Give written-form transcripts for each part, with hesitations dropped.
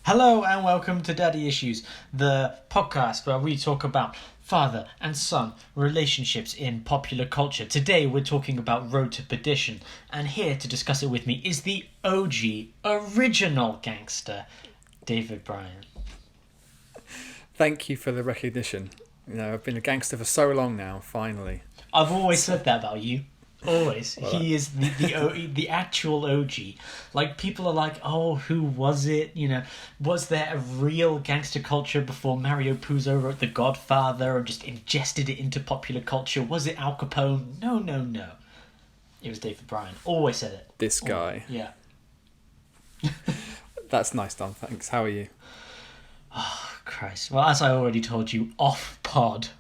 Hello and welcome to Daddy Issues, the podcast where we talk about father and son relationships in popular culture. Today we're talking about Road to Perdition, and here to discuss it with me is the OG, original gangster, David Bryan. Thank you for the recognition. You know, I've been a gangster for so long now, finally. I've always said that about you. Always. He is the actual OG. Like, people are like, oh, who was it? You know, was there a real gangster culture before Mario Puzo wrote The Godfather and just ingested it into popular culture? Was it Al Capone? No. It was David Bryan. Always said it. This guy. Yeah. That's nice, Don. Thanks. How are you? Oh, Christ. Well, as I already told you, off pod.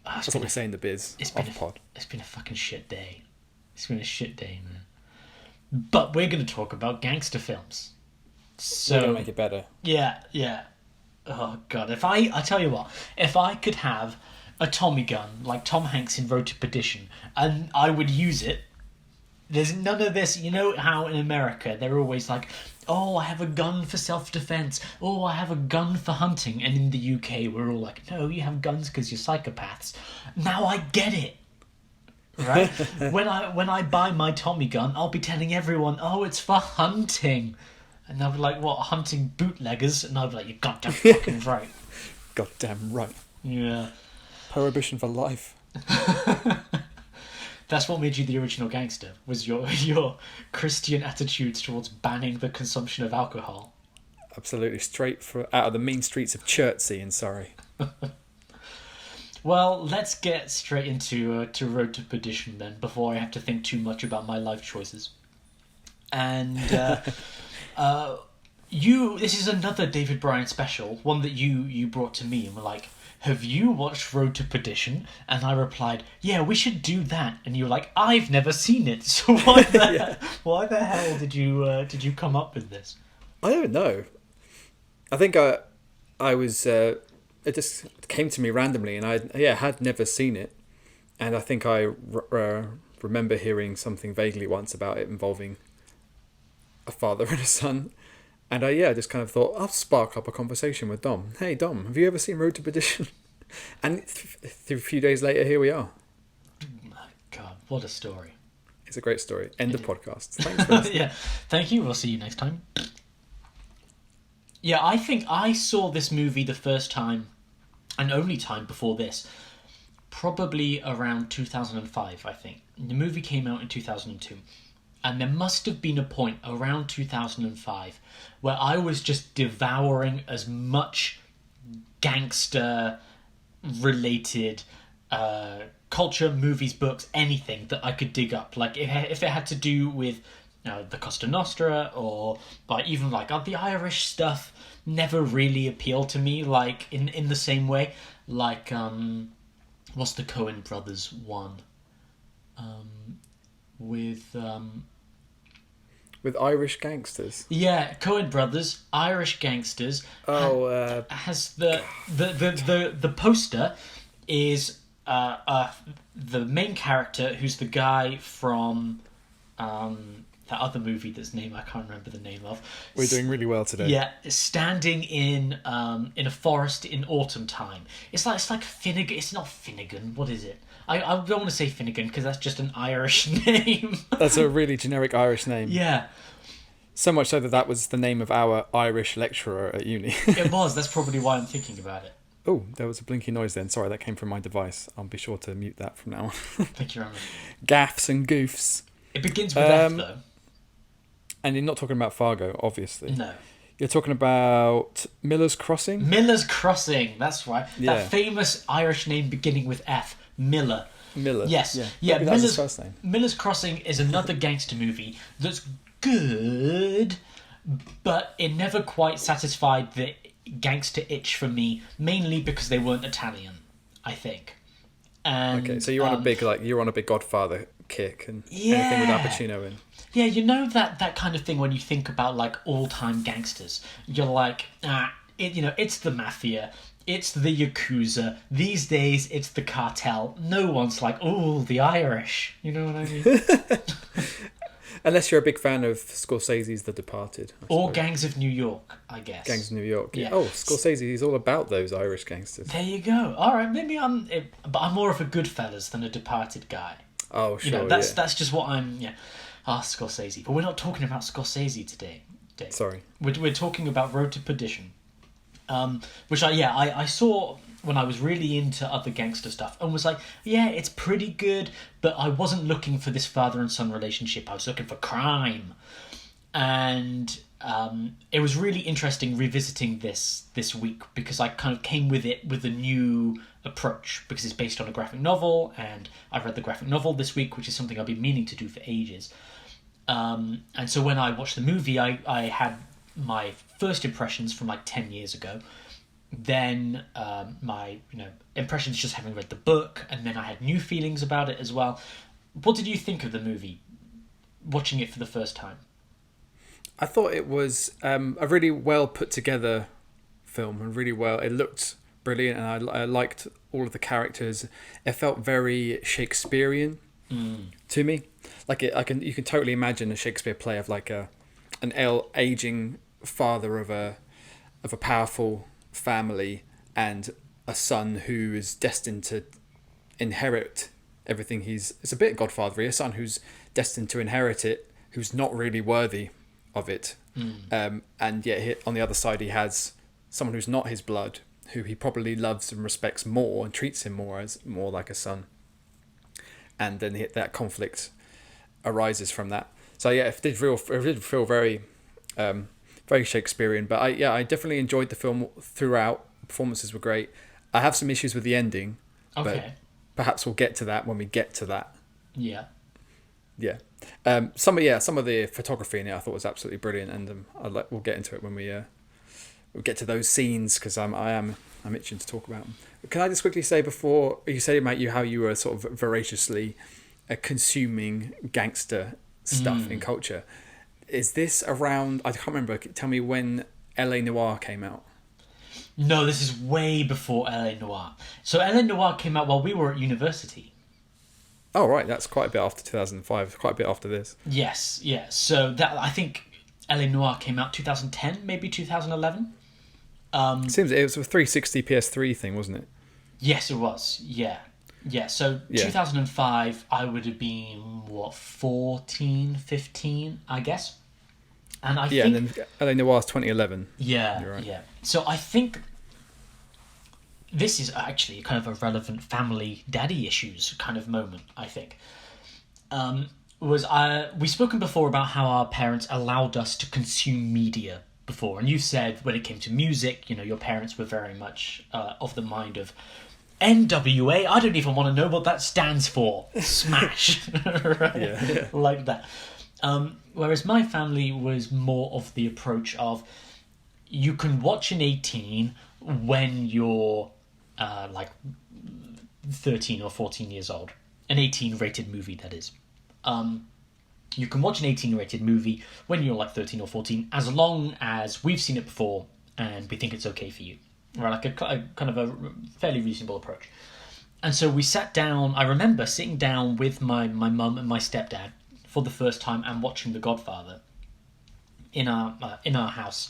That's what we say in the biz. It's been a fucking shit day. It's been a shit day, man. But we're going to talk about gangster films. So We're going to make it better. Yeah. Oh, God. I tell you what, if I could have a Tommy gun, like Tom Hanks in Road to Perdition, and I would use it, there's none of this. You know how in America they're always like, oh, I have a gun for self-defense. Oh, I have a gun for hunting. And in the UK, we're all like, no, you have guns because you're psychopaths. Now I get it. Right? when I buy my Tommy gun, I'll be telling everyone, oh, it's for hunting. And they'll be like, what, hunting bootleggers? And I'll be like, you're goddamn fucking right. Goddamn right. Yeah. Prohibition for life. That's what made you the original gangster, was your Christian attitudes towards banning the consumption of alcohol. Absolutely. Out of the mean streets of Chertsey in Surrey. Well, let's get straight into to Road to Perdition then, before I have to think too much about my life choices. And this is another David Bryan special, one that you brought to me and were like, have you watched Road to Perdition? And I replied, yeah, we should do that. And you were like, I've never seen it. So why the hell did you come up with this? I don't know. I think I was... it just came to me randomly, and I had never seen it. And I think I remember hearing something vaguely once about it involving a father and a son. And I just kind of thought, I'll spark up a conversation with Dom. Hey, Dom, have you ever seen Road to Perdition? And a few days later, here we are. Oh my God, what a story. It's a great story. End of podcast. Thanks for listening. Yeah, thank you. We'll see you next time. Yeah, I think I saw this movie the first time, and only time before this, probably around 2005, I think. The movie came out in 2002. And there must have been a point around 2005 where I was just devouring as much gangster-related culture, movies, books, anything that I could dig up. Like, if it had to do with the Costa Nostra or even the Irish stuff never really appealed to me, like, in the same way. Like, what's the Coen brothers one? With Irish gangsters. Yeah, Coen brothers, Irish gangsters. Has the poster is the main character, who's the guy from that other movie that's name I can't remember the name of. We're doing really well today. Yeah, standing in a forest in autumn time. It's like Finnegan. It's not Finnegan. What is it? I don't want to say Finnegan because that's just an Irish name. That's a really generic Irish name. Yeah. So much so that was the name of our Irish lecturer at uni. It was. That's probably why I'm thinking about it. Oh, there was a blinking noise then. Sorry, that came from my device. I'll be sure to mute that from now on. Thank you very much. Gaffs and goofs. It begins with F, though. And you're not talking about Fargo, obviously. No. You're talking about Miller's Crossing? Miller's Crossing, that's right. Yeah. That famous Irish name beginning with F. Miller. Yes. Yeah. Maybe that's his first name. Miller's Crossing is another gangster movie that's good, but it never quite satisfied the gangster itch for me, mainly because they weren't Italian, I think. And, okay, so you're on a big Godfather kick and anything with Al Pacino in. Yeah, you know that kind of thing when you think about like all-time gangsters. You're like, it's the mafia, it's the Yakuza. These days, it's the cartel. No one's like, oh, the Irish. You know what I mean? Unless you're a big fan of Scorsese's The Departed. I Or suppose. Gangs of New York, I guess. Gangs of New York. Yeah. Oh, Scorsese, he's all about those Irish gangsters. There you go. All right, maybe but I'm more of a Goodfellas than a Departed guy. Oh, sure, You know, that's just what I'm. Yeah, Scorsese. But we're not talking about Scorsese today, Dave. Sorry. We're talking about Road to Perdition, which I saw when I was really into other gangster stuff and was like, yeah, it's pretty good, but I wasn't looking for this father and son relationship. I was looking for crime, and it was really interesting revisiting this week because I kind of came with it with a new approach because it's based on a graphic novel, and I've read the graphic novel this week, which is something I've been meaning to do for ages. And so when I watched the movie, I had my first impressions from like 10 years ago. Then my impressions just having read the book, and then I had new feelings about it as well. What did you think of the movie, watching it for the first time? I thought it was a really well put together film, and really well. It looked brilliant, and I liked all of the characters. It felt very Shakespearean to me. Like you can totally imagine a Shakespeare play of like an aging father of a powerful family and a son who is destined to inherit everything. It's a bit Godfather-y, a son who's destined to inherit it, who's not really worthy of it, and yet on the other side he has someone who's not his blood, who he probably loves and respects more and treats him more like a son, and then that conflict arises from that. So yeah, it did feel very very Shakespearean, but I definitely enjoyed the film throughout. Performances were great. I have some issues with the ending, but perhaps we'll get to that when we get to that. Yeah. Some of the photography in it I thought was absolutely brilliant, and we'll get into it when we'll get to those scenes, because I'm itching to talk about them. Can I just quickly say, before you say about how you were sort of voraciously consuming gangster stuff in culture, is this around, I can't remember, tell me when LA Noire came out? No, this is way before LA Noire. So LA Noire came out while we were at university. Oh right, that's quite a bit after 2005, quite a bit after this. Yes, yeah. So that, I think LA Noire came out 2010, maybe 2011. Seems it was a 360 PS3 thing, wasn't it? Yes, it was. Yeah. So 2005, I would have been 14, 15, I guess. And I think, and then LA Noire's 2011. Yeah, You're right. yeah. So I think this is actually kind of a relevant family daddy issues kind of moment, I think. We've spoken before about how our parents allowed us to consume media before, and you said when it came to music, your parents were very much of the mind of NWA. I don't even want to know what that stands for. Smash. Right? Yeah. Like that. Whereas my family was more of the approach of, you can watch an 18 when you're like 13 or 14 years old. An 18 rated movie, that is. You can watch an 18 rated movie when you're like 13 or 14, as long as we've seen it before and we think it's okay for you. Right, like a kind of a fairly reasonable approach. And so we sat down. I remember sitting down with my mum and my stepdad for the first time and watching The Godfather in our house,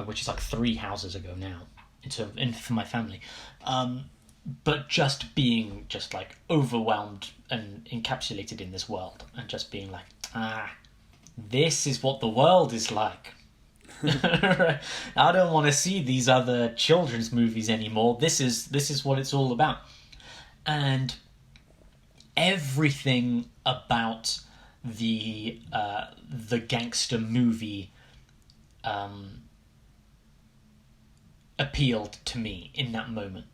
which is like 3 houses ago now, for my family. But just being like overwhelmed and encapsulated in this world, and just being like, this is what the world is like. I don't want to see these other children's movies anymore. This is what it's all about. And everything about the gangster movie appealed to me in that moment.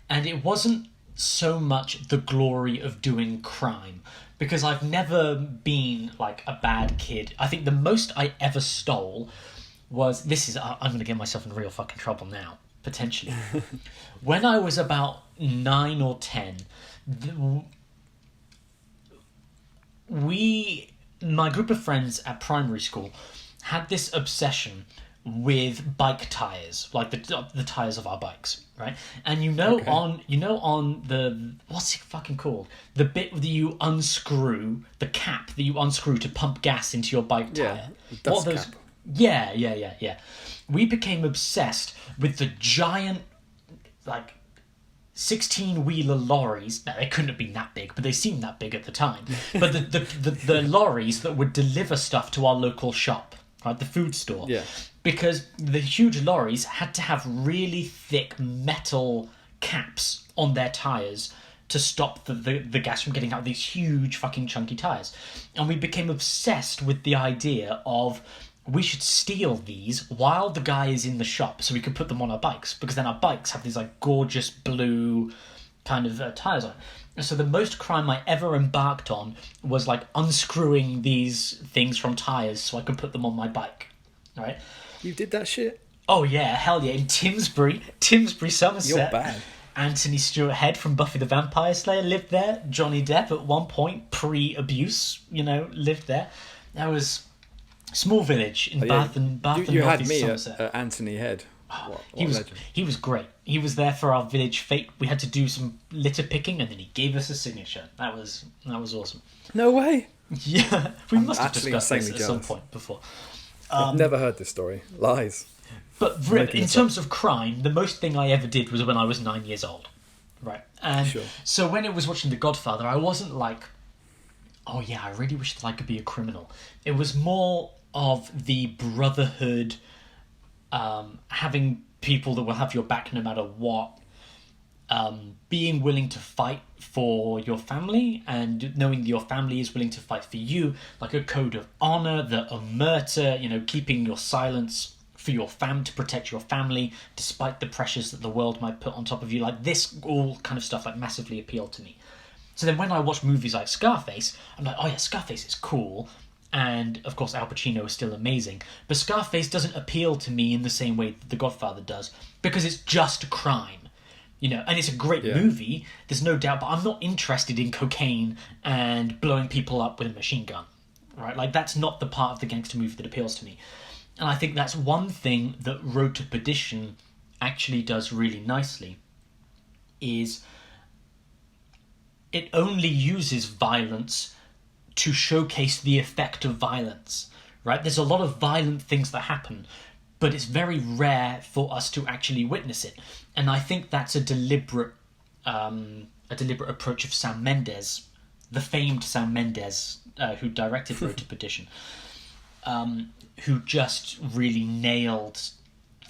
And it wasn't so much the glory of doing crime, because I've never been like a bad kid. I think the most I ever stole was, I'm going to get myself in real fucking trouble now, potentially. When I was about 9 or 10, my group of friends at primary school had this obsession with bike tires, like the tires of our bikes, right? And Okay. on the, what's it fucking called? The bit that you unscrew, the cap that you unscrew to pump gas into your bike Yeah, tire. the What dust are those? cap. Yeah. We became obsessed with the giant, like, 16-wheeler lorries. Now, they couldn't have been that big, but they seemed that big at the time. But the lorries that would deliver stuff to our local shop, right, the food store. Yeah. Because the huge lorries had to have really thick metal caps on their tires to stop the gas from getting out of these huge fucking chunky tires. And we became obsessed with the idea of we should steal these while the guy is in the shop so we could put them on our bikes, because then our bikes have these like gorgeous blue kind of tires on. And so the most crime I ever embarked on was like unscrewing these things from tires so I could put them on my bike, right? You did that shit? Oh yeah, hell yeah! In Timsbury, Somerset. You're bad. Anthony Stewart Head from Buffy the Vampire Slayer lived there. Johnny Depp at one point, pre-abuse, lived there. That was small village in Bath and you North had East me Somerset. at Anthony Head. What He was legend. he was great. He was there for our village fete. We had to do some litter picking, and then he gave us a signature. That was awesome. No way. Yeah, we must have actually discussed this at insanely some jealous. point before. I've never heard this story. Lies. But Making in this terms of crime, the most thing I ever did was when I was 9 years old. Right. And Sure. so when it was watching The Godfather, I wasn't like, oh yeah, I really wish that I could be a criminal. It was more of the brotherhood, having people that will have your back no matter what, being willing to fight for your family and knowing that your family is willing to fight for you, like a code of honor, the omerta, keeping your silence for your to protect your family despite the pressures that the world might put on top of you. Like this all kind of stuff like massively appealed to me. So then when I watch movies like Scarface, I'm like, oh yeah, Scarface is cool. And of course Al Pacino is still amazing. But Scarface doesn't appeal to me in the same way that The Godfather does, because it's just crime. And it's a great movie, there's no doubt, but I'm not interested in cocaine and blowing people up with a machine gun, right? Like, that's not the part of the gangster movie that appeals to me. And I think that's one thing that Road to Perdition actually does really nicely, is it only uses violence to showcase the effect of violence, right? There's a lot of violent things that happen, but it's very rare for us to actually witness it. And I think that's a deliberate approach of Sam Mendes, the famed Sam Mendes, who directed Road to Perdition, who just really nailed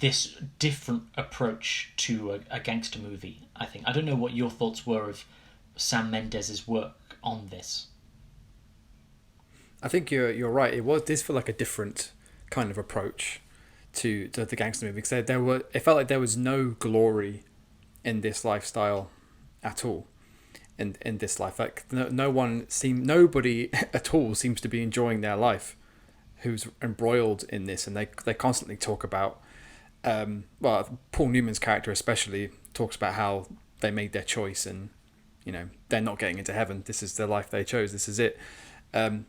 this different approach to a gangster movie, I think. I don't know what your thoughts were of Sam Mendes' work on this. I think you're right. This felt like a different kind of approach to the gangster movie, because it felt like there was no glory in this lifestyle at all. In this life, like nobody at all seems to be enjoying their life, who's embroiled in this, and they constantly talk about, Paul Newman's character especially talks about how they made their choice, and they're not getting into heaven. This is the life they chose. This is it. And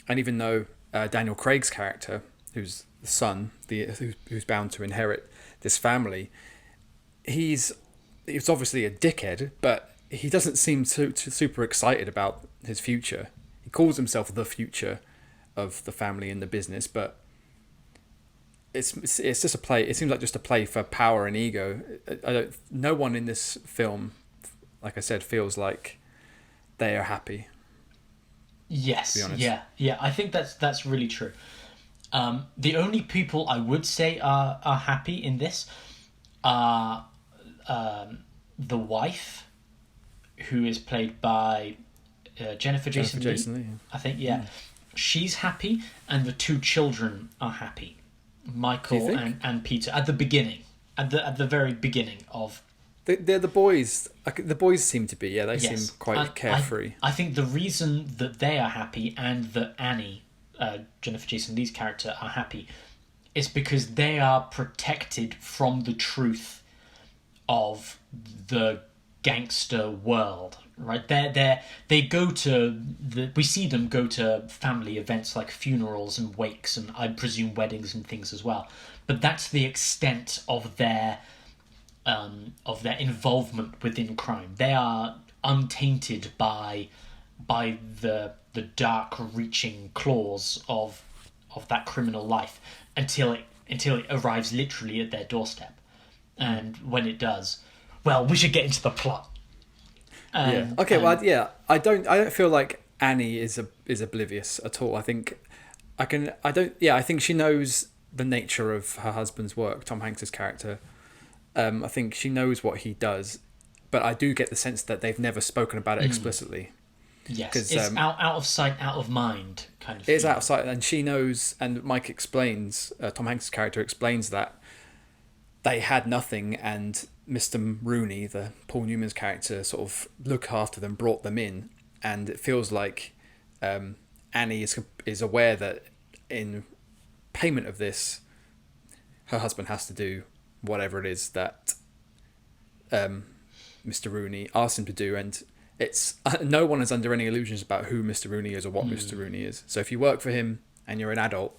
even though Daniel Craig's character, who's the son, who's bound to inherit this family, he's obviously a dickhead, but he doesn't seem too super excited about his future. He calls himself the future of the family and the business, but it's just a play. It seems like just a play for power and ego. No one in this film, like I said, feels like they are happy. Yes, to be honest. yeah. I think that's really true. The only people I would say are happy in this are the wife, who is played by Jennifer Jason Leigh. I think, yeah. She's happy, and the two children are happy, Michael and Peter, at the beginning, at the very beginning of. They're the boys. The boys seem to be. Yeah, they Yes. seem quite carefree. I think the reason that they are happy and that Annie, Jennifer Jason Leigh's character, are happy is because they are protected from the truth of the gangster world, right? They go to we see them go to family events like funerals and wakes, and I presume weddings and things as well. but that's the extent of their involvement within crime. They are untainted by the dark reaching claws of that criminal life until it arrives literally at their doorstep. And when it does, well, we should get into the plot. Yeah. Okay. Well, yeah. I don't feel like Annie is oblivious at all. I think I can. I don't. Yeah. I think she knows the nature of her husband's work, Tom Hanks's character. I think she knows what he does, but I do get the sense that they've never spoken about it explicitly. Yes, it's out of sight, out of mind kind of thing. It is feeling. out of sight, and she knows, and Mike explains, Tom Hanks' character explains that they had nothing, and Mr. Rooney, the Paul Newman's character, sort of looked after them, brought them in, and it feels like Annie is aware that in payment of this, her husband has to do whatever it is that Mr. Rooney asked him to do, and it's no one is under any illusions about who Mr. Rooney is or what Mr. Rooney is. So if you work for him and you're an adult,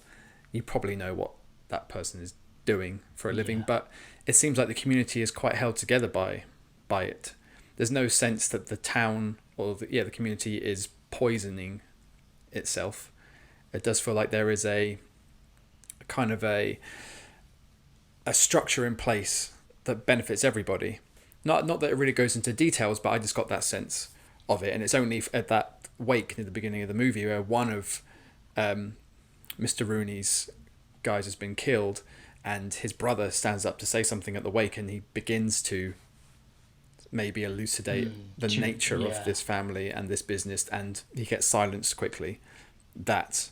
you probably know what that person is doing for a living. But it seems like the community is quite held together by it. There's no sense that the town or the community is poisoning itself. It does feel like there is a kind of a structure in place that benefits everybody. Not that it really goes into details, but I just got that sense of it. And it's only at that wake near the beginning of the movie where one of Mr. Rooney's guys has been killed, and his brother stands up to say something at the wake, and he begins to maybe elucidate the nature of this family and this business, and he gets silenced quickly. That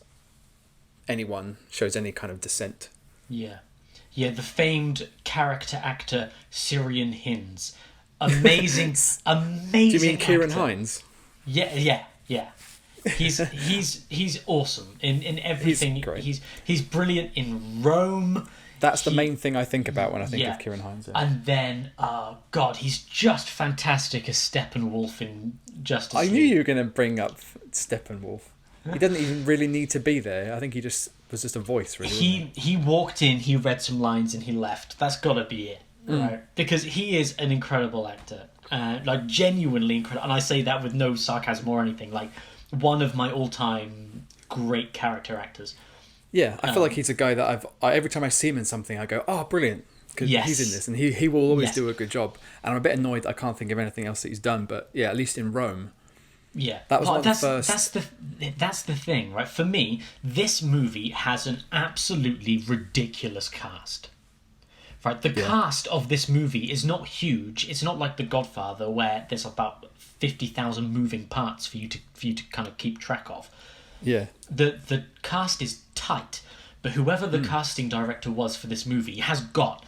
anyone shows any kind of dissent. Yeah. Yeah, the famed character actor Syrian Hinds. Amazing. Do you mean Kieran actor. Hines? Yeah. He's awesome in everything. He's great. He's brilliant in Rome. That's the main thing I think about when I think of Kieran Hines. Yeah. And then, he's just fantastic as Steppenwolf in Justice League. I knew you were going to bring up Steppenwolf. He doesn't even really need to be there. I think he just was just a voice, really. He walked in, he read some lines, and he left. That's got to be it, right? Because he is an incredible actor, genuinely incredible. And I say that with no sarcasm or anything. Like, one of my all-time great character actors. Yeah, I feel like he's a guy that every time I see him in something, I go, "Oh, brilliant!" Because he's in this, and he will always do a good job. And I'm a bit annoyed I can't think of anything else that he's done. But yeah, at least in Rome. Yeah, that was one of the first. That's the thing, right? For me, this movie has an absolutely ridiculous cast. Right, the cast of this movie is not huge. It's not like The Godfather, where there's about 50,000 moving parts for you to kind of keep track of. Yeah, the cast is tight, but whoever the casting director was for this movie has got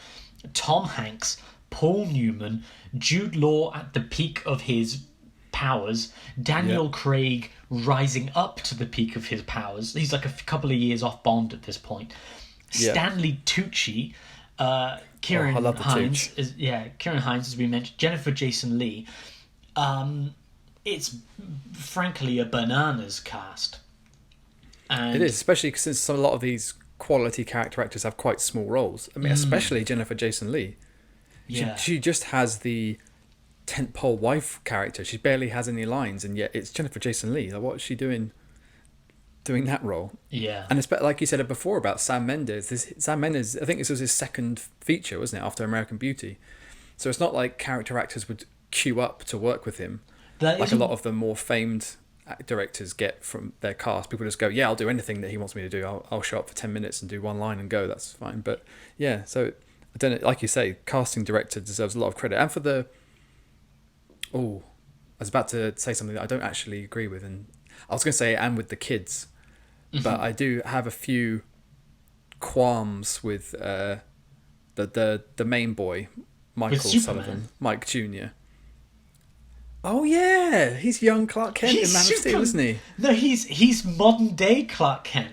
Tom Hanks, Paul Newman, Jude Law at the peak of his powers, Daniel Craig rising up to the peak of his powers. He's like a couple of years off Bond at this point. Stanley Tucci, Kieran Hines, Kieran Hines, as we mentioned, Jennifer Jason Leigh. It's frankly a bananas cast. And it is, especially since a lot of these quality character actors have quite small roles. I mean, especially Jennifer Jason Leigh. She just has the tentpole wife character. She barely has any lines, and yet it's Jennifer Jason Leigh. Like, what is she doing that role? Yeah. And it's like you said before about Sam Mendes. Sam Mendes, I think this was his second feature, wasn't it, after American Beauty? So it's not like character actors would queue up to work with him, like a lot of the more famed directors get from their cast. People just go, yeah, I'll do anything that he wants me to do. I'll show up for 10 minutes and do one line and go. That's fine. But yeah, so I don't know, like you say, casting director deserves a lot of credit. And for the I was about to say something that I don't actually agree with, and I was going to say and with the kids, but I do have a few qualms with the main boy, Michael Sullivan, Mike Jr. Oh yeah, he's young Clark Kent in Man of Steel, isn't he? No, he's modern day Clark Kent.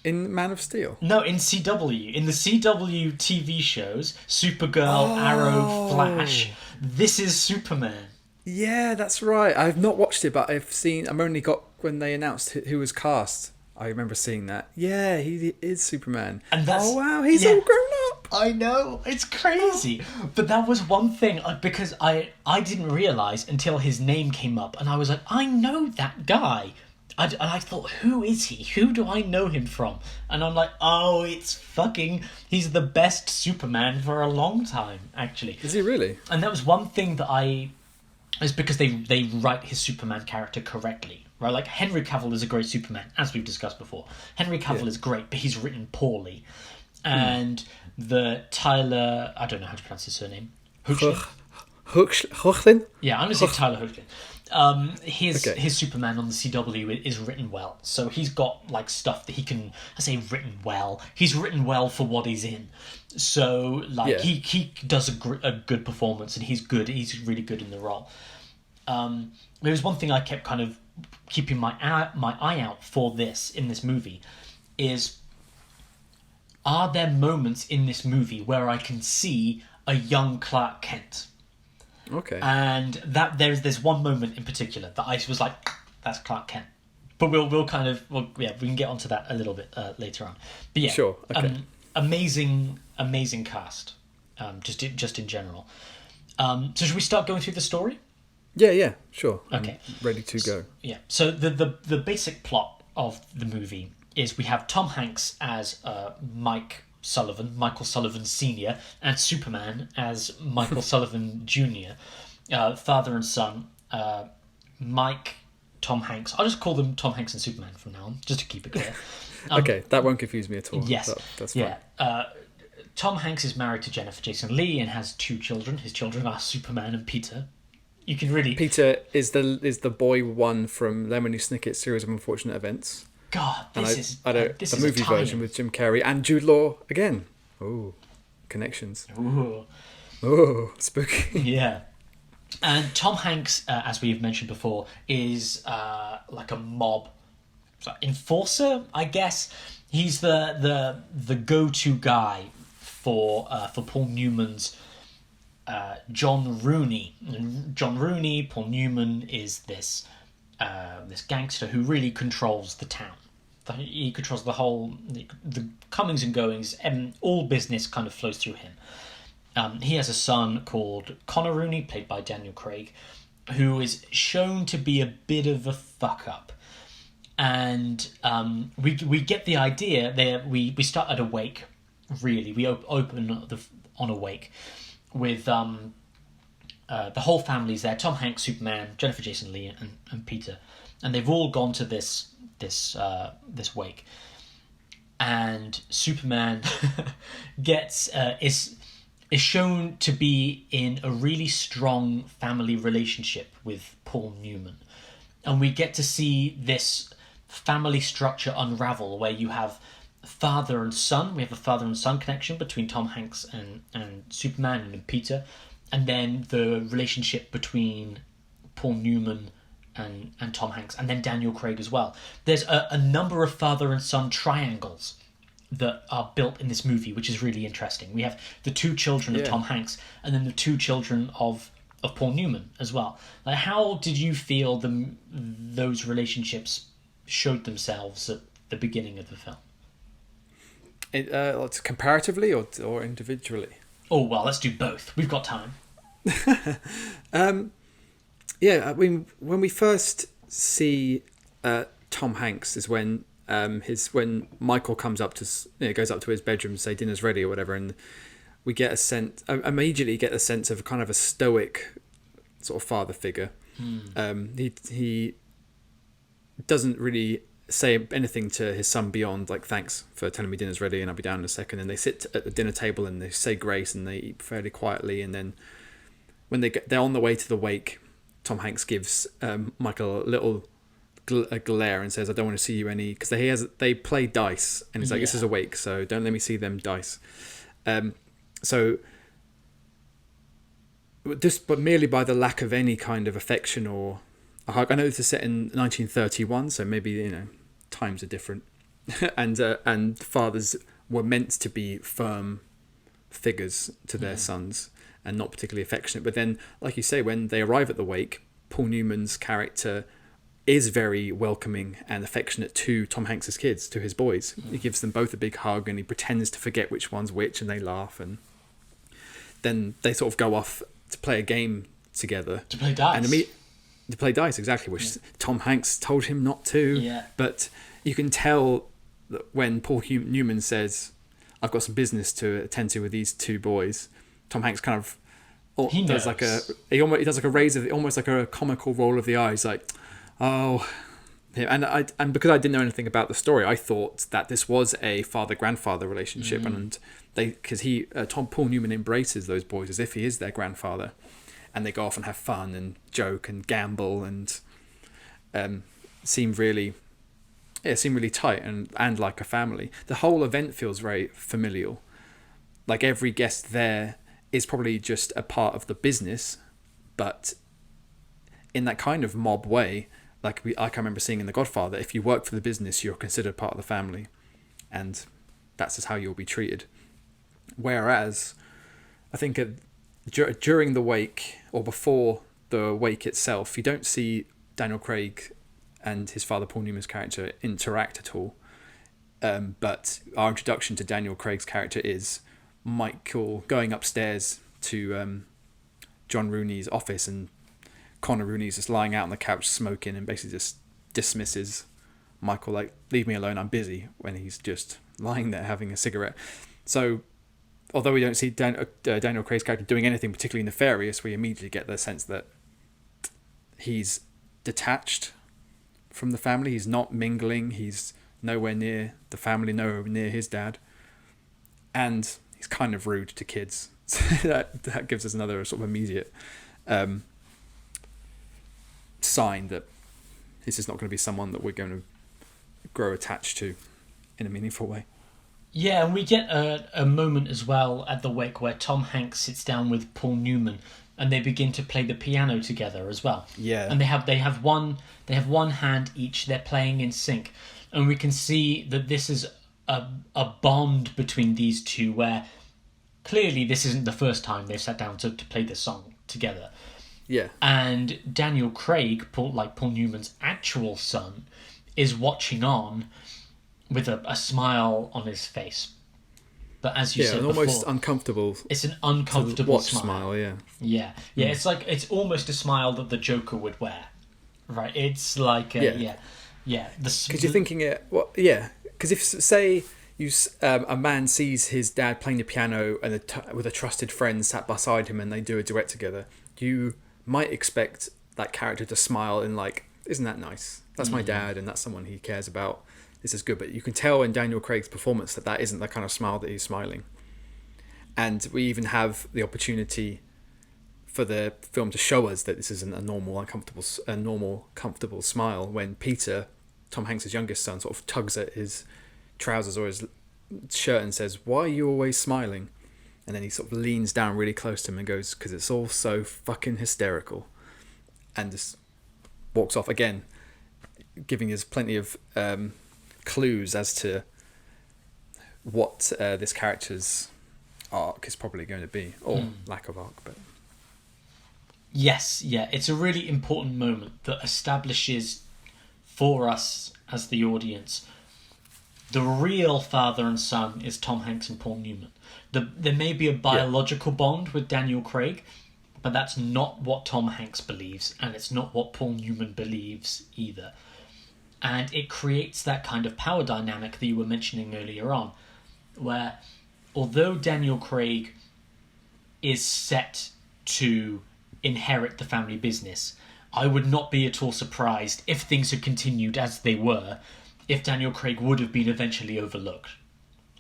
In Man of Steel? No, in CW. In the CW TV shows, Supergirl, Arrow, Flash, this is Superman. Yeah, that's right. I've not watched it, but I've only got when they announced who was cast. I remember seeing that. Yeah, he is Superman. And that's, oh wow, he's all grown up. I know, it's crazy. But that was one thing, because I didn't realise until his name came up, and I was like, I know that guy. And I thought, who is he? Who do I know him from? And I'm like, oh, he's the best Superman for a long time, actually. Is he really? And that was one thing that is because they write his Superman character correctly, right? Like, Henry Cavill is a great Superman, as we've discussed before. Henry Cavill is great, but he's written poorly. And the Tyler, I don't know how to pronounce his surname. Hoechlin? Yeah, I'm going to say Tyler Hoechlin. His Superman on the CW is written well. So he's got, like, stuff that he can, I say written well. He's written well for what he's in. So, like, he does a good performance, and he's good. He's really good in the role. There was one thing I kept kind of keeping my eye out for in this movie is, are there moments in this movie where I can see a young Clark Kent? Okay. And that there's one moment in particular that I was like, that's Clark Kent. But we can get onto that a little bit later on. But yeah, sure. Okay. Amazing cast. Just in general. So should we start going through the story? Yeah, sure. Okay. I'm ready to go. Yeah. So the basic plot of the movie is we have Tom Hanks as Michael Sullivan Sr., and Superman as Michael Sullivan Jr., father and son. Tom Hanks. I'll just call them Tom Hanks and Superman from now on, just to keep it clear. Okay, that won't confuse me at all. Yes. That's fine. Yeah. Tom Hanks is married to Jennifer Jason Leigh and has 2 children. His children are Superman and Peter. You can really... Peter is the boy one from Lemony Snicket's Series of Unfortunate Events. God, the movie version with Jim Carrey and Jude Law again. Ooh, connections. Ooh, spooky. Yeah. And Tom Hanks, as we've mentioned before, is like a mob enforcer, I guess. He's the go-to guy for Paul Newman's John Rooney. And John Rooney, Paul Newman, is this gangster who really controls the town. He controls the whole, the comings and goings, and all business kind of flows through him. He has a son called Connor Rooney, played by Daniel Craig, who is shown to be a bit of a fuck up. And we get the idea there. We start at a wake, really. We open on a wake with the whole family's there. Tom Hanks, Superman, Jennifer Jason Leigh, and Peter, and they've all gone to this wake. And Superman is shown to be in a really strong family relationship with Paul Newman, and we get to see this family structure unravel, where you have father and son. We have a father and son connection between Tom Hanks and Superman and Peter, and then the relationship between Paul Newman and Tom Hanks, and then Daniel Craig as well. There's a number of father and son triangles that are built in this movie, which is really interesting. We have the 2 children of Tom Hanks, and then the 2 children of Paul Newman as well. Like, how did you feel those relationships showed themselves at the beginning of the film? It's comparatively or individually? Oh, well, let's do both. We've got time. Yeah, I mean, when we first see Tom Hanks is when when Michael comes up to goes up to his bedroom to say dinner's ready or whatever, and we get a sense immediately get a sense of kind of a stoic sort of father figure. He doesn't really say anything to his son beyond like, thanks for telling me dinner's ready and I'll be down in a second. And they sit at the dinner table and they say grace and they eat fairly quietly, and then when they're on the way to the wake, Tom Hanks gives Michael a little a glare and says, I don't want to see you any, because they play dice and he's like, this is a wake, so don't let me see them dice. So just but merely by the lack of any kind of affection or a hug. I know this is set in 1931, so maybe times are different, and fathers were meant to be firm figures to their sons and not particularly affectionate. But then, like you say, when they arrive at the wake, Paul Newman's character is very welcoming and affectionate to Tom Hanks's kids, to his boys. He gives them both a big hug, and he pretends to forget which one's which, and they laugh, and then they sort of go off to play a game together. To play dice. To play dice, exactly, which Tom Hanks told him not to. Yeah. But you can tell that when Paul Newman says, "I've got some business to attend to with these two boys," Tom Hanks kind of does like he does like a raise of almost like a comical roll of the eyes, like, oh. Yeah, and because I didn't know anything about the story, I thought that this was a father-grandfather relationship, and because Paul Newman embraces those boys as if he is their grandfather, and they go off and have fun and joke and gamble and seem really tight and like a family. The whole event feels very familial. Like every guest there is probably just a part of the business, but in that kind of mob way. Like I can remember seeing in The Godfather, if you work for the business, you're considered part of the family, and that's just how you'll be treated. Whereas, I think during the wake, or before the wake itself, you don't see Daniel Craig and his father Paul Newman's character interact at all. But our introduction to Daniel Craig's character is Michael going upstairs to John Rooney's office, and Connor Rooney's just lying out on the couch smoking, and basically just dismisses Michael, like, leave me alone, I'm busy, when he's just lying there having a cigarette. So although we don't see Daniel Craig's character doing anything particularly nefarious, we immediately get the sense that he's detached from the family. He's not mingling. He's nowhere near the family, nowhere near his dad. And he's kind of rude to kids. So that gives us another sort of immediate sign that this is not going to be someone that we're going to grow attached to in a meaningful way. Yeah, and we get a moment as well at the wake where Tom Hanks sits down with Paul Newman, and they begin to play the piano together as well. Yeah, and they have one hand each. They're playing in sync, and we can see that this is a bond between these two, where clearly this isn't the first time they've sat down to play this song together. Yeah, and Daniel Craig, Paul Newman's actual son, is watching on with a smile on his face. But as you said an before, almost uncomfortable. It's an uncomfortable smile. Yeah. It's like it's almost a smile that the Joker would wear, right? It's like Because you're thinking it. Well, yeah. Because if say a man sees his dad playing the piano and with a trusted friend sat beside him, and they do a duet together, you might expect that character to smile and like, isn't that nice? That's my dad, and that's someone he cares about. This is good. But you can tell in Daniel Craig's performance that isn't the kind of smile that he's smiling. And we even have the opportunity for the film to show us that this isn't a normal, comfortable smile when Peter, Tom Hanks' youngest son, sort of tugs at his trousers or his shirt and says, "Why are you always smiling?" And then he sort of leans down really close to him and goes, "Because it's all so fucking hysterical," and just walks off again, giving us plenty of clues as to what this character's arc is probably going to be, or lack of arc. But yes, it's a really important moment that establishes for us as the audience the real father and son is Tom Hanks and Paul Newman. There may be a biological bond with Daniel Craig, but that's not what Tom Hanks believes, and it's not what Paul Newman believes either. And it creates that kind of power dynamic that you were mentioning earlier on, where although Daniel Craig is set to inherit the family business, I would not be at all surprised if things had continued as they were, if Daniel Craig would have been eventually overlooked.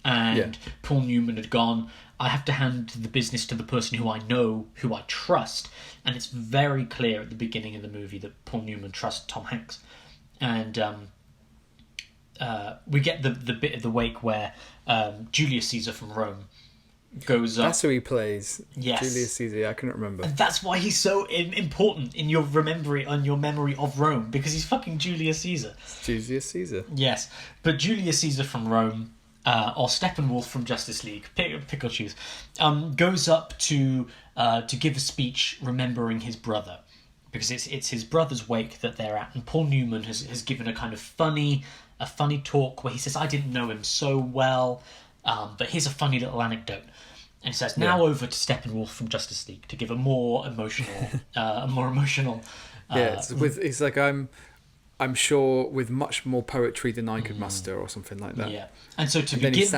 And Paul Newman had gone, I have to hand the business to the person who I know, who I trust. And it's very clear at the beginning of the movie that Paul Newman trusts Tom Hanks. And we get the bit of the wake where Julius Caesar from Rome goes up. That's who he plays. Yes. Julius Caesar, I couldn't remember. And that's why he's so important in your memory of Rome, because he's fucking Julius Caesar. Julius Caesar. Yes. But Julius Caesar from Rome, or Steppenwolf from Justice League, pick or choose, goes up to give a speech remembering his brother, because it's his brother's wake that they're at, and Paul Newman has given a kind of funny talk where he says, "I didn't know him so well, but here's a funny little anecdote." And he says, "Now over to Steppenwolf from Justice League to give a more emotional, It's like I'm sure with much more poetry than I could muster, or something like that. Yeah, and so to then begin,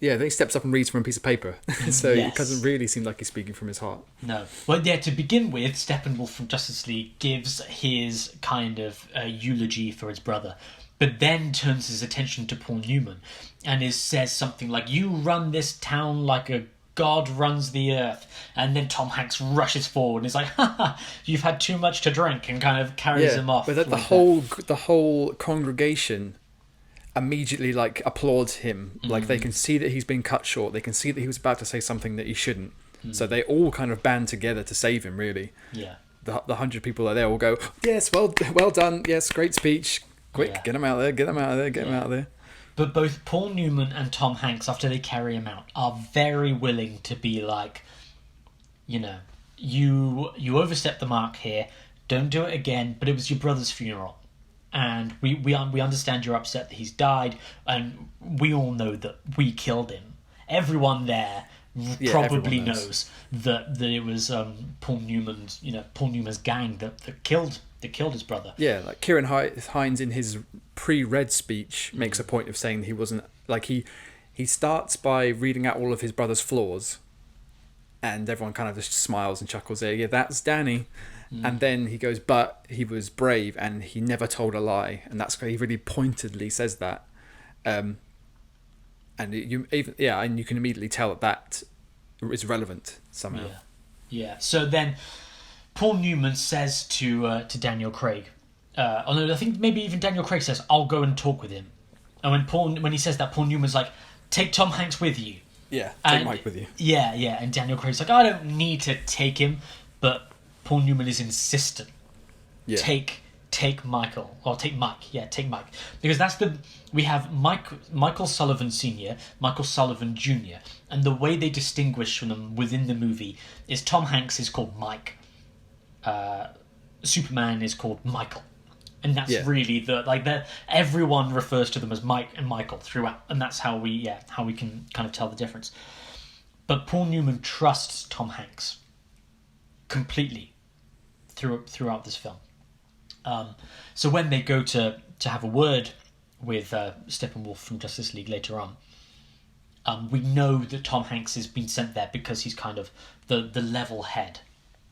then he steps up and reads from a piece of paper, so Yes. it doesn't really seem like he's speaking from his heart. no, well, yeah, to begin with, Steppenwolf from Justice League gives his kind of eulogy for his brother, but then turns his attention to Paul Newman and says something like, "You run this town like a god runs the earth," and then Tom Hanks rushes forward and is like, "Ha ha, you've had too much to drink," and kind of carries him off. But the whole congregation immediately like applauds him. Like they can see that he's been cut short. They can see that he was about to say something that he shouldn't. So they all kind of band together to save him. Really, Yeah, the 100 people are there all go, "Yes, well done. Yes, great speech. Quick, Yeah. get him out there. Get him out of there. Get him out of there." but both Paul Newman and Tom Hanks, after they carry him out, are very willing to be like, you overstepped the mark here. Don't do it again. But it was your brother's funeral, and we understand you're upset that he's died, and we all know that we killed him. Everyone there probably everyone knows. knows that it was Paul Newman's gang that killed his brother. Yeah, like Kieran Hines in his pre-read speech makes a point of saying he wasn't like he starts by reading out all of his brother's flaws, and everyone kind of just smiles and chuckles there. Yeah, that's Danny. And then he goes, but he was brave and he never told a lie, and that's he really pointedly says that. And you can immediately tell that is relevant somehow. Yeah. So then Paul Newman says to Daniel Craig, I think maybe even Daniel Craig says, "I'll go and talk with him." And when he says that, Paul Newman's like, "Take Tom Hanks with you." Yeah, take And- Mike with you. Yeah. And Daniel Craig's like, "I don't need to take him," but Paul Newman is insistent. Yeah. Take Michael, or take Mike. Yeah, take Mike, because we have Michael Sullivan Sr., Michael Sullivan Jr., and the way they distinguish from them within the movie is Tom Hanks is called Mike, Superman is called Michael, and that's really everyone refers to them as Mike and Michael throughout, and that's how we can kind of tell the difference. But Paul Newman trusts Tom Hanks completely throughout this film. So when they go to have a word with Steppenwolf from Justice League later on, we know that Tom Hanks has been sent there because he's kind of the level head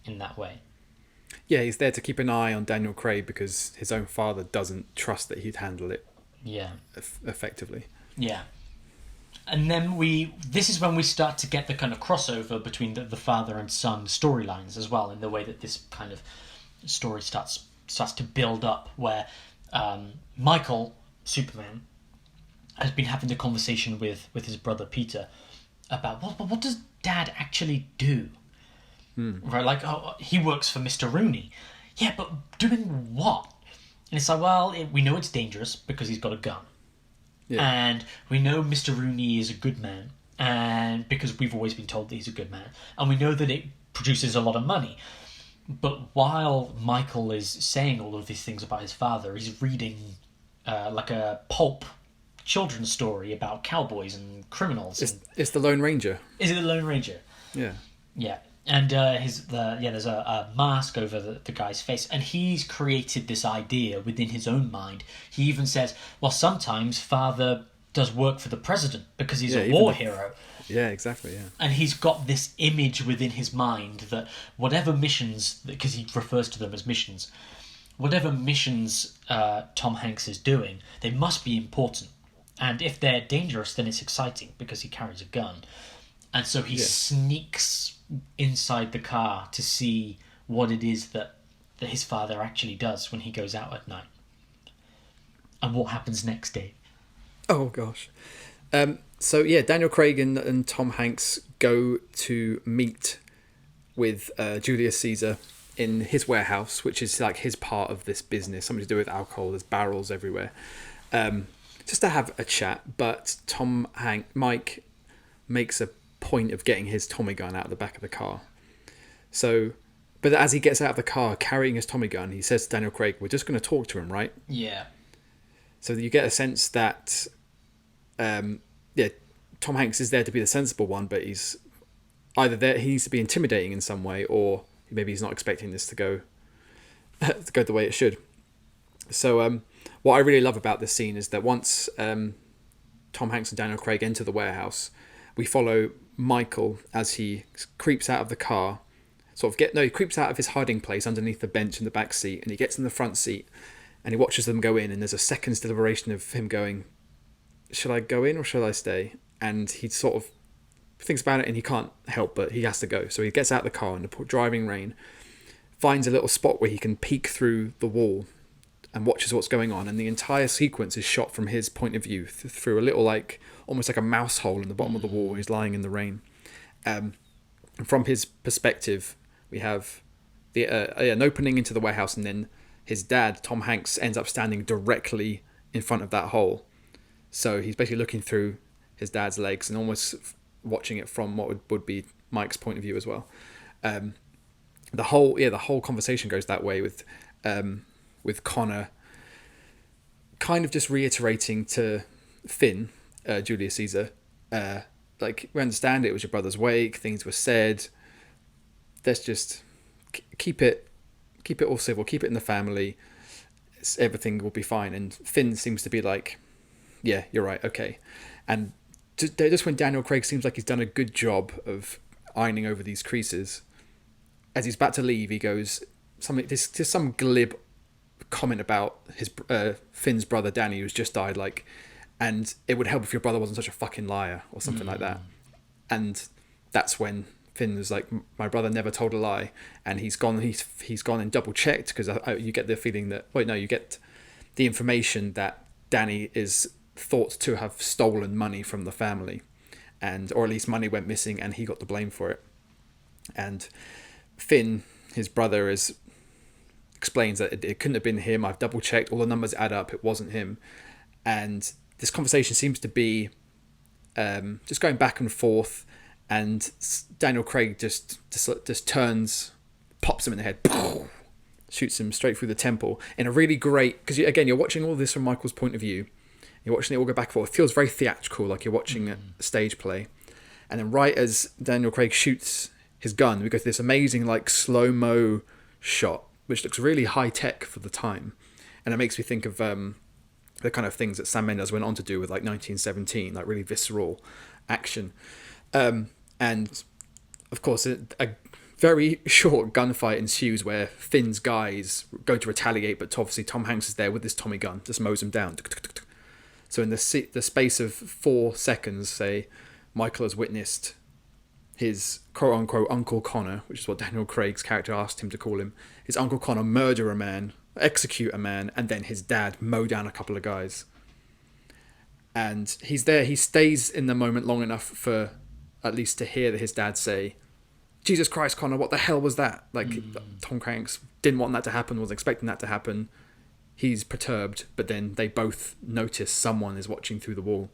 in that way. Yeah, he's there to keep an eye on Daniel Craig because his own father doesn't trust that he'd handle it effectively. Yeah. And then this is when we start to get the kind of crossover between the father and son storylines as well, in the way that this kind of story starts to build up, where Michael, Superman, has been having the conversation with his brother Peter about what does Dad actually do? Right, like, he works for Mr. Rooney. Yeah, but doing what? And it's like, well, we know it's dangerous because he's got a gun. Yeah. And we know Mr. Rooney is a good man, and because we've always been told that he's a good man. And we know that it produces a lot of money. But while Michael is saying all of these things about his father, he's reading like a pulp children's story about cowboys and criminals. It's the Lone Ranger. Is it the Lone Ranger? Yeah. Yeah. And there's a mask over the guy's face, and he's created this idea within his own mind. He even says, well, sometimes father does work for the president because he's a war hero. Yeah, exactly, yeah. And he's got this image within his mind that whatever missions, because he refers to them as missions, whatever missions Tom Hanks is doing, they must be important. And if they're dangerous, then it's exciting because he carries a gun. And so he sneaks inside the car to see what it is that his father actually does when he goes out at night. And what happens next, Dave? Oh, gosh. So, Daniel Craig and Tom Hanks go to meet with Julius Caesar in his warehouse, which is like his part of this business, something to do with alcohol. There's barrels everywhere. Just to have a chat, but Mike makes a point of getting his Tommy gun out of the back of the car. So But as he gets out of the car carrying his Tommy gun, he says to Daniel Craig, "We're just going to talk to him, right?" Yeah. So you get a sense that, yeah, Tom Hanks is there to be the sensible one, but he's either there, he needs to be intimidating in some way, or maybe he's not expecting this to go the way it should. So what I really love about this scene is that once Tom Hanks and Daniel Craig enter the warehouse, we follow Michael as he creeps out of the car. He creeps out of his hiding place underneath the bench in the back seat, and he gets in the front seat, and he watches them go in, and there's a second's deliberation of him going, should I go in or should I stay? And he sort of thinks about it, and he can't help but he has to go. So he gets out of the car in the driving rain, finds a little spot where he can peek through the wall and watches what's going on, and the entire sequence is shot from his point of view through a little, like, almost like a mouse hole in the bottom of the wall where he's lying in the rain. And from his perspective, we have an opening into the warehouse, and then his dad, Tom Hanks, ends up standing directly in front of that hole. So he's basically looking through his dad's legs and almost watching it from what would be Mike's point of view as well. The whole conversation goes that way with Connor kind of just reiterating to Finn, Julius Caesar, like, we understand it was your brother's wake, things were said, let's just keep it all civil, keep it in the family, everything will be fine. And Finn seems to be like, yeah, you're right, okay. And just when Daniel Craig seems like he's done a good job of ironing over these creases, as he's about to leave, he goes there's some glib comment about his Finn's brother Danny, who's just died, like, and it would help if your brother wasn't such a fucking liar or something like that. And that's when Finn was like, my brother never told a lie, and he's gone and double checked, because you get the feeling that you get the information that Danny is thought to have stolen money from the family, or at least money went missing and he got the blame for it. And Finn, his brother, explains that it couldn't have been him. I've double checked, all the numbers add up, it wasn't him. And this conversation seems to be just going back and forth, and Daniel Craig just turns, pops him in the head, shoots him straight through the temple in a really great, because you're watching all this from Michael's point of view, you're watching it all go back and forth. It feels very theatrical, like you're watching a stage play. And then right as Daniel Craig shoots his gun, we go to this amazing, like, slow-mo shot, which looks really high-tech for the time. And it makes me think of the kind of things that Sam Mendes went on to do with, like, 1917, like really visceral action. And, of course, a very short gunfight ensues where Finn's guys go to retaliate, but obviously Tom Hanks is there with his Tommy gun, just mows them down. So in the space of 4 seconds, say, Michael has witnessed his quote-unquote Uncle Connor, which is what Daniel Craig's character asked him to call him, his Uncle Connor murder a man, execute a man, and then his dad mow down a couple of guys. And he's there, he stays in the moment long enough for at least to hear his dad say, Jesus Christ, Connor, what the hell was that? Like, Tom Hanks didn't want that to happen, was expecting that to happen. He's perturbed, but then they both notice someone is watching through the wall.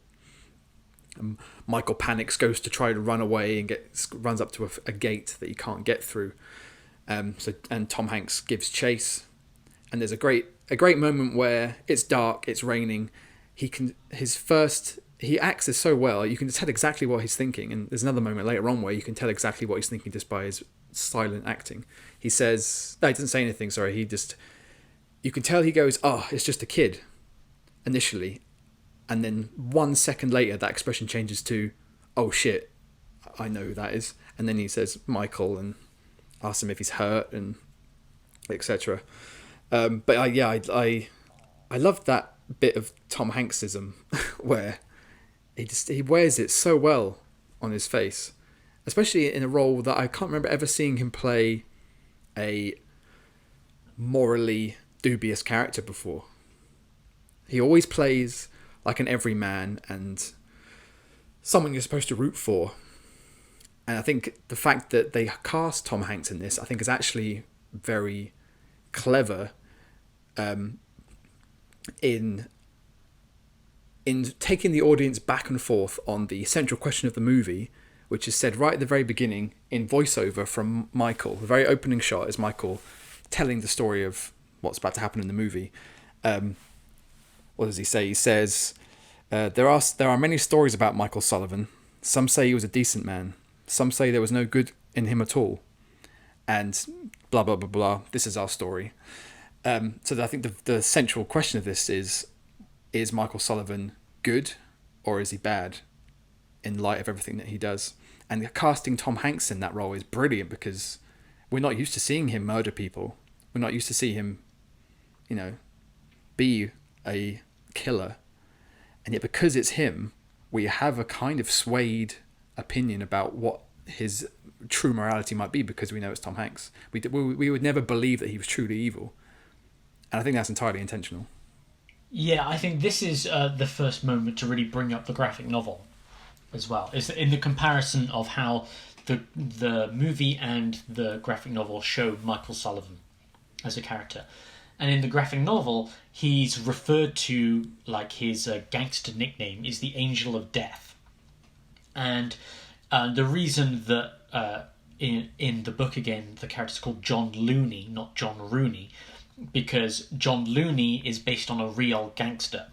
Michael panics, goes to try to run away, and runs up to a gate that he can't get through. And Tom Hanks gives chase, and there's a great moment where it's dark, it's raining. He acts this so well, you can tell exactly what he's thinking. And there's another moment later on where you can tell exactly what he's thinking just by his silent acting. He says, no, he doesn't say anything. Sorry, you can tell he goes, "Oh, it's just a kid," initially. And then 1 second later, that expression changes to, "Oh shit, I know who that is." And then he says Michael and asks him if he's hurt and etc. But I loved that bit of Tom Hanksism where he wears it so well on his face, especially in a role that I can't remember ever seeing him play a morally dubious character before. He always plays like an everyman and someone you're supposed to root for. And I think the fact that they cast Tom Hanks in this, I think, is actually very clever in taking the audience back and forth on the central question of the movie, which is said right at the very beginning in voiceover from Michael. The very opening shot is Michael telling the story of what's about to happen in the movie. What does he say? He says, there are many stories about Michael Sullivan. Some say he was a decent man. Some say there was no good in him at all. And blah, blah, blah, blah. This is our story. So I think the central question of this is Michael Sullivan good or is he bad in light of everything that he does? And casting Tom Hanks in that role is brilliant because we're not used to seeing him murder people. We're not used to see him, be a killer. And yet because it's him, we have a kind of swayed opinion about what his true morality might be because we know it's Tom Hanks. We would never believe that he was truly evil. And I think that's entirely intentional. Yeah, I think this is the first moment to really bring up the graphic novel as well. Is in the comparison of how the movie and the graphic novel show Michael Sullivan as a character. And in the graphic novel, he's referred to, like, his gangster nickname is the Angel of Death. And the reason that in the book, again, the character's called John Looney, not John Rooney, because John Looney is based on a real gangster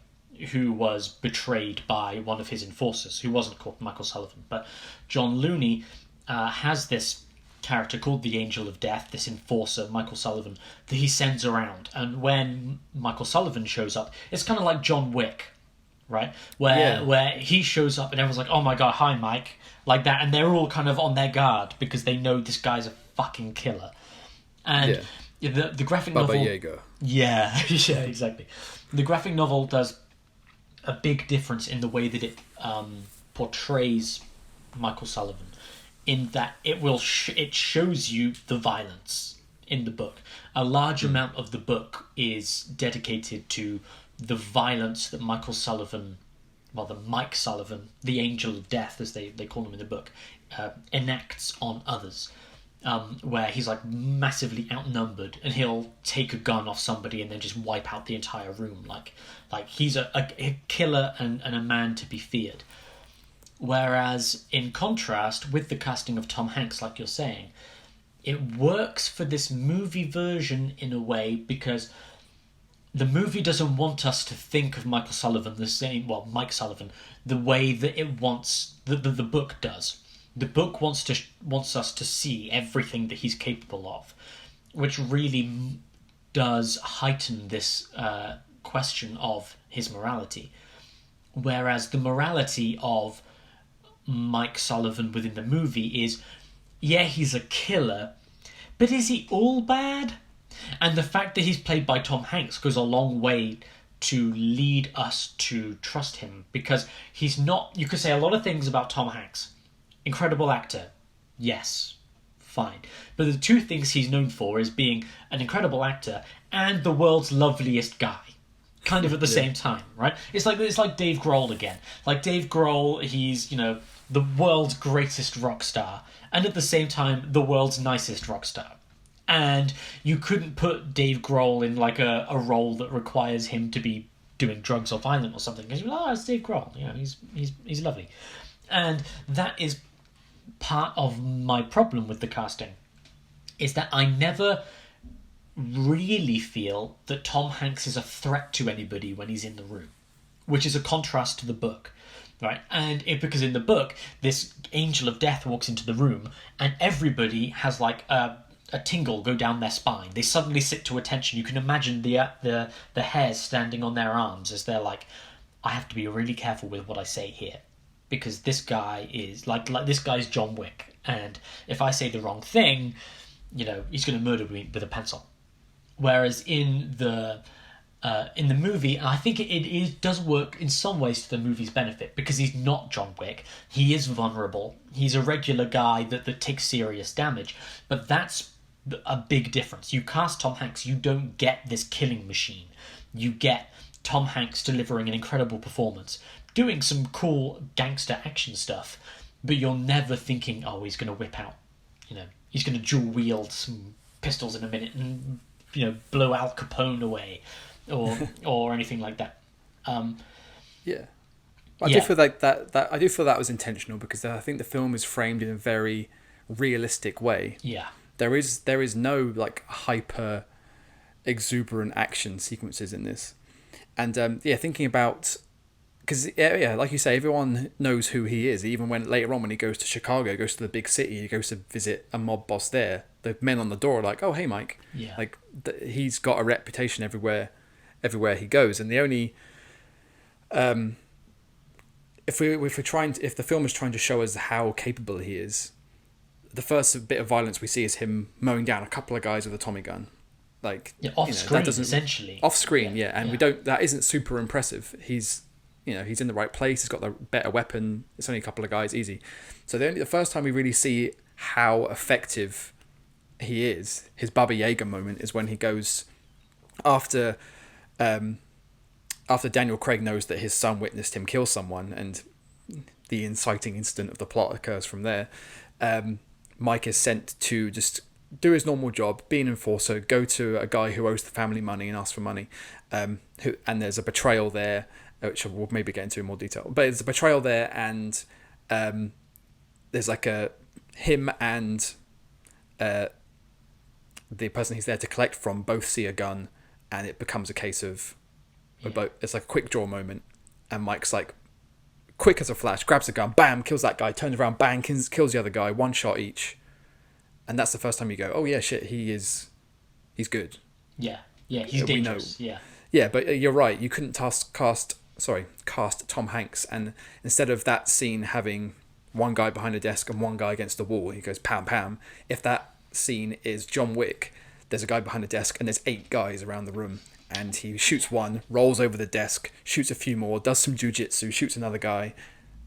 who was betrayed by one of his enforcers, who wasn't called Michael Sullivan. But John Looney has this character called the Angel of Death, this enforcer, Michael Sullivan, that he sends around. And when Michael Sullivan shows up, it's kind of like John Wick, right? Where he shows up and everyone's like, oh my god, hi Mike, like that. And they're all kind of on their guard because they know this guy's a fucking killer. And the graphic Baba novel... Yaga. Yeah, yeah, exactly. The graphic novel does a big difference in the way that it portrays Michael Sullivan, in that it shows you the violence in the book. A large amount of the book is dedicated to the violence that Mike Sullivan, the Angel of Death, as they call him in the book, enacts on others. Where he's like massively outnumbered and he'll take a gun off somebody and then just wipe out the entire room. Like he's a killer and a man to be feared. Whereas in contrast with the casting of Tom Hanks, like you're saying, it works for this movie version in a way because the movie doesn't want us to think of Mike Sullivan the way that it wants the book does. The book wants us to see everything that he's capable of, which really does heighten this question of his morality. Whereas the morality of Mike Sullivan within the movie is, yeah, he's a killer, but is he all bad? And the fact that he's played by Tom Hanks goes a long way to lead us to trust him, because he's not... You could say a lot of things about Tom Hanks. Incredible actor, yes, fine. But the two things he's known for is being an incredible actor and the world's loveliest guy, kind of at the same time, right? It's like Dave Grohl again. Like Dave Grohl, he's the world's greatest rock star, and at the same time the world's nicest rock star. And you couldn't put Dave Grohl in like a role that requires him to be doing drugs or violent or something, because you're like, oh, it's Dave Grohl, he's lovely. And that is part of my problem with the casting, is that I never really feel that Tom Hanks is a threat to anybody when he's in the room, which is a contrast to the book, right? And because in the book, this Angel of Death walks into the room and everybody has like a tingle go down their spine. They suddenly sit to attention. You can imagine the hairs standing on their arms as they're like, I have to be really careful with what I say here, because this guy is like this guy's John Wick, and if I say the wrong thing, he's going to murder me with a pencil. Whereas in the movie, I think it does work in some ways to the movie's benefit, because he's not John Wick. He is vulnerable. He's a regular guy that takes serious damage, but that's a big difference. You cast Tom Hanks, you don't get this killing machine. You get Tom Hanks delivering an incredible performance, doing some cool gangster action stuff, but you're never thinking, oh, he's going to whip out, he's going to dual wield some pistols in a minute and, blow Al Capone away, or anything like that. Yeah. I do feel like that I do feel that was intentional, because I think the film is framed in a very realistic way. Yeah. There is no like hyper exuberant action sequences in this. And thinking about, because like you say, everyone knows who he is. Even when later on, when he goes to Chicago, goes to the big city, he goes to visit a mob boss there. The men on the door are like, "Oh, hey, Mike." Yeah. Like he's got a reputation everywhere he goes. And the only if the film is trying to show us how capable he is, the first bit of violence we see is him mowing down a couple of guys with a Tommy gun. Like off screen, essentially. Off screen, and we don't. That isn't super impressive. He's in the right place. He's got the better weapon. It's only a couple of guys, easy. So the first time we really see how effective he is, his Baba Yaga moment, is when he goes after Daniel Craig knows that his son witnessed him kill someone, and the inciting incident of the plot occurs from there. Mike is sent to just do his normal job, be an enforcer, go to a guy who owes the family money and ask for money. And there's a betrayal there, which we'll maybe get into in more detail. But there's a betrayal there, and there's like him and the person he's there to collect from both see a gun, and it becomes a case of it's like a quick draw moment, and Mike's like quick as a flash, grabs a gun, bam, kills that guy, turns around, bang, kills the other guy, one shot each. And that's the first time you go, oh yeah, shit, he's good. Yeah, he's dangerous. Yeah, but you're right. You couldn't cast Tom Hanks, and instead of that scene having one guy behind a desk and one guy against the wall, he goes pam pam. If that scene is John Wick, there's a guy behind a desk and there's 8 guys around the room, and he shoots one, rolls over the desk, shoots a few more, does some jujitsu, shoots another guy,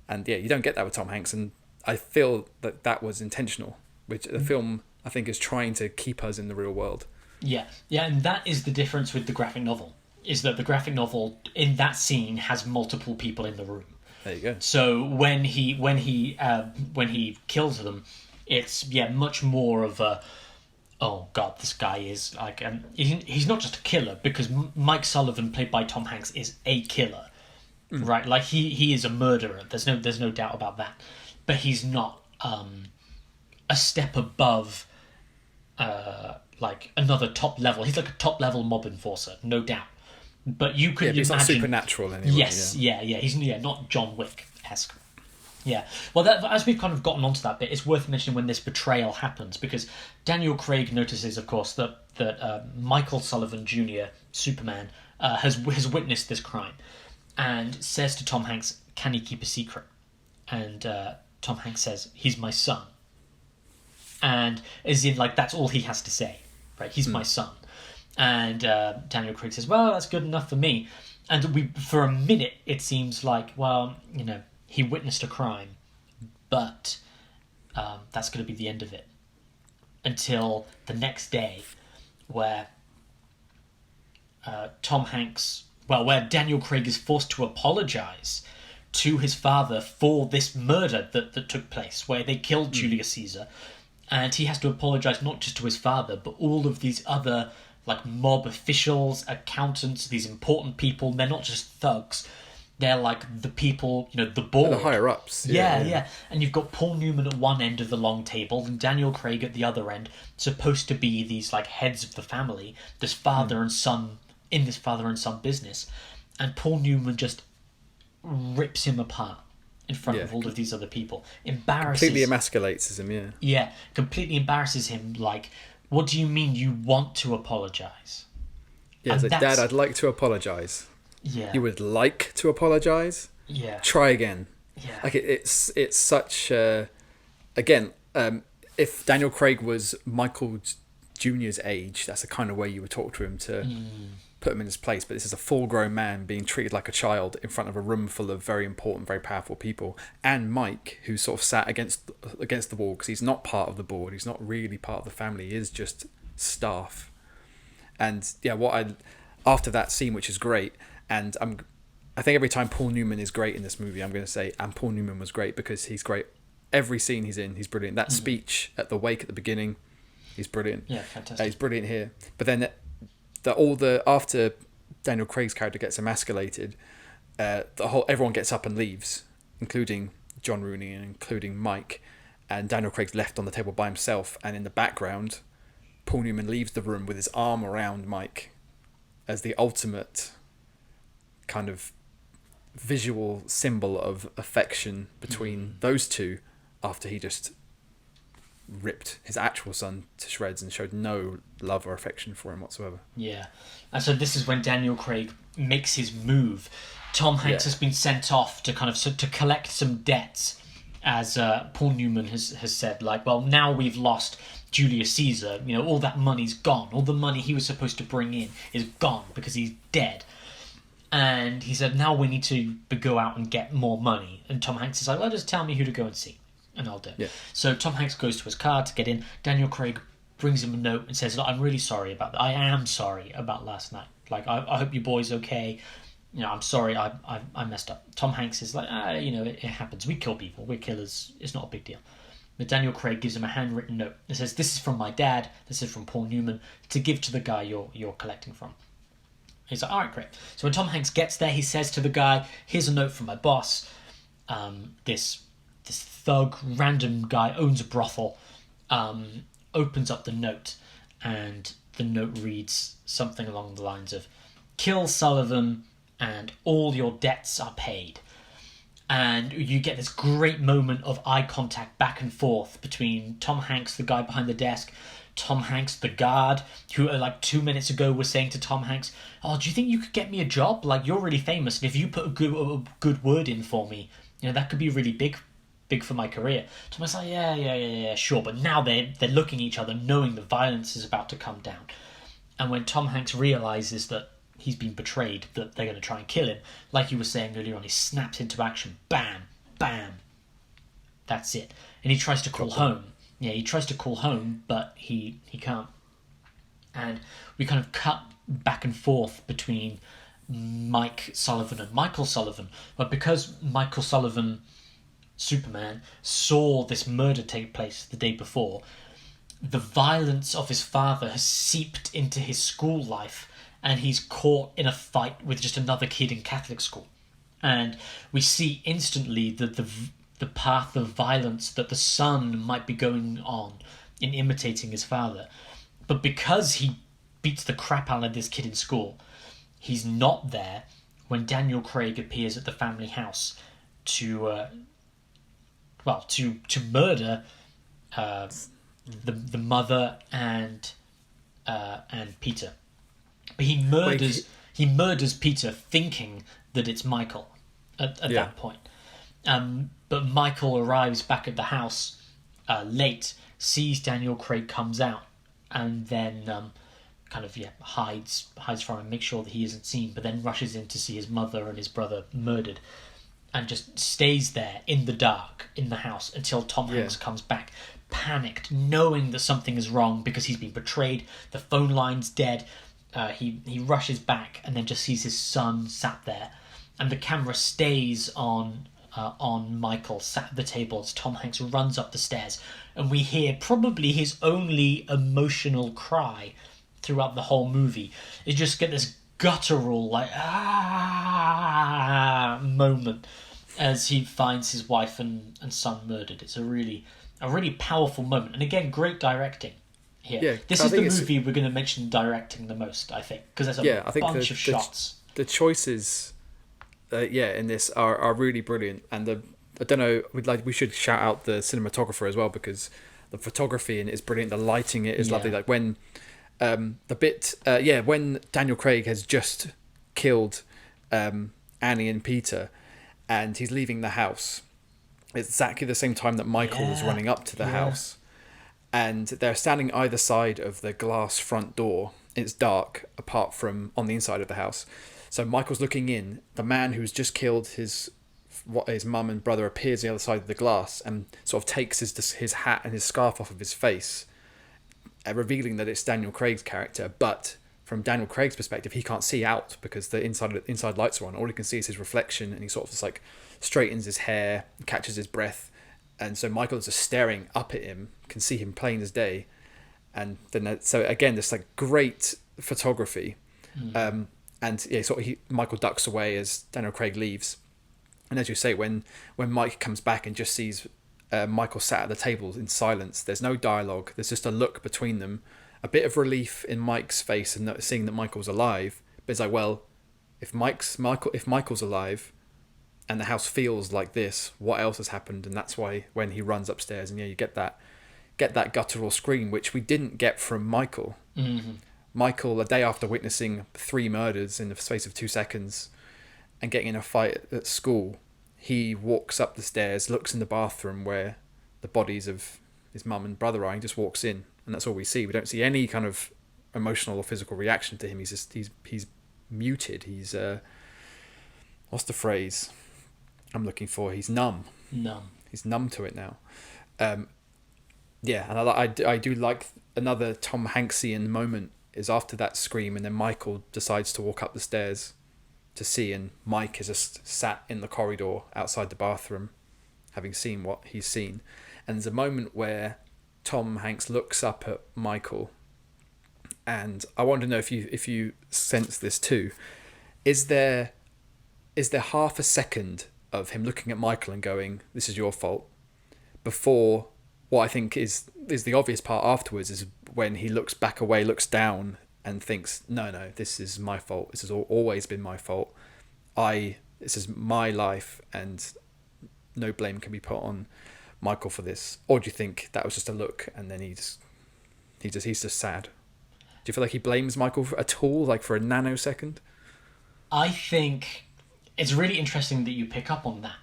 and you don't get that with Tom Hanks, and I feel that was intentional, which the film, I think, is trying to keep us in the real world. Yeah, and that is the difference with the graphic novel, is that the graphic novel in that scene has multiple people in the room. There you go. So when he kills them, it's much more of a, oh god, this guy is like, he's not just a killer, because Mike Sullivan, played by Tom Hanks, is a killer, right? Like he is a murderer. There's no doubt about that. But he's not a step above like another top level. He's like a top level mob enforcer, no doubt. But you could imagine, he's not supernatural anyway. Yes, he's not John Wick-esque. Yeah, well, as we've kind of gotten onto that bit, it's worth mentioning when this betrayal happens, because Daniel Craig notices, of course, that Michael Sullivan Jr., Superman, has witnessed this crime, and says to Tom Hanks, "Can he keep a secret?" And Tom Hanks says, "He's my son," and as in, like, that's all he has to say, right? He's my son. And Daniel Craig says, "Well, that's good enough for me." And for a minute, it seems like, well, he witnessed a crime, but that's going to be the end of it. Until the next day, where where Daniel Craig is forced to apologise to his father for this murder that took place, where they killed Julius Caesar, and he has to apologise not just to his father, but all of these other, like, mob officials, accountants, these important people. They're not just thugs. They're like the people, the board. They're the higher ups. Yeah. And you've got Paul Newman at one end of the long table and Daniel Craig at the other end, supposed to be these, like, heads of the family, this father and son, in this father and son business. And Paul Newman just rips him apart in front of all of these other people. Completely emasculates him, Yeah, completely embarrasses him, like, what do you mean you want to apologise? Yeah, it's like, Dad, I'd like to apologise. Yeah. You would like to apologise? Yeah. Try again. Yeah. Like, it's such... again, if Daniel Craig was Michael Jr.'s age, that's the kind of way you would talk to him to put him in his place. But this is a full-grown man being treated like a child in front of a room full of very important, very powerful people. And Mike, who sort of sat against the wall, because he's not part of the board. He's not really part of the family. He is just staff. And after that scene, which is great, and I think every time Paul Newman is great in this movie, I'm going to say, and Paul Newman was great, because he's great. Every scene he's in, he's brilliant. That speech at the wake at the beginning, he's brilliant. Yeah, fantastic. He's brilliant here. But then after Daniel Craig's character gets emasculated, everyone gets up and leaves, including John Rooney and including Mike, and Daniel Craig's left on the table by himself. And in the background, Paul Newman leaves the room with his arm around Mike as the ultimate kind of visual symbol of affection between those two, after he just ripped his actual son to shreds and showed no love or affection for him whatsoever. Yeah. And so this is when Daniel Craig makes his move. Tom Hanks has been sent off to to collect some debts, as Paul Newman has said, like, well, now we've lost Julius Caesar, all that money's gone. All the money he was supposed to bring in is gone because he's dead. And he said, now we need to go out and get more money. And Tom Hanks is like, well, just tell me who to go and see, and I'll do it. Yeah. So Tom Hanks goes to his car to get in. Daniel Craig brings him a note and says, look, I'm really sorry about that. I am sorry about last night. Like, I hope your boy's okay. I'm sorry, I messed up. Tom Hanks is like, it happens. We kill people. We're killers. It's not a big deal. But Daniel Craig gives him a handwritten note. It says, this is from my dad. This is from Paul Newman, to give to the guy you're collecting from. He's like, all right, great. So when Tom Hanks gets there, he says to the guy, here's a note from my boss. This thug, random guy, owns a brothel, opens up the note, and the note reads something along the lines of, kill Sullivan and all your debts are paid. And you get this great moment of eye contact back and forth between Tom Hanks, the guy behind the desk, Tom Hanks, the guard, who like 2 minutes ago was saying to Tom Hanks, oh, do you think you could get me a job? Like, you're really famous, and if you put a good word in for me, that could be really big for my career. Tom Hanks like, yeah, sure. But now they're looking at each other, knowing the violence is about to come down. And when Tom Hanks realizes that he's been betrayed, that they're going to try and kill him, like you were saying earlier on, he snaps into action. Bam, bam. That's it. And he tries to call home. Yeah, he tries to call home, but he can't. And we kind of cut back and forth between Mike Sullivan and Michael Sullivan. But because Michael Sullivan, Superman, saw this murder take place the day before, the violence of his father has seeped into his school life, and he's caught in a fight with just another kid in Catholic school. And we see instantly that the path of violence that the son might be going on in imitating his father. But because he beats the crap out of this kid in school, he's not there when Daniel Craig appears at the family house to murder the mother and Peter. But he murders Peter, thinking that it's Michael at that point. But Michael arrives back at the house late, sees Daniel Craig comes out, and then hides from him, makes sure that he isn't seen, but then rushes in to see his mother and his brother murdered, and just stays there in the dark in the house until Tom Hanks comes back, panicked, knowing that something is wrong because he's been betrayed. The phone line's dead. He rushes back and then just sees his son sat there, and the camera stays on Michael sat at the table as Tom Hanks runs up the stairs, and we hear probably his only emotional cry throughout the whole movie. You just get this guttural moment as he finds his wife and son murdered. It's a really powerful moment, and again, great directing here. Yeah, this is the movie we're going to mention directing the most, I think, because there's a bunch of shots. The choices, in this are really brilliant, and I don't know, we should shout out the cinematographer as well, because the photography in it is brilliant. The lighting is lovely. Like when when Daniel Craig has just killed Annie and Peter, and he's leaving the house. It's exactly the same time that Michael is running up to the house, and they're standing either side of the glass front door. It's dark apart from on the inside of the house. So Michael's looking in. The man who's just killed his mum and brother appears on the other side of the glass and sort of takes his hat and his scarf off of his face, revealing that it's Daniel Craig's character. But from Daniel Craig's perspective, he can't see out because the inside lights are on. All he can see is his reflection, and he sort of just like straightens his hair, catches his breath, and so Michael is just staring up at him, can see him plain as day. And then so again, this like great photography. And yeah, Michael ducks away as Daniel Craig leaves. And as you say, when Mike comes back and just sees Michael sat at the table in silence, there's no dialogue. There's just a look between them, a bit of relief in Mike's face and seeing that Michael's alive. But it's like, well, if Michael's alive, and the house feels like this, what else has happened? And that's why when he runs upstairs, and yeah, you get that guttural scream, which we didn't get from Michael. Mm-hmm. Michael, a day after witnessing 3 murders in the space of 2 seconds, and getting in a fight at school, he walks up the stairs, looks in the bathroom where the bodies of his mum and brother are, and just walks in, and that's all we see. We don't see any kind of emotional or physical reaction to him. He's muted. He's what's the phrase I'm looking for? He's numb. He's numb to it now. Yeah, and I do like another Tom Hanksian moment is after that scream, and then Michael decides to walk up the stairs to see, and Mike is just sat in the corridor outside the bathroom, having seen what he's seen. And there's a moment where Tom Hanks looks up at Michael, and I want to know if you sense this too. Is there half a second of him looking at Michael and going, "This is your fault," before what I think is the obvious part afterwards is when he looks back away, looks down, and thinks, no, this is my fault. This has always been my fault. This is my life, and no blame can be put on Michael for this. Or do you think that was just a look, and then he's just sad? Do you feel like he blames Michael at all, like for a nanosecond? I think it's really interesting that you pick up on that,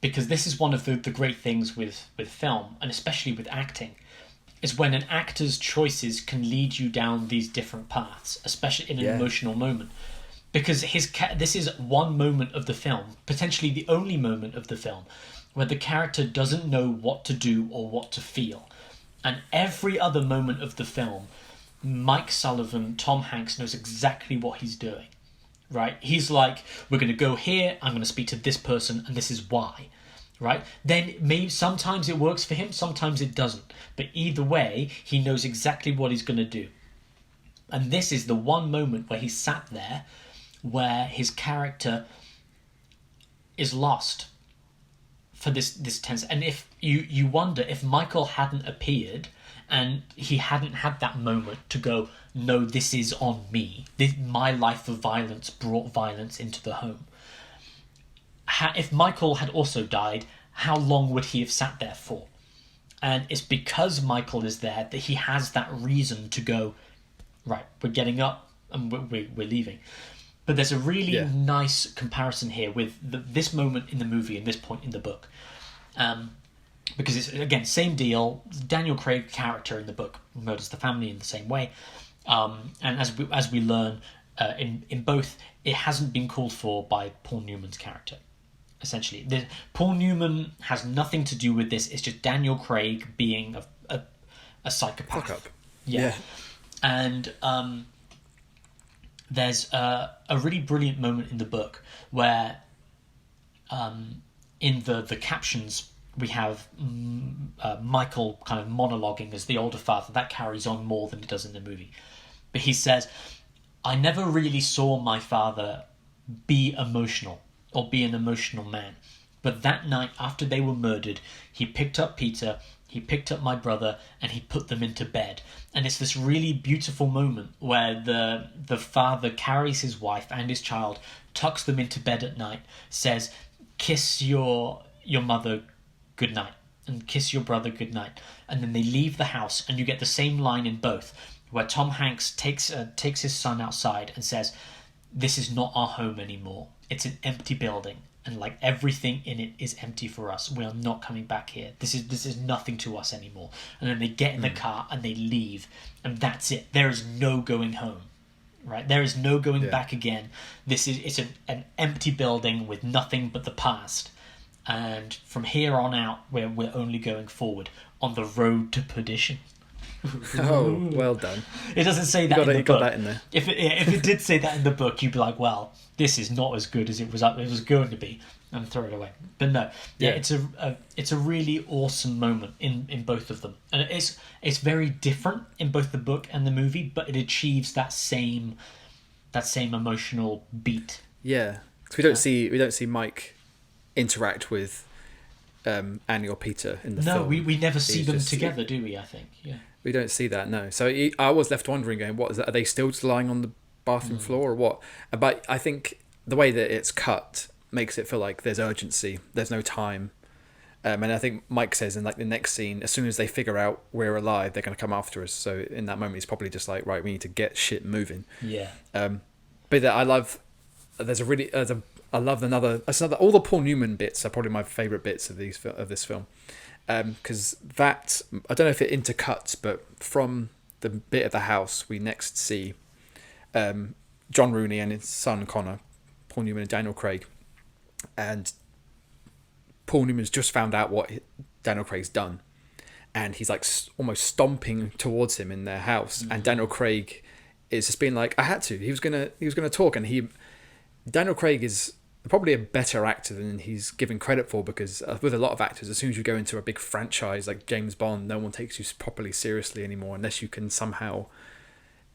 because this is one of the great things with film, and especially with acting, is when an actor's choices can lead you down these different paths, especially in an emotional moment. Because this is one moment of the film, potentially the only moment of the film, where the character doesn't know what to do or what to feel. And every other moment of the film, Mike Sullivan, Tom Hanks, knows exactly what he's doing. Right? He's like, we're going to go here, I'm going to speak to this person, and this is why. Right? Then maybe sometimes it works for him, sometimes it doesn't. But either way, he knows exactly what he's going to do. And this is the one moment where he sat there, where his character is lost for this tense. And if you wonder if Michael hadn't appeared and he hadn't had that moment to go, no, this is on me. My life of violence brought violence into the home. If Michael had also died, how long would he have sat there for? And it's because Michael is there that he has that reason to go, right, we're getting up and we're leaving. But there's a really nice comparison here with this moment in the movie and this point in the book. Because it's, again, same deal. Daniel Craig character in the book murders the family in the same way. And as we learn in both, it hasn't been called for by Paul Newman's character. Essentially, Paul Newman has nothing to do with this. It's just Daniel Craig being a psychopath. Fuck up. Yeah. And there's a really brilliant moment in the book where in the captions we have Michael kind of monologuing as the older father. That carries on more than it does in the movie. But he says, I never really saw my father be emotional or be an emotional man. But that night after they were murdered, he picked up Peter, he picked up my brother, and he put them into bed. And it's this really beautiful moment where the father carries his wife and his child, tucks them into bed at night, says, kiss your mother goodnight, and kiss your brother goodnight. And then they leave the house, and you get the same line in both, where Tom Hanks takes his son outside and says, this is not our home anymore. It's an empty building, and like everything in it is empty for us. We are not coming back here. This is nothing to us anymore. And then they get in the car and they leave, and that's it. There is no going home, right? There is no going back again. It's an empty building with nothing but the past. And from here on out, we're only going forward on the road to perdition. Oh, well done. It doesn't say that in the book. You got that in there. If it did say that in the book, you'd be like, well, this is not as good as it was going to be, and throw it away. But no, it's a really awesome moment in both of them, and it's very different in both the book and the movie, but it achieves that same that same emotional beat. Yeah, because we don't see Mike interact with Annie or Peter in the film. We never see He's them just- together, do we? I think, yeah. We don't see that, no. So I was left wondering, going, what is that? Are they still just lying on the bathroom floor or what? But I think the way that it's cut makes it feel like there's urgency. There's no time. And I think Mike says in like the next scene, as soon as they figure out we're alive, they're going to come after us. So in that moment, he's probably just like, right, we need to get shit moving. Yeah. But I love. I love another. All the Paul Newman bits are probably my favourite bits of this film, because that, I don't know if it intercuts, but from the bit of the house we next see, John Rooney and his son Connor, Paul Newman and Daniel Craig, and Paul Newman's just found out what Daniel Craig's done, and he's like almost stomping towards him in their house, and Daniel Craig is just being like, I had to. He was gonna talk, and Daniel Craig is probably a better actor than he's given credit for, because with a lot of actors, as soon as you go into a big franchise like James Bond, no one takes you properly seriously anymore unless you can somehow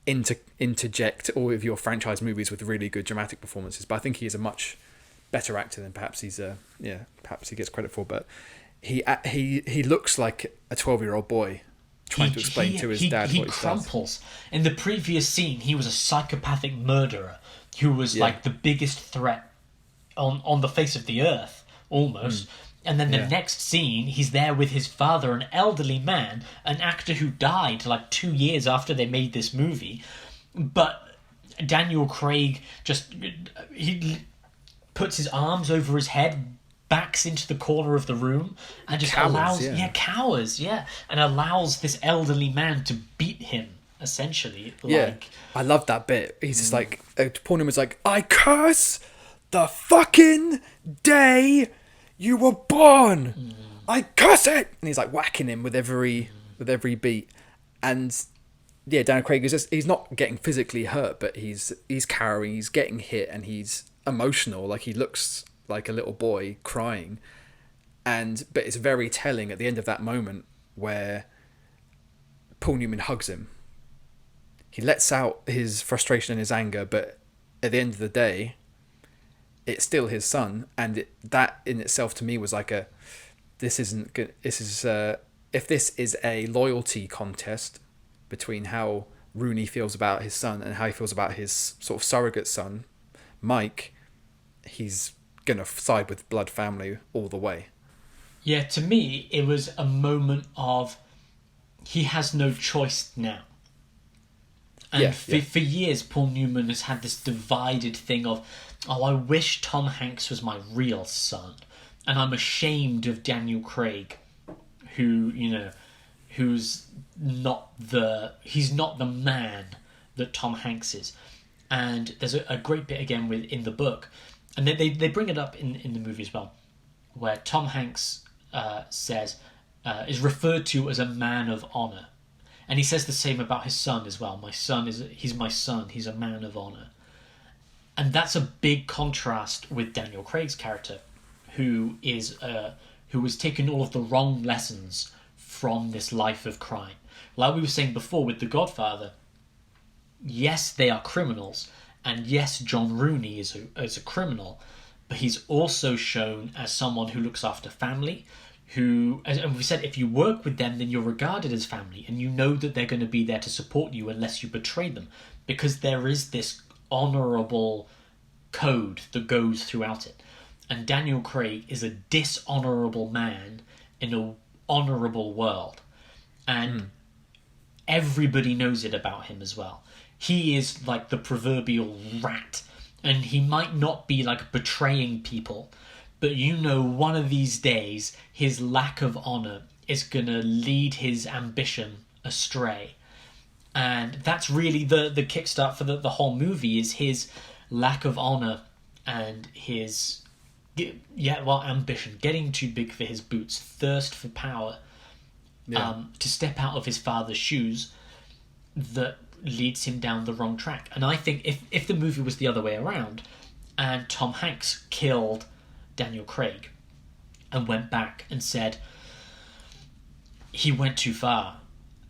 interject all of your franchise movies with really good dramatic performances. But I think he is a much better actor than perhaps perhaps he gets credit for. But he looks like a 12-year-old boy trying to explain to his dad what he crumples. In the previous scene, he was a psychopathic murderer who was like the biggest threat on the face of the earth, almost. And then the next scene, he's there with his father, an elderly man, an actor who died like 2 years after they made this movie. But Daniel Craig he puts his arms over his head, backs into the corner of the room, and just cowers, and allows this elderly man to beat him, essentially. I love that bit. He's just like, Paul Newman's like, I curse the fucking day you were born. I curse it. And he's like whacking him with every beat. And yeah, Daniel Craig he's not getting physically hurt, but he's cowering, he's getting hit, and he's emotional. Like, he looks like a little boy crying. But it's very telling at the end of that moment where Paul Newman hugs him. He lets out his frustration and his anger, but at the end of the day, it's still his son, and that in itself to me was like this isn't good. This is if this is a loyalty contest between how Rooney feels about his son and how he feels about his sort of surrogate son, Mike, he's gonna side with blood family all the way. Yeah, to me, it was a moment of he has no choice now. And for years, Paul Newman has had this divided thing of, I wish Tom Hanks was my real son, and I'm ashamed of Daniel Craig, who's not he's not the man that Tom Hanks is. And there's a great bit again in the book, and they bring it up in the movie as well, where Tom Hanks is referred to as a man of honor. And he says the same about his son as well. He's my son. He's a man of honor. And that's a big contrast with Daniel Craig's character, who has taken all of the wrong lessons from this life of crime. Like we were saying before with The Godfather, yes, they are criminals, and yes, John Rooney is a criminal, but he's also shown as someone who looks after family, and we said if you work with them, then you're regarded as family, and you know that they're going to be there to support you unless you betray them, because there is this honourable code that goes throughout it. And Daniel Craig is a dishonourable man in an honourable world, and everybody knows it about him as well. He is like the proverbial rat, and he might not be like betraying people, but one of these days his lack of honour is going to lead his ambition astray. And that's really the kickstart for the whole movie, is his lack of honour and his ambition, getting too big for his boots, thirst for power, to step out of his father's shoes, that leads him down the wrong track. And I think if the movie was the other way around and Tom Hanks killed Daniel Craig and went back and said he went too far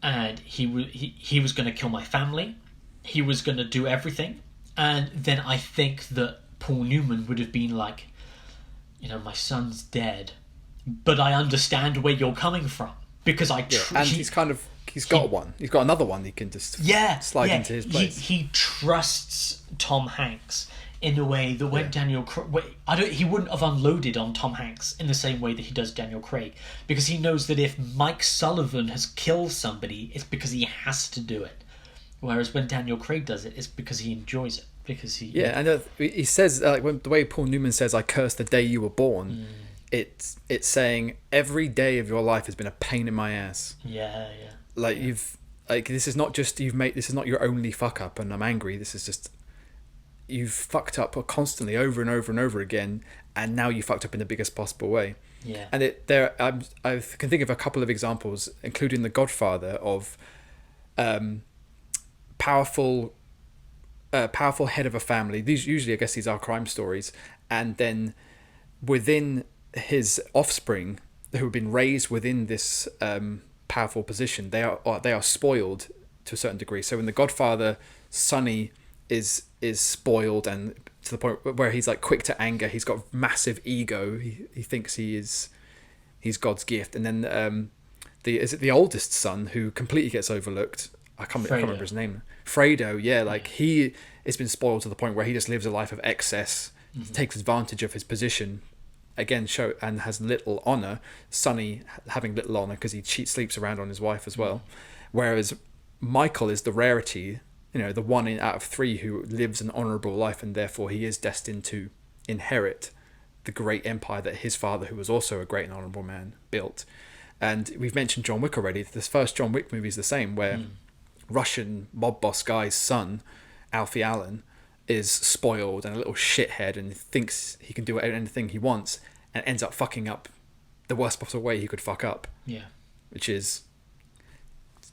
and he was going to kill my family, he was going to do everything, And then I think that Paul Newman would have been like, my son's dead, but I understand where you're coming from because he's got one. He's got another one. He can just slide into his place. He trusts Tom Hanks in a way that when he wouldn't have unloaded on Tom Hanks in the same way that he does Daniel Craig, because he knows that if Mike Sullivan has killed somebody, it's because he has to do it. Whereas when Daniel Craig does it, it's because he enjoys it. Because he and he says the way Paul Newman says, "I curse the day you were born." It's saying every day of your life has been a pain in my ass. This is not just this is not your only fuck up, and I'm angry. This is just you've fucked up constantly over and over and over again, and now you fucked up in the biggest possible way. Yeah. And I can think of a couple of examples, including The Godfather, of powerful head of a family. These are crime stories, and then within his offspring who have been raised within this powerful position, they are spoiled to a certain degree. So in The Godfather, Sonny is spoiled, and to the point where he's like quick to anger. He's got massive ego. He thinks he's God's gift. And then the oldest son who completely gets overlooked. I can't remember his name. Fredo, he has been spoiled to the point where he just lives a life of excess, takes advantage of his position, again and has little honor. Sonny having little honor because he sleeps around on his wife as well. Whereas Michael is the rarity, the one out of three who lives an honorable life, and therefore he is destined to inherit the great empire that his father, who was also a great and honorable man, built. And we've mentioned John Wick already. This first John Wick movie is the same, where Russian mob boss guy's son, Alfie Allen, is spoiled and a little shithead and thinks he can do anything he wants, and ends up fucking up the worst possible way he could fuck up. Yeah. Which is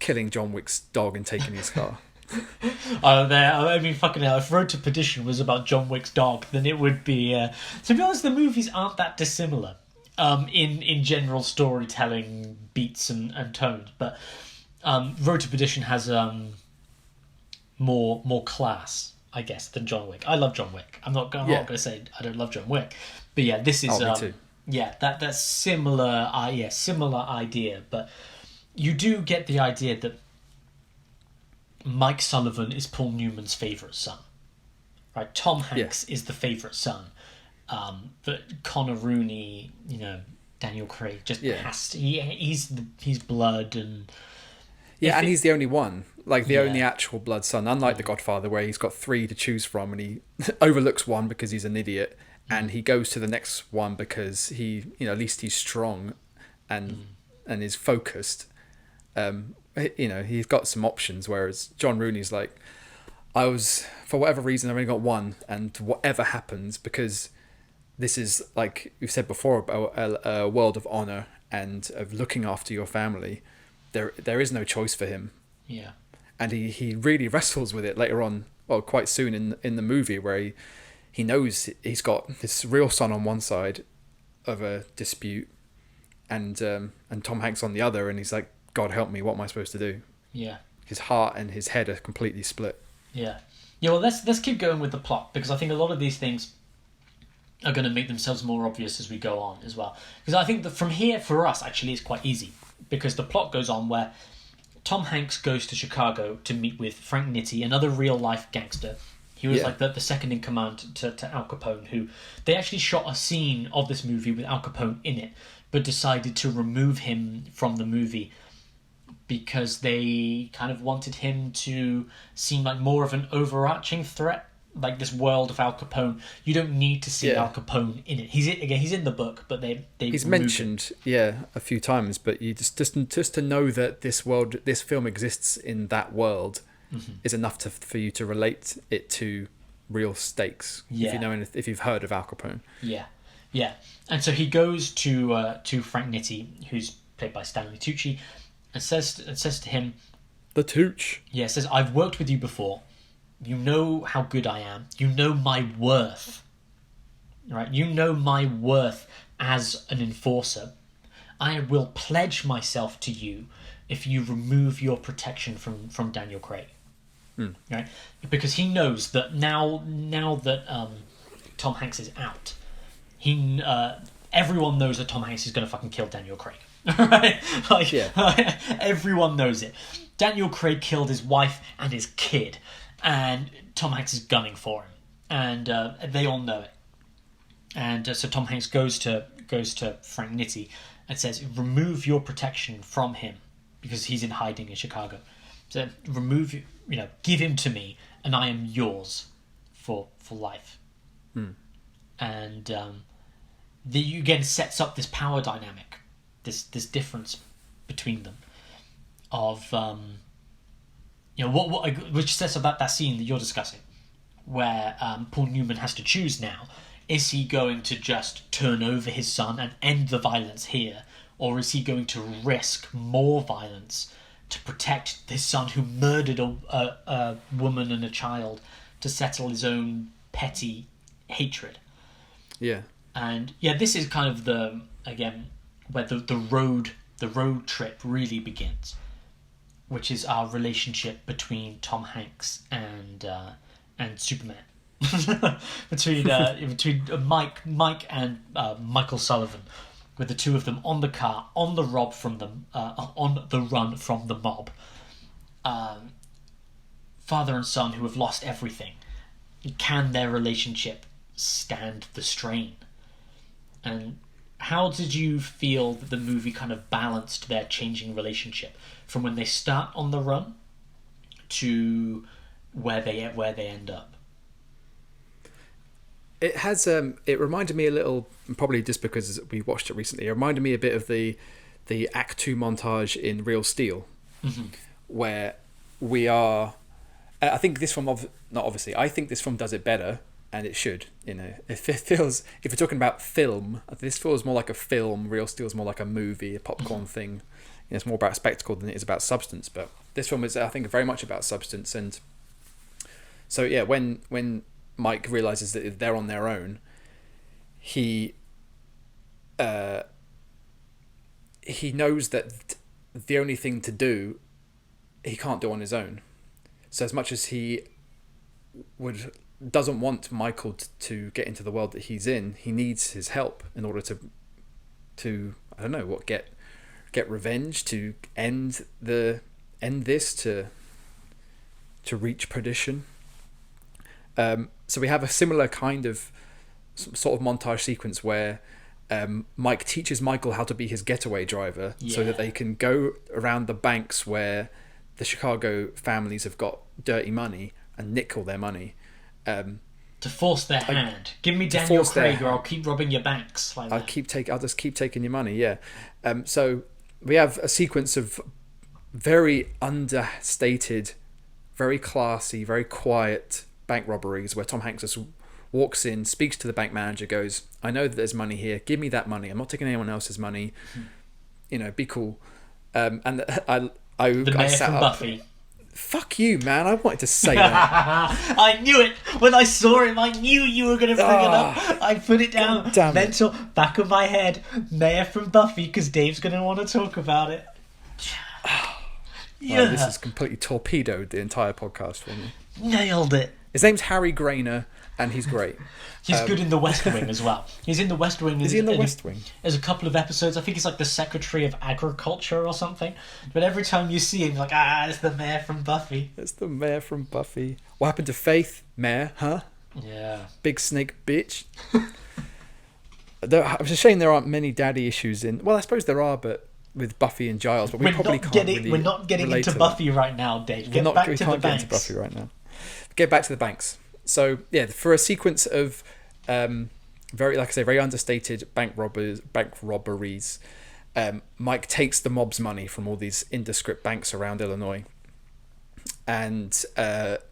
killing John Wick's dog and taking his car. Fucking hell, if Road to Perdition was about John Wick's dog, then it would be... to be honest, the movies aren't that dissimilar in general storytelling beats and tones, but Road to Perdition has more class, I guess, than John Wick. I love John Wick. I'm not going to say I don't love John Wick, but yeah, this is me too. That's similar. Similar idea, but you do get the idea that Mike Sullivan is Paul Newman's favourite son, right? Tom Hanks is the favourite son, but Connor Rooney, Daniel Craig just has to. He's blood and. Yeah, and he's the only one, the only actual blood son, unlike The Godfather, where he's got three to choose from, and he overlooks one because he's an idiot, and he goes to the next one because he, at least he's strong and is focused. He's got some options, whereas John Rooney's like, for whatever reason, I've only got one, and whatever happens, because this is, like we've said before, about a world of honour and of looking after your family. There is no choice for him. Yeah. And he really wrestles with it later on, quite soon in the movie, where he knows he's got his real son on one side of a dispute, and Tom Hanks on the other, and he's like, God help me, what am I supposed to do? Yeah. His heart and his head are completely split. Yeah. Yeah, well, let's keep going with the plot, because I think a lot of these things are going to make themselves more obvious as we go on as well. Because I think that from here, for us, actually, it's quite easy. Because the plot goes on where Tom Hanks goes to Chicago to meet with Frank Nitti, another real-life gangster. He was like the second in command to Al Capone, who... They actually shot a scene of this movie with Al Capone in it, but decided to remove him from the movie because they kind of wanted him to seem like more of an overarching threat. Like this world of Al Capone, you don't need to see Al Capone in it. He's in the book, but he's mentioned a few times. But you just to know that this film exists in that world, is enough for you to relate it to real stakes. Yeah. If you've heard of Al Capone. Yeah, yeah. And so he goes to Frank Nitti, who's played by Stanley Tucci, and says to him, "The Tooch." Yeah, says, "I've worked with you before. You know how good I am. You know my worth. Right? You know my worth as an enforcer. I will pledge myself to you if you remove your protection from Daniel Craig." right? Because he knows that now that Tom Hanks is out, everyone knows that Tom Hanks is going to fucking kill Daniel Craig. Right? Like, Yeah. everyone knows it. Daniel Craig killed his wife and his kid, and Tom Hanks is gunning for him, and they all know it. And so Tom Hanks goes to Frank Nitti and says, "Remove your protection from him because he's in hiding in Chicago. So give him to me, and I am yours for life." And the again sets up this power dynamic, this difference between them, of which sets about that scene that you're discussing, where Paul Newman has to choose now. Is he going to just turn over his son and end the violence here, or is he going to risk more violence to protect his son who murdered a woman and a child to settle his own petty hatred? Yeah. And this is kind of where the road trip really begins, which is our relationship between Tom Hanks and Superman. between Mike and Michael Sullivan, with the two of them on the car, on the run from the mob. Father and son who have lost everything. Can their relationship stand the strain? And how did you feel that the movie kind of balanced their changing relationship from when they start on the run to where they end up? It has. It reminded me a little, probably just because we watched it recently. It reminded me a bit of the Act 2 montage in Real Steel, where we are. I think this film, not obviously. I think this film does it better, and it should. It feels. If we're talking about film, this feels more like a film. Real Steel is more like a movie, a popcorn thing. It's more about spectacle than it is about substance. But this film is, I think, very much about substance. And so, yeah, when Mike realizes that they're on their own, he knows that the only thing to do he can't do on his own. So as much as he doesn't want Michael to get into the world that he's in, he needs his help in order to I don't know what, get revenge, to end this, to reach perdition. So we have a similar kind of sort of montage sequence where Mike teaches Michael how to be his getaway driver, so that they can go around the banks where the Chicago families have got dirty money and nick all their money. To force their hand. Give me Daniel Craig or I'll keep robbing your banks. I'll just keep taking your money, yeah. So we have a sequence of very understated, very classy, very quiet bank robberies where Tom Hanks just walks in, speaks to the bank manager, goes, "I know that there's money here. Give me that money. I'm not taking anyone else's money. Be cool." And the mayor from Buffy. Fuck you, man! I wanted to say that. I knew it when I saw him. I knew you were going to bring it up. I put it down, mental back of my head. Mayor from Buffy, because Dave's going to want to talk about it. Well, this has completely torpedoed the entire podcast for me. Nailed it. His name's Harry Grainer, and he's great. He's good in The West Wing as well. He's in The West Wing. Is he in The West Wing? There's a couple of episodes. I think he's like the Secretary of Agriculture or something. But every time you see him, you're like, it's the mayor from Buffy. It's the mayor from Buffy. What happened to Faith, mayor, huh? Yeah. Big snake bitch. It's a shame there aren't many daddy issues in... Well, I suppose there are, but with Buffy and Giles. But we're not getting into Buffy right now, Dave. We can't get into Buffy right now. Get back to the banks. So yeah, for a sequence of very understated bank robberies, Mike takes the mob's money from all these indescript banks around Illinois, and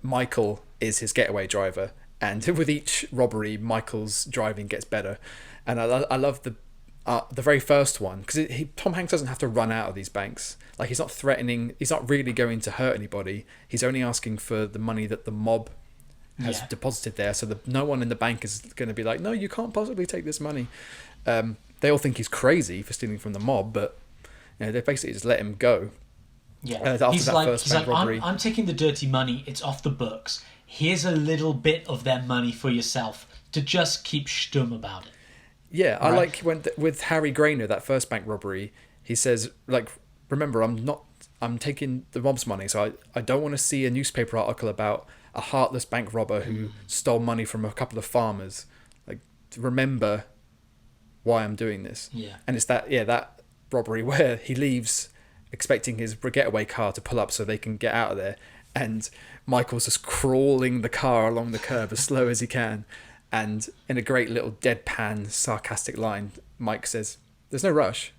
Michael is his getaway driver. And with each robbery, Michael's driving gets better. And I love the very first one, because Tom Hanks doesn't have to run out of these banks. Like, he's not threatening. He's not really going to hurt anybody. He's only asking for the money that the mob has deposited there, so no one in the bank is going to be like, "No, you can't possibly take this money." They all think he's crazy for stealing from the mob, but they basically just let him go. Yeah, after that first bank robbery. I'm taking the dirty money. It's off the books. Here's a little bit of their money for yourself to just keep stum about it. Yeah, I Right. like when with Harry Grainer, that first bank robbery, he says, like, remember, I'm taking the mob's money, so I don't want to see a newspaper article about a heartless bank robber who stole money from a couple of farmers. Like, remember why I'm doing this. Yeah. And it's that robbery where he leaves expecting his getaway car to pull up so they can get out of there, and Michael's just crawling the car along the curb as slow as he can, and in a great little deadpan sarcastic line, Mike says, "There's no rush."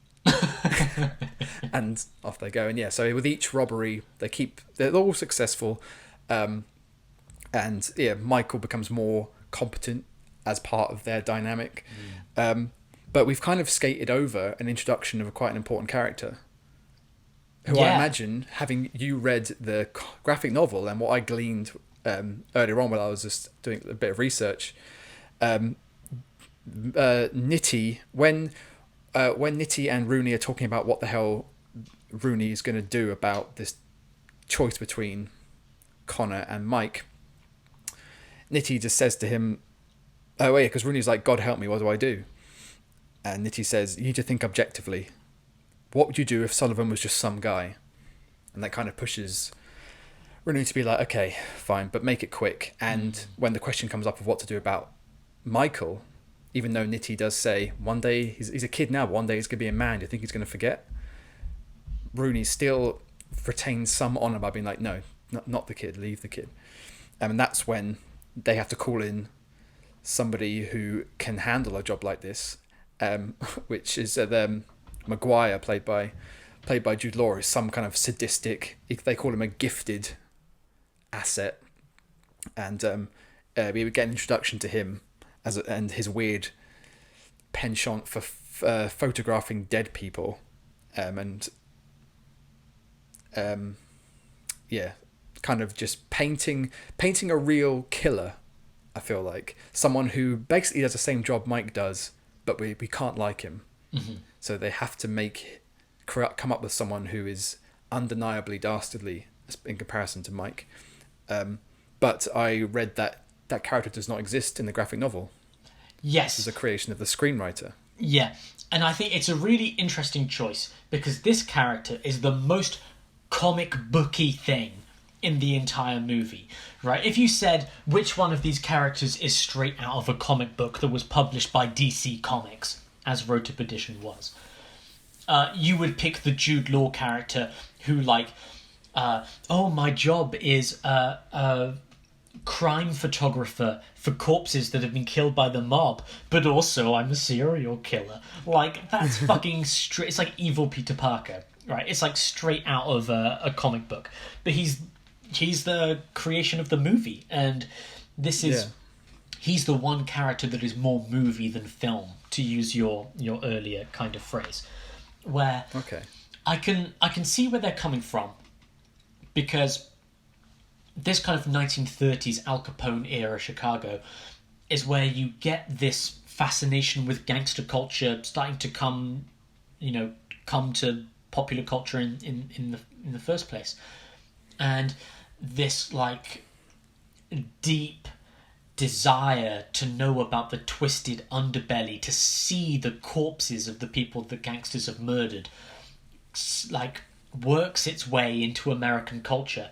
And off they go. And yeah, so with each robbery they're all successful, and yeah, Michael becomes more competent as part of their dynamic. But we've kind of skated over an introduction of quite an important character, who I imagine, having you read the graphic novel and what I gleaned earlier on while I was just doing a bit of research, Nitty, when Nitty and Rooney are talking about what the hell Rooney is going to do about this choice between Connor and Mike, Nitty just says to him, "Oh yeah," because Rooney's like, "God help me, what do I do?" And Nitty says, "You need to think objectively. What would you do if Sullivan was just some guy?" And that kind of pushes Rooney to be like, "Okay, fine, but make it quick." And when the question comes up of what to do about Michael, even though Nitty does say one day he's a kid now, but one day he's going to be a man, do you think he's going to forget? Rooney still retains some honour by being like, "No, not the kid, leave the kid." And that's when they have to call in somebody who can handle a job like this, which is Maguire, played by Jude Law, is some kind of sadistic, they call him a gifted asset, and we would get an introduction to him and his weird penchant for photographing dead people, kind of just painting a real killer. I feel like someone who basically does the same job Mike does, but we can't like him. So they have to come up with someone who is undeniably dastardly in comparison to Mike. But I read that character does not exist in the graphic novel. Yes. It's a creation of the screenwriter. Yeah, and I think it's a really interesting choice because this character is the most comic booky thing in the entire movie, right? If you said which one of these characters is straight out of a comic book that was published by DC Comics, as Road to Perdition was, you would pick the Jude Law character who, like, my job is crime photographer for corpses that have been killed by the mob, but also I'm a serial killer. Like, that's fucking straight. It's like evil Peter Parker, right? It's like straight out of a comic book. But he's the creation of the movie, and this is he's the one character that is more movie than film, to use your earlier kind of phrase. Where I can see where they're coming from, because this kind of 1930s Al Capone era Chicago is where you get this fascination with gangster culture starting to come to popular culture in the first place, and this like deep desire to know about the twisted underbelly, to see the corpses of the people that gangsters have murdered, like works its way into American culture.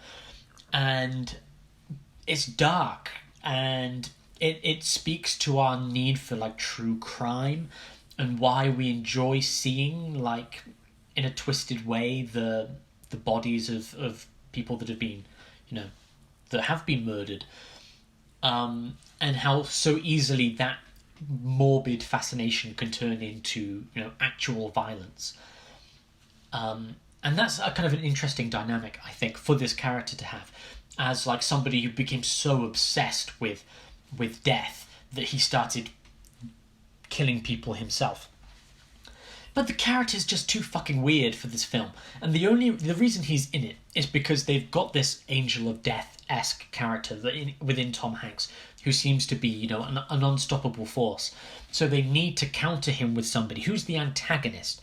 And it's dark, and it speaks to our need for like true crime, and why we enjoy seeing, like, in a twisted way, the bodies of people that have been, that have been murdered, and how so easily that morbid fascination can turn into actual violence. And that's a kind of an interesting dynamic, I think, for this character to have, as like somebody who became so obsessed with death that he started killing people himself. But the character is just too fucking weird for this film, and the reason he's in it is because they've got this Angel of Death-esque character within Tom Hanks, who seems to be an unstoppable force. So they need to counter him with somebody who's the antagonist.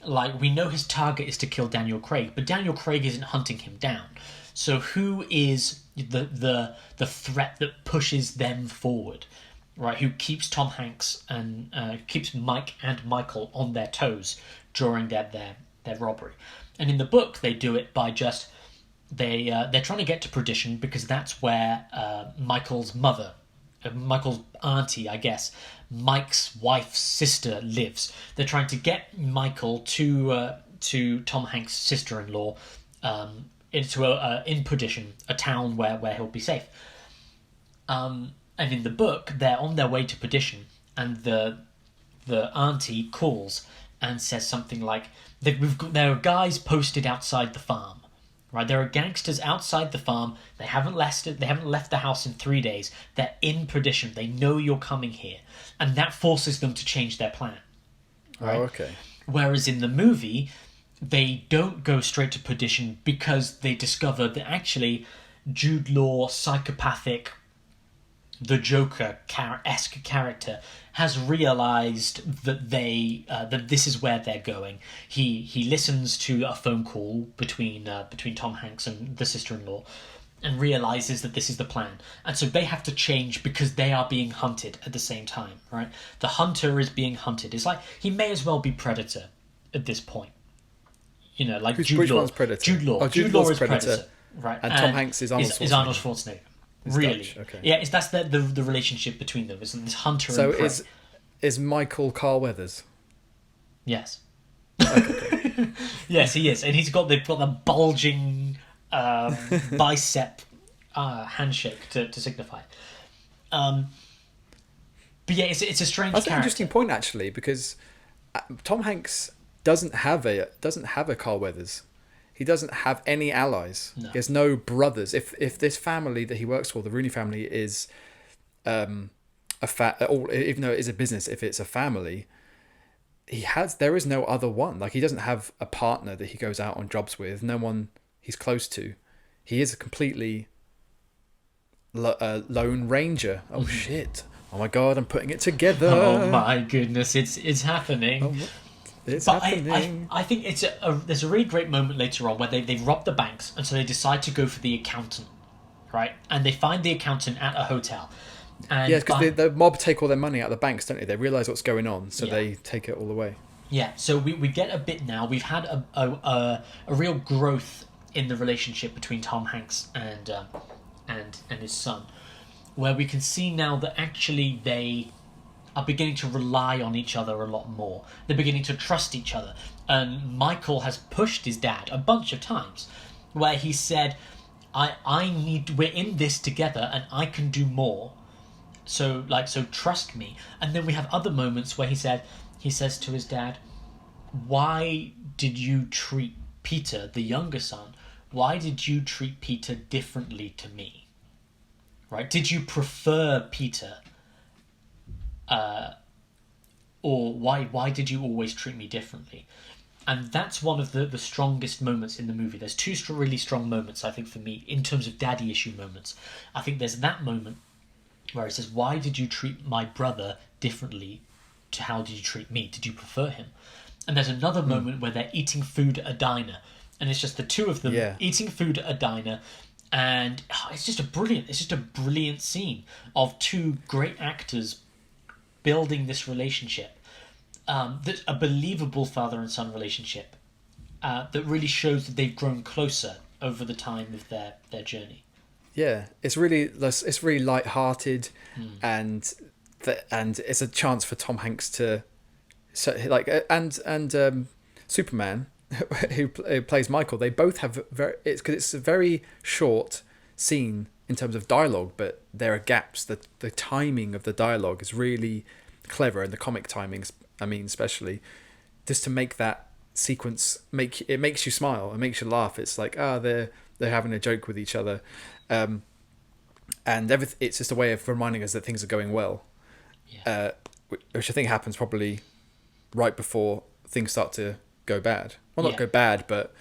like we know his target is to kill Daniel Craig, but Daniel Craig isn't hunting him down. So who is the threat that pushes them forward, right? Who keeps Tom Hanks and keeps Mike and Michael on their toes during their robbery? And in the book, they do it by just they're trying to get to Perdition because that's where Michael's mother, Michael's auntie, I guess, Mike's wife's sister lives. They're trying to get Michael to Tom Hanks' sister-in-law in Perdition, a town where he'll be safe. And in the book, they're on their way to Perdition, and the auntie calls and says something like, there are guys posted outside the farm. Right, there are gangsters outside the farm. They haven't left it. They haven't left the house in 3 days. They're in Perdition. They know you're coming here, and that forces them to change their plan. Right? Oh, okay. Whereas in the movie, they don't go straight to Perdition because they discover that actually Jude Law, psychopathic, the Joker-esque character, has realised that that this is where they're going. He listens to a phone call between Tom Hanks and the sister-in-law, and realises that this is the plan. And so they have to change because they are being hunted at the same time. Right? The hunter is being hunted. It's like he may as well be Predator at this point. You know, like Jude Which Law. one's Predator? Jude Law. Oh, Jude Law is Predator. Right. And Tom Hanks is Arnold Schwarzenegger. Is Arnold Schwarzenegger. It's Really? Dutch, okay. Yeah, that's the relationship between them. It's this hunter So and prey. is Michael Carl Weathers? Yes. Yes, he is, and he's got the bulging bicep handshake to signify. But yeah, it's a strange. That's character. an interesting point actually, because Tom Hanks doesn't have a Carl Weathers. He doesn't have any allies. No. He has no brothers. If this family that he works for, the Rooney family, is even though it is a business, if it's a family, there is no other one. Like, he doesn't have a partner that he goes out on jobs with. No one he's close to. He is a completely lone ranger. Oh shit! Oh my god! I'm putting it together. Oh my goodness! It's happening. Oh, it's But happening. I think there's a really great moment later on where they rob the banks, and so they decide to go for the accountant, right? And they find the accountant at a hotel. And Yeah, because the mob take all their money out of the banks, don't they? They realise what's going on, so Yeah. they take it all away. Yeah, so we get a bit now. We've had a real growth in the relationship between Tom Hanks and his son, where we can see now that actually they are beginning to rely on each other a lot more. They're beginning to trust each other. And Michael has pushed his dad a bunch of times, where he said, we're in this together and I can do more. So trust me. And then we have other moments where he says to his dad, why did you treat Peter, the younger son, why did you treat Peter differently to me? Right? Did you prefer Peter? Or why did you always treat me differently? And that's one of the strongest moments in the movie. There's two really strong moments, I think, for me, in terms of daddy issue moments. I think there's that moment where he says, why did you treat my brother differently to how did you treat me? Did you prefer him? And there's another moment where they're eating food at a diner, and it's just the two of them eating food at a diner, and it's just a brilliant scene of two great actors building this relationship, that's a believable father and son relationship, that really shows that they've grown closer over the time of their journey. Yeah, it's really light-hearted, and it's a chance for Tom Hanks to, and Superman, who plays Michael. They both have it's a very short scene in terms of dialogue, but there are gaps. The timing of the dialogue is really clever, and the comic timings, I mean, especially, just to make that sequence it makes you smile, it makes you laugh. It's like they're having a joke with each other, and everything. It's just a way of reminding us that things are going well, which I think happens probably right before things start to go bad. Well, not go bad, but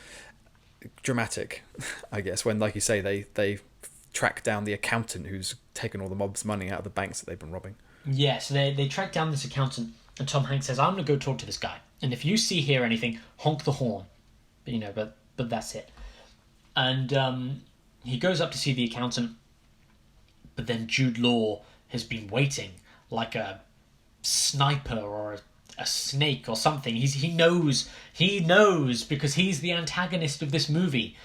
dramatic, I guess. When, like you say, they track down the accountant who's taken all the mob's money out of the banks that they've been robbing. Yeah, so they track down this accountant, and Tom Hanks says, I'm going to go talk to this guy. and if you hear anything, honk the horn. But that's it. And he goes up to see the accountant, but then Jude Law has been waiting like a sniper or a snake or something. He knows because he's the antagonist of this movie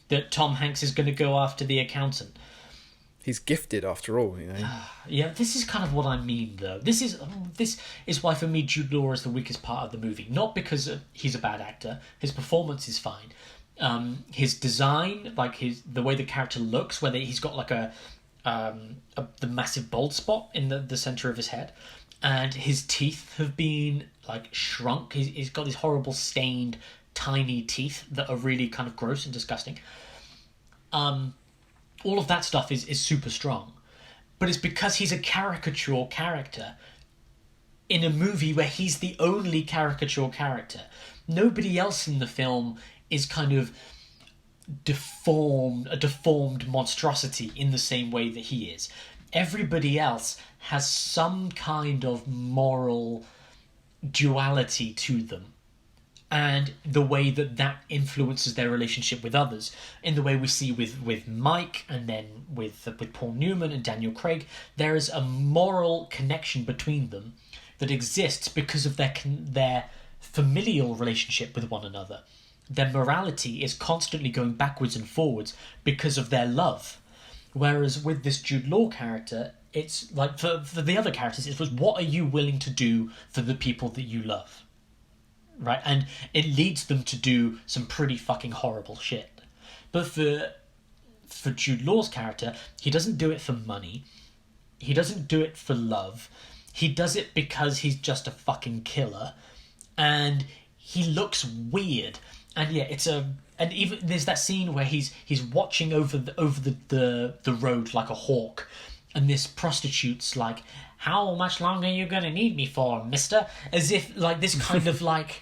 that Tom Hanks is going to go after the accountant. He's gifted after all, Yeah, this is kind of what I mean, though. This is why for me Jude Law is the weakest part of the movie. Not because he's a bad actor. His performance is fine. His design, like the way the character looks, whether he's got like the massive bald spot in the center of his head, and his teeth have been like shrunk. He's got these horrible stained tiny teeth that are really kind of gross and disgusting. All of that stuff is super strong, but it's because he's a caricature character in a movie where he's the only caricature character. Nobody else in the film is kind of a deformed monstrosity in the same way that he is. Everybody else has some kind of moral duality to them, and the way that influences their relationship with others, in the way we see with Mike, and then with Paul Newman and Daniel Craig. There is a moral connection between them that exists because of their familial relationship with one another. Their morality is constantly going backwards and forwards because of their love. Whereas with this Jude Law character, it's like for the other characters, it was, what are you willing to do for the people that you love? Right? And it leads them to do some pretty fucking horrible shit. But for Jude Law's character, he doesn't do it for money. He doesn't do it for love. He does it because he's just a fucking killer. And he looks weird. And yeah, and even there's that scene where he's watching over the road like a hawk, and this prostitute's like, "How much longer are you gonna need me for, mister?" As if like this kind of like,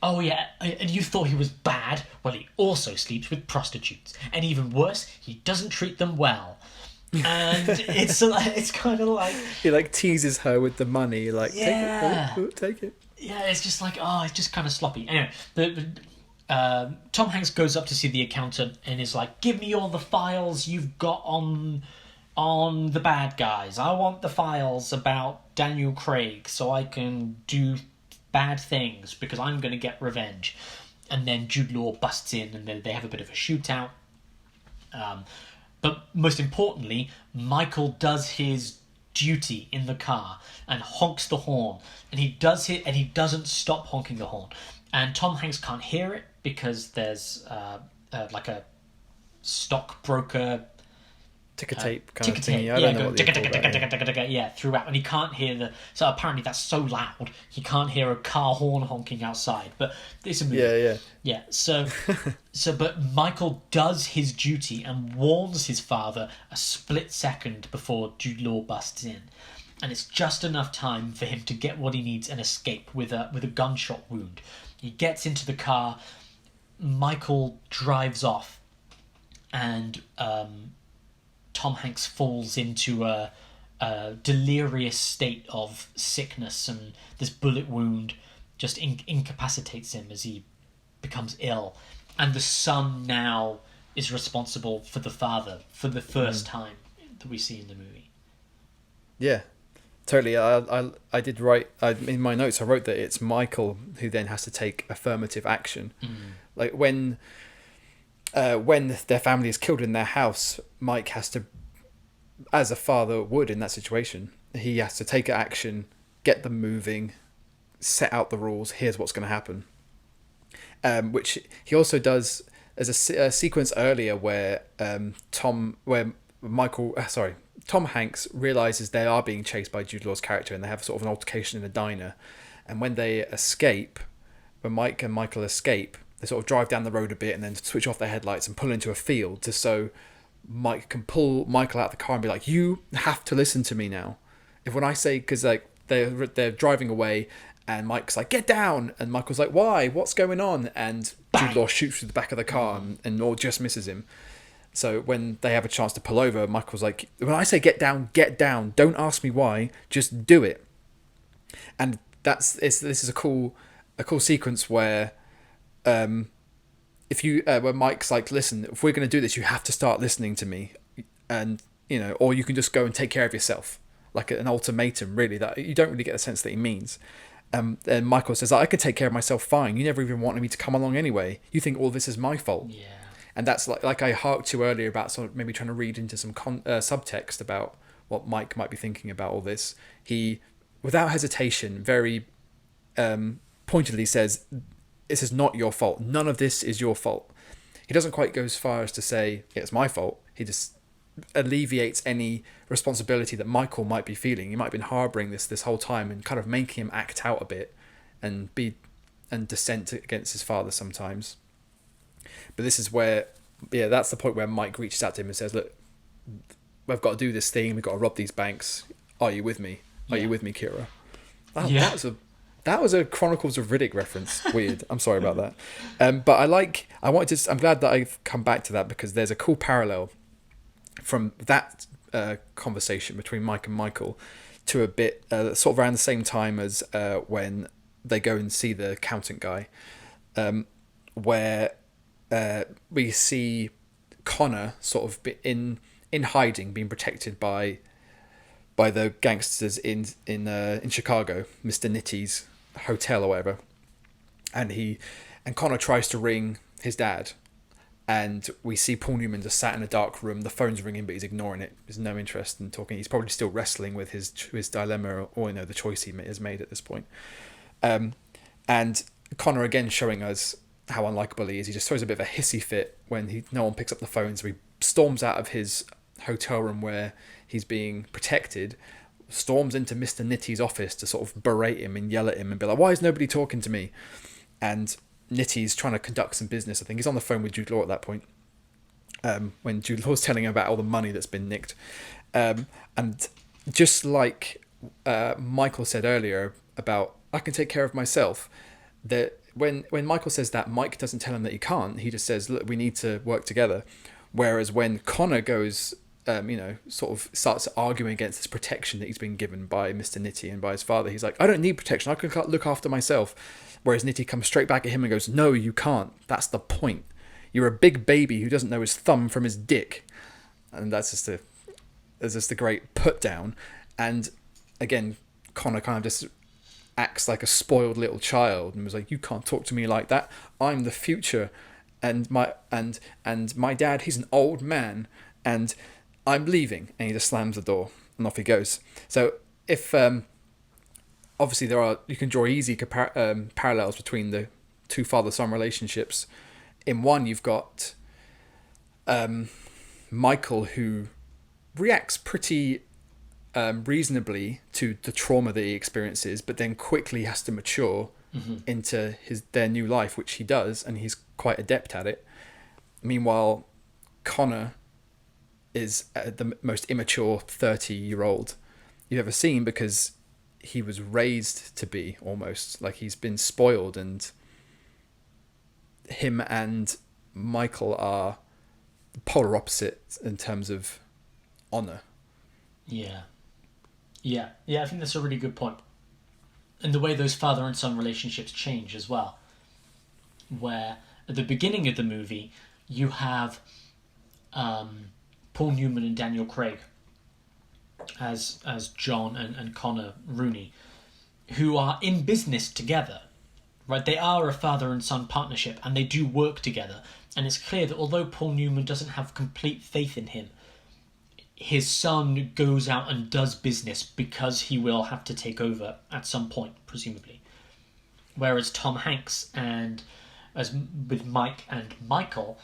oh yeah, and you thought he was bad. Well, he also sleeps with prostitutes, and even worse, he doesn't treat them well. And it's kind of like he like teases her with the money, like, yeah, take it. Yeah, it's just like, it's just kind of sloppy. Anyway, Tom Hanks goes up to see the accountant and is like, "Give me all the files you've got on the bad guys. I want the files about Daniel Craig so I can do bad things because I'm going to get revenge." And then Jude Law busts in and then they have a bit of a shootout. But most importantly, Michael does his duty in the car and honks the horn, and he does it, and he doesn't stop honking the horn. And Tom Hanks can't hear it because there's like a stockbroker ticker tape kind of thing. I don't know what they call that. Yeah, throughout, and he can't hear the. So apparently that's so loud he can't hear a car horn honking outside. But it's a movie. Yeah. So but Michael does his duty and warns his father a split second before Jude Law busts in, and it's just enough time for him to get what he needs and escape with a gunshot wound. He gets into the car. Michael drives off, and Tom Hanks falls into a delirious state of sickness, and this bullet wound just incapacitates him as he becomes ill. And the son now is responsible for the father for the first time that we see in the movie. Yeah, totally. I did write in my notes. I wrote that it's Michael who then has to take affirmative action, like when their family is killed in their house. Mike has to, as a father would in that situation, he has to take action, get them moving, set out the rules. Here's what's going to happen. Which he also does. There's a sequence earlier where Tom Hanks realizes they are being chased by Jude Law's character, and they have sort of an altercation in a diner. And when they escape, when Mike and Michael escape, they sort of drive down the road a bit and then switch off their headlights and pull into a field just so Mike can pull Michael out of the car and be like, "You have to listen to me now." When I say, because like they're driving away and Mike's like, "Get down," and Michael's like, "Why? What's going on?" And Jude Law shoots through the back of the car and Law just misses him. So when they have a chance to pull over, Michael's like, "When I say get down, get down. Don't ask me why. Just do it." And this is a cool a cool sequence where if you where Mike's like, listen, if we're going to do this, you have to start listening to me, and or you can just go and take care of yourself, like an ultimatum, really, that you don't really get the sense that he means. And Michael says, I could take care of myself fine. You never even wanted me to come along anyway. You think all this is my fault. Yeah. And that's like I harked to earlier about sort of maybe trying to read into some subtext about what Mike might be thinking about all this. He, without hesitation, very pointedly says, this is not your fault. None of this is your fault. He doesn't quite go as far as to say, it's my fault. He just alleviates any responsibility that Michael might be feeling. He might have been harbouring this whole time and kind of making him act out a bit and dissent against his father sometimes. But this is where, that's the point where Mike reaches out to him and says, look, we've got to do this thing. We've got to rob these banks. Are you with me? Are you with me, Kira? That was a Chronicles of Riddick reference. Weird. I'm sorry about that. But I'm glad that I've come back to that, because there's a cool parallel from that conversation between Mike and Michael to a bit sort of around the same time as when they go and see the accountant guy, where we see Connor sort of in hiding, being protected by the gangsters in Chicago, Mr. Nitty's hotel or whatever, and Connor tries to ring his dad, and we see Paul Newman just sat in a dark room. The phone's ringing, but he's ignoring it. There's no interest in talking. He's probably still wrestling with his dilemma, or the choice he has made at this point. And Connor again showing us how unlikable he is. He just throws a bit of a hissy fit when no one picks up the phone, so he storms out of his hotel room where he's being protected, storms into Mr. Nitty's office to sort of berate him and yell at him and be like, why is nobody talking to me? And Nitty's trying to conduct some business. I think he's on the phone with Jude Law at that point, when Jude Law's telling him about all the money that's been nicked. And just like Michael said earlier about, I can take care of myself, that when Michael says that, Mike doesn't tell him that he can't. He just says, look, we need to work together. Whereas when Connor goes, sort of starts arguing against this protection that he's been given by Mr. Nitty and by his father, he's like, I don't need protection. I can look after myself. Whereas Nitty comes straight back at him and goes, no, you can't. That's the point. You're a big baby who doesn't know his thumb from his dick. And that's just a great put down. And again, Connor kind of just acts like a spoiled little child and was like, you can't talk to me like that. I'm the future. And my dad, he's an old man, and I'm leaving. And he just slams the door and off he goes. So if obviously you can draw easy parallels between the two father-son relationships. In one, you've got Michael, who reacts pretty reasonably to the trauma that he experiences, but then quickly has to mature into their new life, which he does, and he's quite adept at it. Meanwhile, Connor is the most immature 30-year-old you've ever seen, because he was raised to be, almost like he's been spoiled, and him and Michael are polar opposites in terms of honor. Yeah, I think that's a really good point. And the way those father and son relationships change as well, where at the beginning of the movie you have Paul Newman and Daniel Craig as John and Connor Rooney, who are in business together, right? They are a father and son partnership, and they do work together. And it's clear that although Paul Newman doesn't have complete faith in him, his son goes out and does business because he will have to take over at some point, presumably. Whereas Tom Hanks and as with Mike and Michael,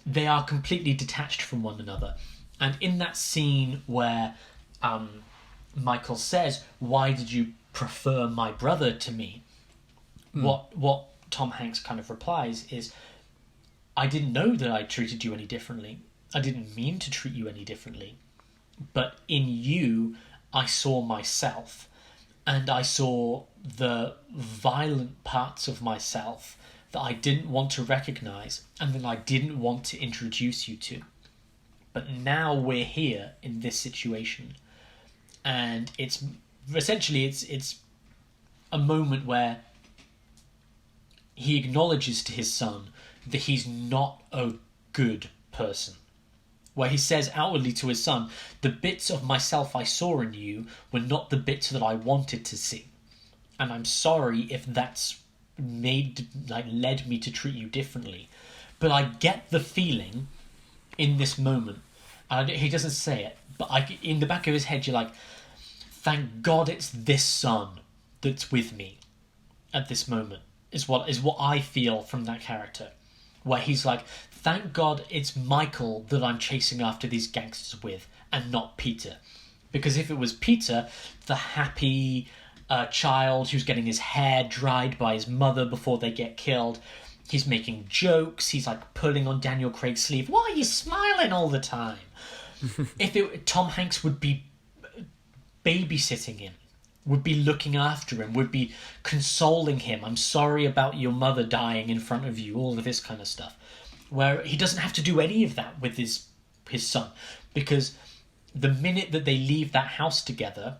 they are completely detached from one another. And in that scene where Michael says, "Why did you prefer my brother to me?" What Tom Hanks kind of replies is, "I didn't know that I treated you any differently. I didn't mean to treat you any differently. But in you, I saw myself, and I saw the violent parts of myself that I didn't want to recognize and that I didn't want to introduce you to. But now we're here in this situation, and it's essentially it's a moment where he acknowledges to his son that he's not a good person. Where he says outwardly to his son, the bits of myself I saw in you were not the bits that I wanted to see. And I'm sorry if that's led me to treat you differently. But I get the feeling in this moment, and he doesn't say it, but in the back of his head, you're like, thank God it's this son that's with me at this moment, is what I feel from that character. Where he's like, thank God it's Michael that I'm chasing after these gangsters with, and not Peter. Because if it was Peter, the happy child who's getting his hair dried by his mother before they get killed, he's making jokes, he's like pulling on Daniel Craig's sleeve, why are you smiling all the time? Tom Hanks would be babysitting him, would be looking after him, would be consoling him. I'm sorry about your mother dying in front of you, all of this kind of stuff. Where he doesn't have to do any of that with his son. Because the minute that they leave that house together,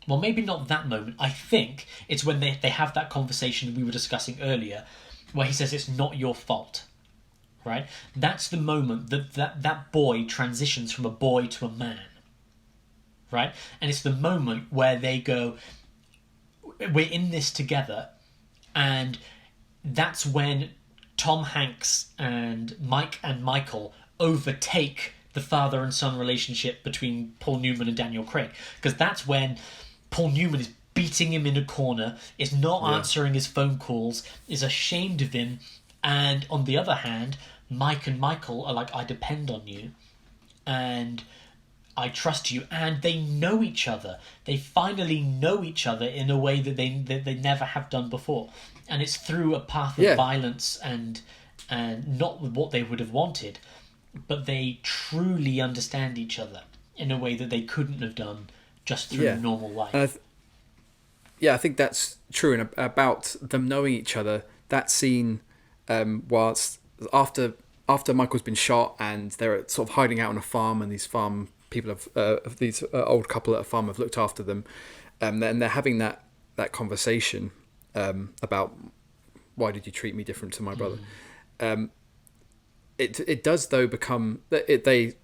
well, maybe not that moment, I think it's when they have that conversation that we were discussing earlier, where he says it's not your fault. Right? That's the moment that boy transitions from a boy to a man. Right? And it's the moment where they go, we're in this together, and that's when Tom Hanks and Mike and Michael overtake the father and son relationship between Paul Newman and Daniel Craig. Because that's when Paul Newman is beating him in a corner, is not answering his phone calls, is ashamed of him, and on the other hand, Mike and Michael are like, I depend on you, and I trust you, and they know each other. They finally know each other in a way that they never have done before, and it's through a path of violence and not what they would have wanted, but they truly understand each other in a way that they couldn't have done just through normal life. I think that's true. And about them knowing each other, that scene, whilst after Michael's been shot and they're sort of hiding out on a farm, and these farm people have these old couple at a farm have looked after them, and they're having that conversation about why did you treat me different to my brother. It does though become they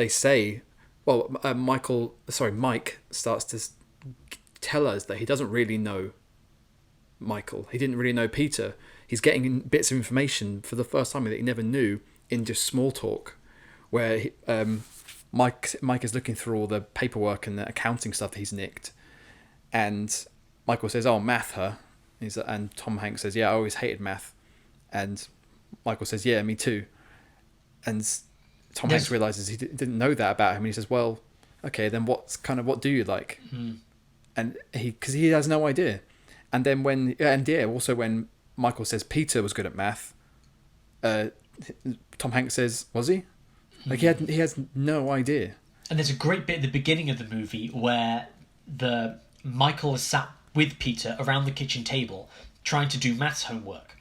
say, well, Mike starts to tell us that he doesn't really know Michael. He didn't really know Peter. He's getting bits of information for the first time that he never knew in just small talk, where Mike is looking through all the paperwork and the accounting stuff that he's nicked, and Michael says, "Oh, math, huh?" And Tom Hanks says, "Yeah, I always hated math," and Michael says, "Yeah, me too." And Tom Hanks realizes he didn't know that about him, and he says, "Well, okay, then what do you like?" And because he has no idea. And then when Michael says Peter was good at math, Tom Hanks says, "Was he?" Like he has no idea. And there's a great bit at the beginning of the movie where Michael is sat with Peter around the kitchen table trying to do maths homework.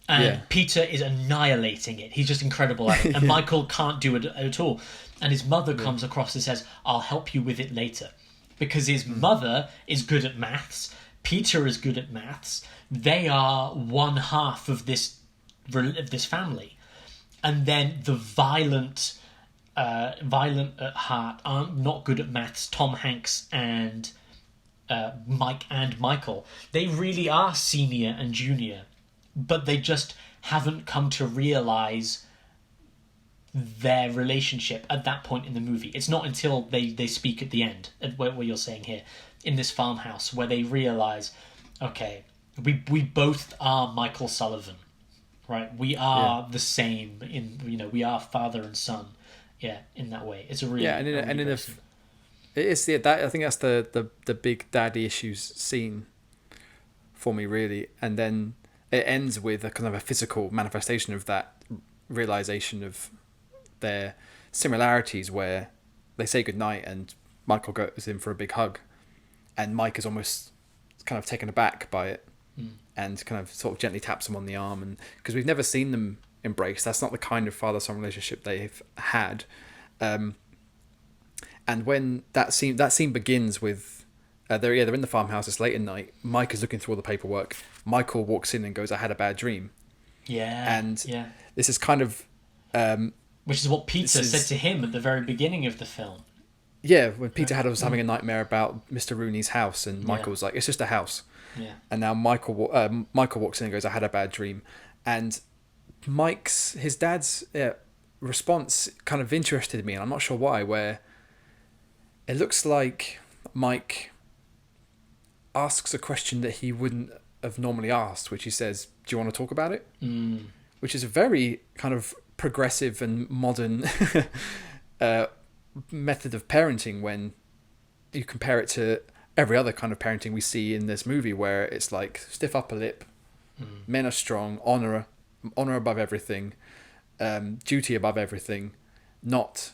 And Peter is annihilating it. He's just incredible at it. And Michael can't do it at all. And his mother comes across and says, "I'll help you with it later." Because his mother is good at maths. Peter is good at maths. They are one half of this family. And then the violent at heart aren't not good at maths. Tom Hanks and Mike and Michael. They really are senior and junior. But they just haven't come to realise their relationship at that point in the movie. It's not until they speak at the end, at what you're saying here, in this farmhouse, where they realise, okay, we both are Michael Sullivan, right? We are the same we are father and son, in that way. It's a really it is I think that's the big daddy issues scene for me, really, and then it ends with a kind of a physical manifestation of that realization of their similarities, where they say goodnight and Michael goes in for a big hug, and Mike is almost kind of taken aback by it and kind of sort of gently taps him on the arm, and because we've never seen them embrace, that's not the kind of father-son relationship they've had, and when that scene begins with they're in the farmhouse. It's late at night. Mike is looking through all the paperwork. Michael walks in and goes, "I had a bad dream." Yeah. And yeah. this is kind of Which is what Peter said to him at the very beginning of the film. Yeah, when Peter was having a nightmare about Mr. Rooney's house, and Michael Yeah. was like, "It's just a house." Yeah. And now Michael walks in and goes, "I had a bad dream," and his dad's response kind of interested me, and I'm not sure why. Where it looks like Mike asks a question that he wouldn't have normally asked, which he says, "Do you want to talk about it?" Which is a very kind of progressive and modern method of parenting when you compare it to every other kind of parenting we see in this movie, where it's like stiff upper lip, men are strong, honor above everything, duty above everything, not,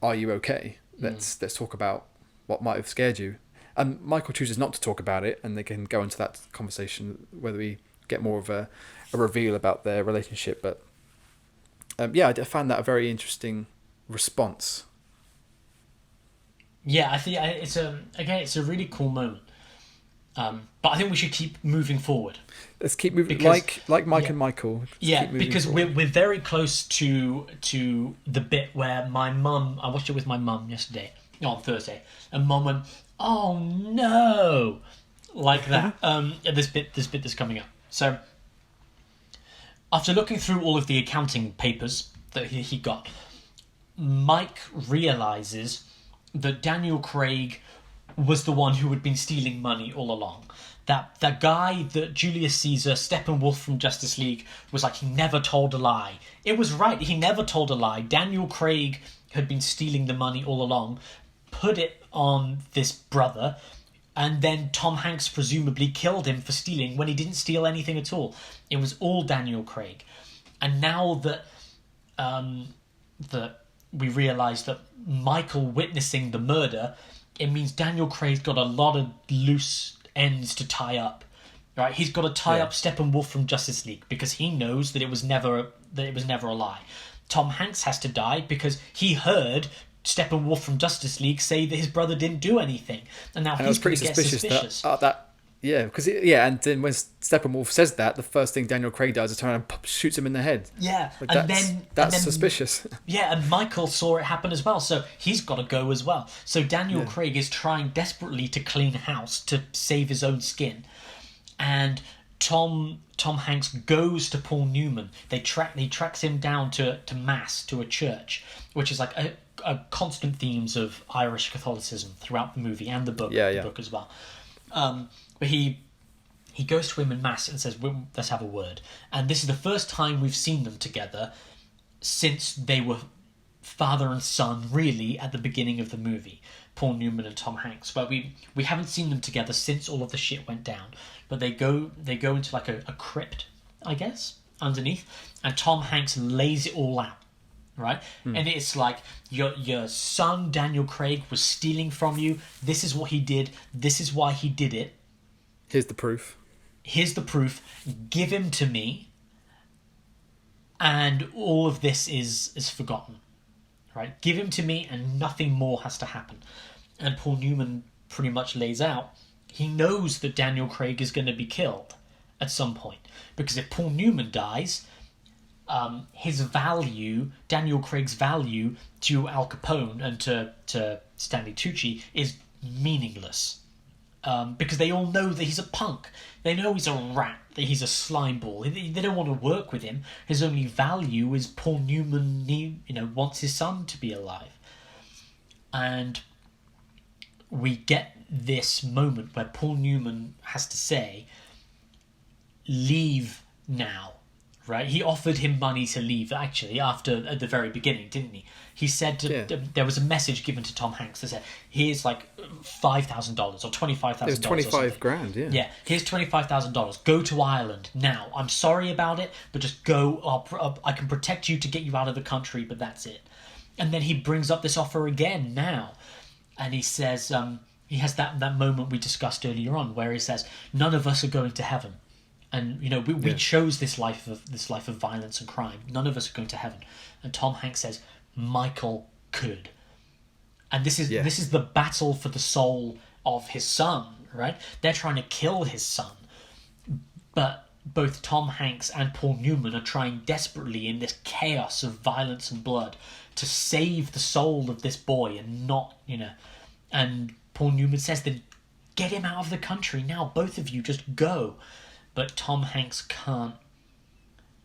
are you okay? Let's talk about what might have scared you. And Michael chooses not to talk about it, and they can go into that conversation whether we get more of a reveal about their relationship. But I found that a very interesting response. Yeah, I think it's a really cool moment. But I think we should keep moving forward. Let's keep moving, Because- like Mike and Michael. Yeah, keep moving because forward. we're very close to the bit where my mum. I watched it with my mum yesterday, on Thursday, and Mum went, "Oh no," like that. This bit that's coming up. So after looking through all of the accounting papers that he got, Mike realizes that Daniel Craig was the one who had been stealing money all along. That guy that Julius Caesar, Steppenwolf from Justice League, was like, he never told a lie. It was right, he never told a lie. Daniel Craig had been stealing the money all along, put it on this brother, and then Tom Hanks presumably killed him for stealing when he didn't steal anything at all. It was all Daniel Craig. And now that we realise that Michael witnessing the murder, it means Daniel Craig's got a lot of loose ends to tie up. Right? He's got to tie up Steppenwolf from Justice League because he knows that it was never a lie. Tom Hanks has to die because he heard Steppenwolf from Justice League say that his brother didn't do anything, and now he's going to get suspicious. And then when Steppenwolf says that, the first thing Daniel Craig does is turn around and shoots him in the head. Yeah, that's suspicious. Yeah, and Michael saw it happen as well, so he's got to go as well. So Daniel Craig is trying desperately to clean house to save his own skin, and Tom Hanks goes to Paul Newman. He tracks him down to mass, to a church, which is like a constant themes of Irish Catholicism throughout the movie and the book, the book as well. But he goes to him in mass and says, "Let's have a word." And this is the first time we've seen them together since they were father and son, really, at the beginning of the movie. Paul Newman and Tom Hanks. But we haven't seen them together since all of the shit went down. But they go into like a crypt, I guess, underneath, and Tom Hanks lays it all out. Right? And it's like, your son Daniel Craig was stealing from you. This is what he did. This is why he did it. Here's the proof. Give him to me. And all of this is forgotten. Right? Give him to me and nothing more has to happen. And Paul Newman pretty much lays out, he knows that Daniel Craig is going to be killed at some point. Because if Paul Newman dies, Daniel Craig's value to Al Capone and to Stanley Tucci is meaningless. Because they all know that he's a punk. They know he's a rat, that he's a slimeball. They don't want to work with him. His only value is Paul Newman, wants his son to be alive. And we get this moment where Paul Newman has to say, "Leave now." Right? He offered him money to leave, actually, at the very beginning, didn't he? He said there was a message given to Tom Hanks that said, "Here's like $5,000 or $25,000." It was 25 grand, yeah. Yeah, here's $25,000. Go to Ireland now. I'm sorry about it, but just go. I can protect you to get you out of the country, but that's it. And then he brings up this offer again now, and he says, he has that moment we discussed earlier on, where he says, "None of us are going to heaven." And we chose this life of violence and crime. None of us are going to heaven. And Tom Hanks says, "Michael could." and this is the battle for the soul of his son, right? They're trying to kill his son, but both Tom Hanks and Paul Newman are trying desperately in this chaos of violence and blood to save the soul of this boy and not, and Paul Newman says that get him out of the country now, both of you just go. But Tom Hanks can't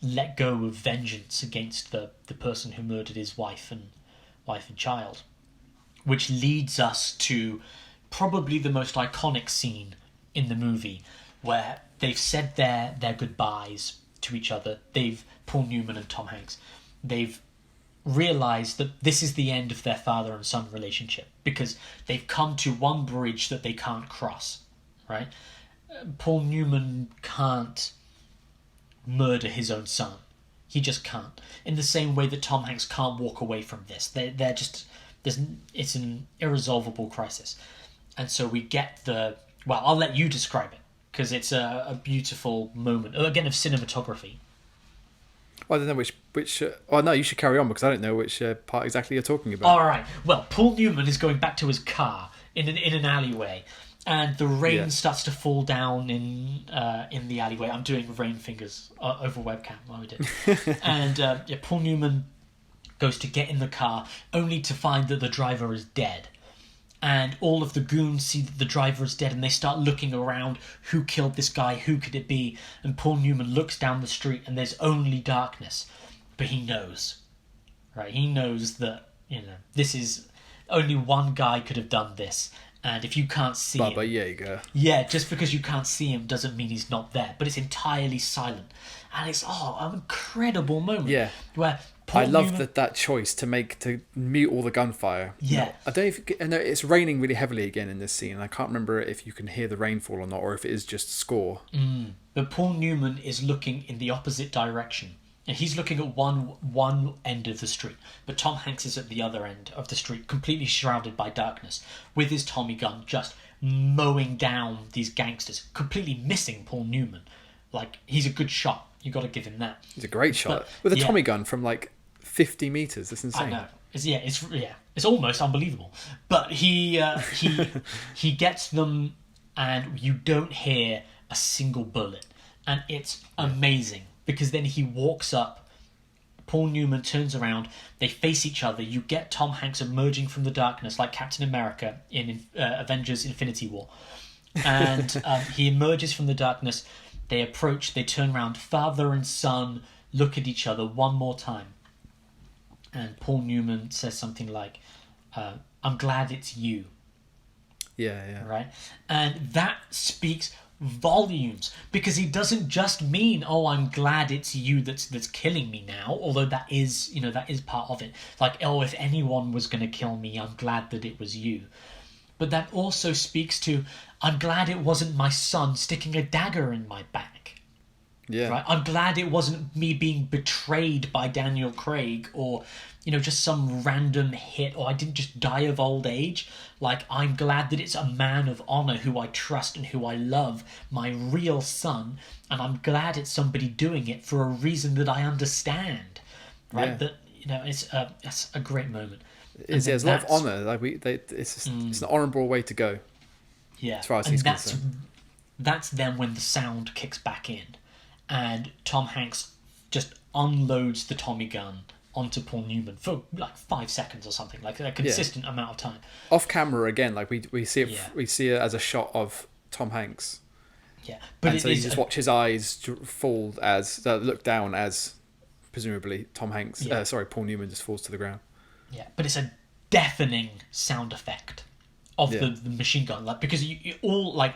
let go of vengeance against the person who murdered his wife and child. Which leads us to probably the most iconic scene in the movie, where they've said their goodbyes to each other. Paul Newman and Tom Hanks, they've realised that this is the end of their father and son relationship, because they've come to one bridge that they can't cross, right? Paul Newman can't murder his own son. He just can't. In the same way that Tom Hanks can't walk away from this. They're just... it's an irresolvable crisis. And so we get I'll let you describe it, because it's a beautiful moment, again, of cinematography. Well, I don't know which no, you should carry on, because I don't know which part exactly you're talking about. All right. Well, Paul Newman is going back to his car in an alleyway, and the rain starts to fall down in the alleyway. I'm doing rain fingers over webcam while we did. And Paul Newman goes to get in the car, only to find that the driver is dead. And all of the goons see that the driver is dead, and they start looking around. Who killed this guy? Who could it be? And Paul Newman looks down the street, and there's only darkness. But he knows, right? He knows that, this is... only one guy could have done this. And if you can't see him... Baba Yaga. Yeah, just because you can't see him doesn't mean he's not there. But it's entirely silent. And it's, an incredible moment. Yeah. Where Paul I love Newman... that choice to mute all the gunfire. Yeah. I don't know, it's raining really heavily again in this scene. I can't remember if you can hear the rainfall or not, or if it is just score. But Paul Newman is looking in the opposite direction. And he's looking at one end of the street, but Tom Hanks is at the other end of the street, completely shrouded by darkness, with his Tommy gun just mowing down these gangsters, completely missing Paul Newman. Like, he's a good shot. You got to give him that. He's a great shot with a Tommy gun from like 50 meters. That's insane. I know. It's almost unbelievable. But he gets them, and you don't hear a single bullet, and it's amazing. Because then he walks up, Paul Newman turns around, they face each other, you get Tom Hanks emerging from the darkness like Captain America in Avengers Infinity War. And he emerges from the darkness, they approach, they turn around, father and son look at each other one more time. And Paul Newman says something like, I'm glad it's you. Yeah. Right? And that speaks volumes, because he doesn't just mean, I'm glad it's you that's killing me now, although that is part of it, like, if anyone was going to kill me, I'm glad that it was you. But that also speaks to, I'm glad it wasn't my son sticking a dagger in my back. Yeah. Right? I'm glad it wasn't me being betrayed by Daniel Craig, or just some random hit, or I didn't just die of old age. Like, I'm glad that it's a man of honor who I trust and who I love, my real son, and I'm glad it's somebody doing it for a reason that I understand. Right? Yeah. That it's a great moment. There's a lot of honor. Like it's an honorable way to go. Yeah, as far as he's concerned. That's then when the sound kicks back in, and Tom Hanks just unloads the Tommy gun onto Paul Newman for like 5 seconds or something, like a consistent amount of time. Off camera again, like we see it. We see it as a shot of Tom Hanks. Yeah, but so you just watch his eyes fall look down as presumably Tom Hanks. Paul Newman just falls to the ground. Yeah, but it's a deafening sound effect of the machine gun, like, because you all, like,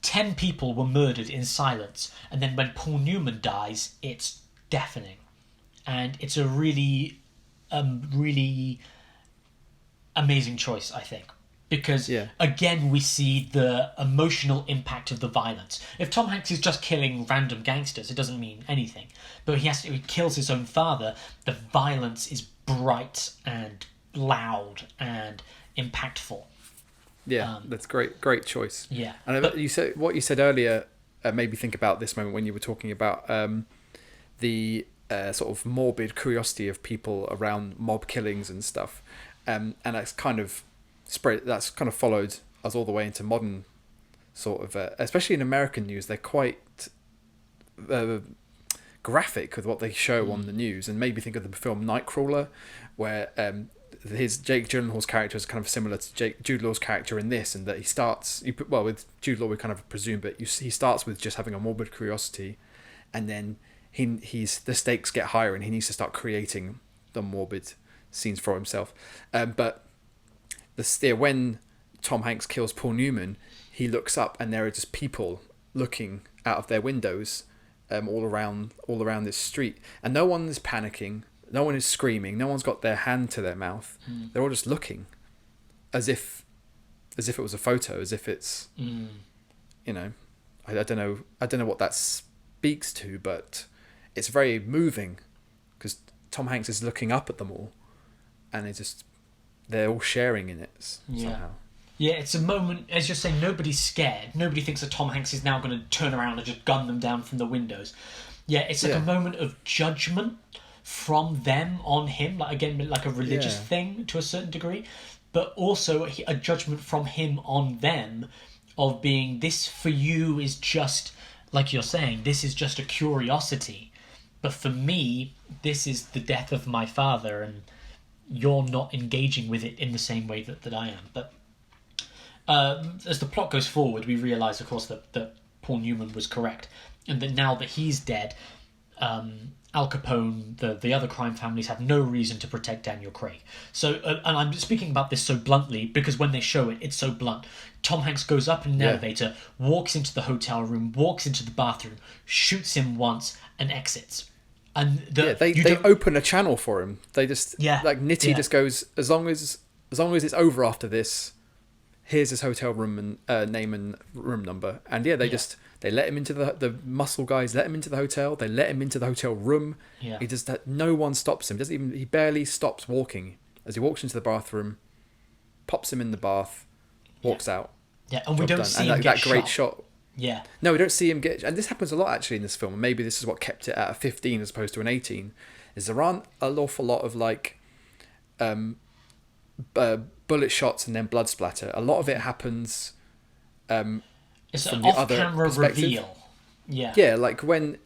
10 people were murdered in silence, and then when Paul Newman dies, it's deafening. And it's a really, really amazing choice, I think. Because, again, we see the emotional impact of the violence. If Tom Hanks is just killing random gangsters, it doesn't mean anything. But he kills his own father, the violence is bright and loud and impactful. Yeah, that's great choice. Yeah. And what you said earlier made me think about this moment when you were talking about the sort of morbid curiosity of people around mob killings and stuff. And that's kind of spread that's kind of followed us all the way into modern sort of, especially in American news, they're quite graphic with what they show on the news, and maybe think of the film Nightcrawler, where his Jake Gyllenhaal's character is kind of similar to Jude Law's character in this, and that he starts with Jude Law we kind of presume, but he starts with just having a morbid curiosity, and then he's the stakes get higher and he needs to start creating the morbid scenes for himself. But when Tom Hanks kills Paul Newman, he looks up and there are just people looking out of their windows all around this street, and no one is panicking, no one is screaming, no one's got their hand to their mouth. They're all just looking as if it was a photo, as if it's I don't know what that speaks to, but it's very moving because Tom Hanks is looking up at them all, and they're all sharing in it somehow. Yeah, it's a moment, as you're saying, nobody's scared. Nobody thinks that Tom Hanks is now going to turn around and just gun them down from the windows. Yeah, it's like a moment of judgment from them on him, like a religious thing to a certain degree, but also a judgment from him on them of being, this for you is just, like you're saying, this is just a curiosity. But for me, this is the death of my father, and you're not engaging with it in the same way that I am. But as the plot goes forward, we realise, of course, that Paul Newman was correct, and that now that he's dead, Al Capone, the other crime families have no reason to protect Daniel Craig. So, and I'm speaking about this so bluntly because when they show it, it's so blunt. Tom Hanks goes up in an elevator, walks into the hotel room, walks into the bathroom, shoots him once, and exits. And they open a channel for him. They just like Nitti just goes, as long as it's over after this, here's his hotel room and name and room number. And they let him into the muscle guys let him into the hotel. They let him into the hotel room. Yeah. He does that. No one stops him. He barely stops walking as he walks into the bathroom, pops him in the bath, walks out. Yeah, and we don't see him get that great shot. Yeah. No, we don't see him get... And this happens a lot, actually, in this film. And maybe this is what kept it at a 15 as opposed to an 18. Is there aren't an awful lot of, like, bullet shots and then blood splatter. A lot of it happens... it's an off-camera reveal. Yeah. Yeah, like when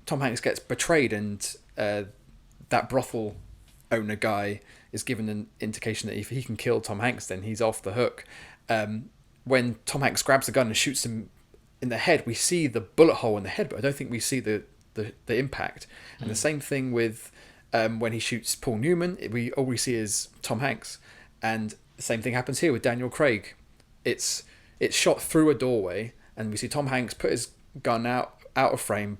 Tom Hanks gets betrayed and that brothel owner guy is given an indication that if he can kill Tom Hanks, then he's off the hook. When Tom Hanks grabs the gun and shoots him in the head, we see the bullet hole in the head, but I don't think we see the impact. And the same thing with when he shoots Paul Newman, all we see is Tom Hanks. And the same thing happens here with Daniel Craig. It's shot through a doorway, and we see Tom Hanks put his gun out of frame.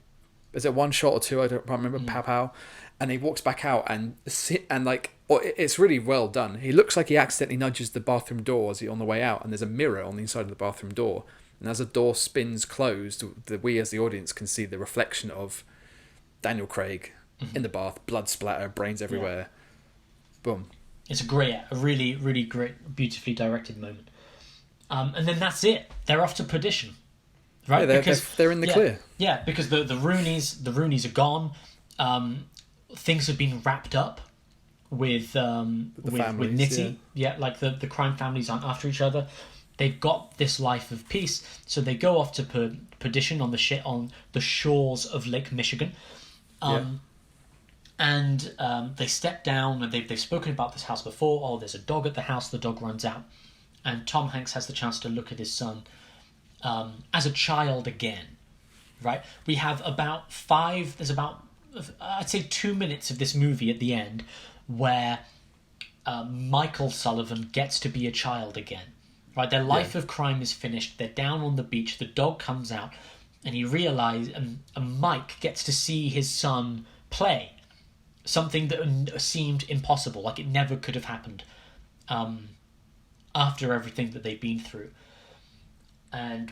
Is it one shot or two? I don't remember. Pow. And he walks back out, and it's really well done. He looks like he accidentally nudges the bathroom door as he's on the way out, and there's a mirror on the inside of the bathroom door. And as the door spins closed, we as the audience can see the reflection of Daniel Craig in the bath, blood splatter, brains everywhere. Boom. It's a really, really great, beautifully directed moment. And then that's it. They're off to Perdition, right? Yeah, they're in the clear. Yeah, because the Rooneys are gone. Things have been wrapped up with Nitti. Yeah, like the crime families aren't after each other. They've got this life of peace, so they go off to Perdition on the shores of Lake Michigan. And they step down, and they've spoken about this house before. Oh, there's a dog at the house. The dog runs out, and Tom Hanks has the chance to look at his son as a child again. Right? We have I'd say 2 minutes of this movie at the end where Michael Sullivan gets to be a child again. Right? Their life of crime is finished. They're down on the beach. The dog comes out, and he realizes, and Mike gets to see his son play. Something that seemed impossible, like it never could have happened after everything that they've been through. And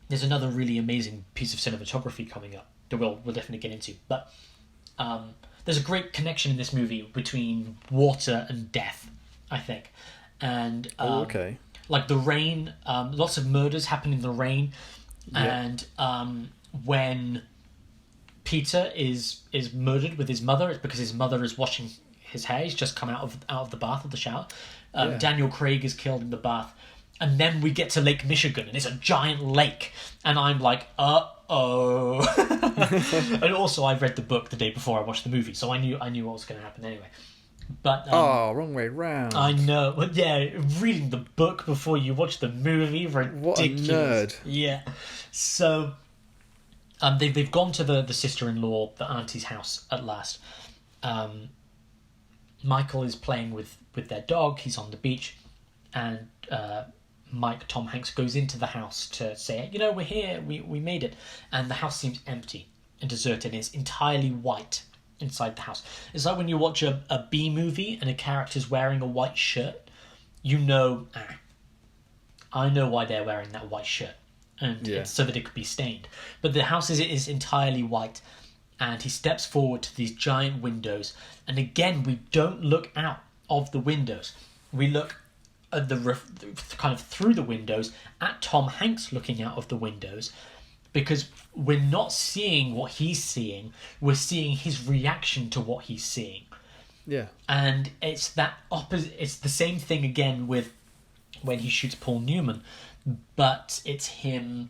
there's another really amazing piece of cinematography coming up that we'll definitely get into. But there's a great connection in this movie between water and death, I think. And like the rain, lots of murders happen in the rain. And when Peter is murdered with his mother, it's because his mother is washing his hair. He's just come out of the bath, of the shower. Yeah. Daniel Craig is killed in the bath. And then we get to Lake Michigan, and it's a giant lake. And I'm like, uh-oh. And also, I read the book the day before I watched the movie, so I knew what was going to happen anyway. But wrong way round. I know. But yeah, reading the book before you watch the movie, ridiculous. What a nerd. Yeah. So they've gone to the sister-in-law, the auntie's house at last. Michael is playing with their dog. He's on the beach, and Tom Hanks goes into the house to say, we're here, we made it. And the house seems empty and deserted, and it's entirely white inside the house. It's like when you watch a B movie and a character's wearing a white shirt, I know why they're wearing that white shirt. And it's so that it could be stained. But the house is entirely white, and he steps forward to these giant windows, and again, we don't look out of the windows. We look at kind of through the windows at Tom Hanks looking out of the windows, because we're not seeing what he's seeing, we're seeing his reaction to what he's seeing. Yeah. And it's that opposite. It's the same thing again with when he shoots Paul Newman, but it's him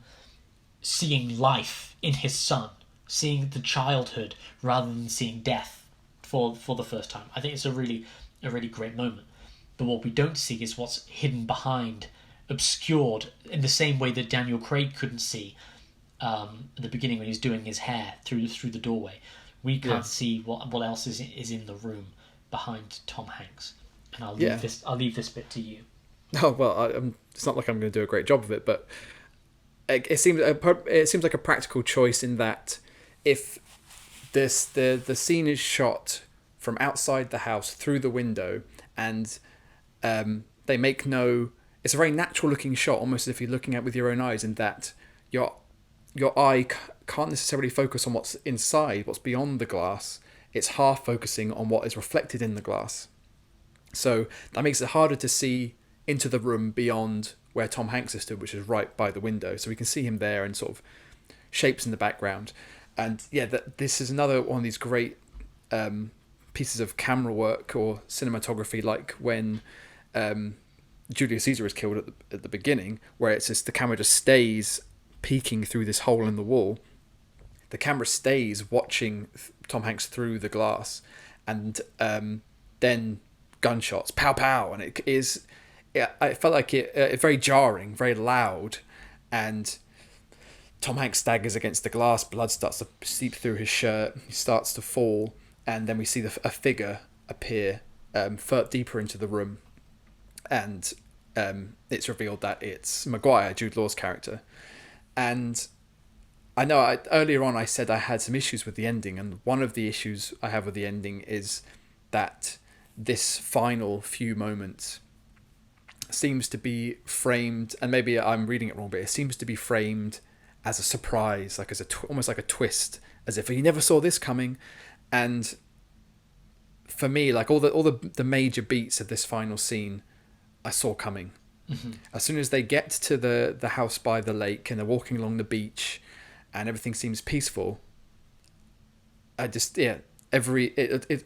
seeing life in his son, seeing the childhood rather than seeing death for the first time. I think it's a really great moment. But what we don't see is what's hidden behind, obscured, in the same way that Daniel Craig couldn't see at the beginning when he's doing his hair through the doorway. We can't see what else is in the room behind Tom Hanks. And I'll leave this bit to you. Oh well, it's not like I'm going to do a great job of it, but it seems like a practical choice in that if the scene is shot from outside the house through the window, and they make it's a very natural looking shot, almost as if you're looking at with your own eyes, in that your eye can't necessarily focus on what's inside, what's beyond the glass. It's half focusing on what is reflected in the glass. So that makes it harder to see into the room beyond where Tom Hanks is stood, which is right by the window. So we can see him there and sort of shapes in the background. And this is another one of these great pieces of camera work or cinematography, like when Julius Caesar is killed at the beginning, where it's just the camera just stays peeking through this hole in the wall. The camera stays watching Tom Hanks through the glass, and then gunshots, pow pow, and it is. I felt like it's very jarring, very loud, and Tom Hanks staggers against the glass. Blood starts to seep through his shirt. He starts to fall, and then we see a figure appear deeper into the room, and it's revealed that it's Maguire, Jude Law's character. And I know earlier on I said I had some issues with the ending, and one of the issues I have with the ending is that this final few moments seems to be framed, and maybe I'm reading it wrong, but it seems to be framed as a surprise, like as almost like a twist, as if he never saw this coming. And for me, like all the major beats of this final scene, I saw coming. Mm-hmm. As soon as they get to the house by the lake and they're walking along the beach, and everything seems peaceful, I just it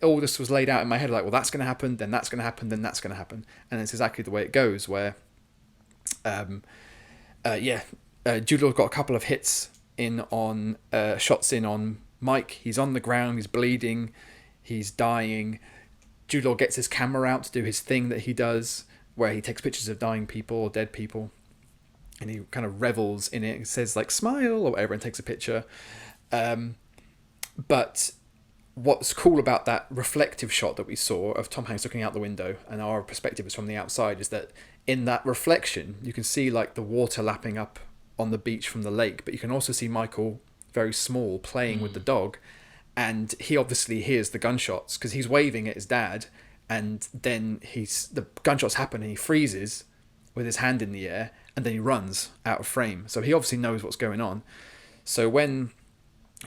all just was laid out in my head, like, well, that's going to happen, then that's going to happen, then that's going to happen, and it's exactly the way it goes. Where, Jude Law's got a couple of hits shots in on Mike. He's on the ground, he's bleeding, he's dying. Jude Law gets his camera out to do his thing that he does, where he takes pictures of dying people or dead people, and he kind of revels in it. He says like "smile" or whatever, and takes a picture. But what's cool about that reflective shot that we saw of Tom Hanks looking out the window, and our perspective is from the outside, is that in that reflection you can see like the water lapping up on the beach from the lake, but you can also see Michael, very small, playing with the dog, and he obviously hears the gunshots because he's waving at his dad, and then the gunshots happen and he freezes with his hand in the air, and then he runs out of frame. So he obviously knows what's going on. So when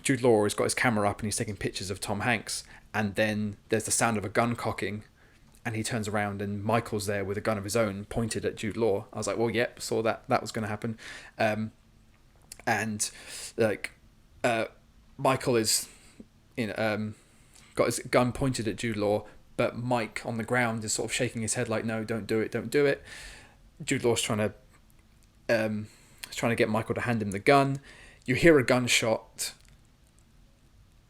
Jude Law has got his camera up and he's taking pictures of Tom Hanks, and then there's the sound of a gun cocking, and he turns around and Michael's there with a gun of his own pointed at Jude Law. I was like, well, yep, saw that was going to happen. And like Michael is got his gun pointed at Jude Law, but Mike on the ground is sort of shaking his head like, no, don't do it, don't do it. Jude Law's trying to get Michael to hand him the gun. You hear a gunshot,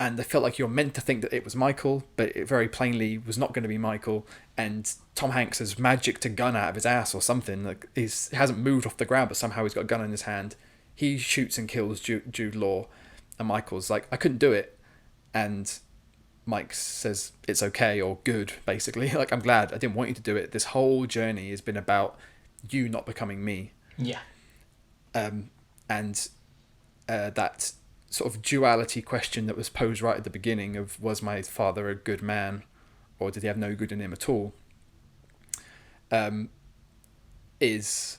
and I felt like you're meant to think that it was Michael, but it very plainly was not going to be Michael. And Tom Hanks has magicked a gun out of his ass or something. Like he hasn't moved off the ground, but somehow he's got a gun in his hand. He shoots and kills Jude Law, and Michael's like, I couldn't do it. And Mike says, it's okay, or good, basically. Like, I'm glad. I didn't want you to do it. This whole journey has been about you not becoming me. Yeah. And that sort of duality question that was posed right at the beginning of, was my father a good man, or did he have no good in him at all, is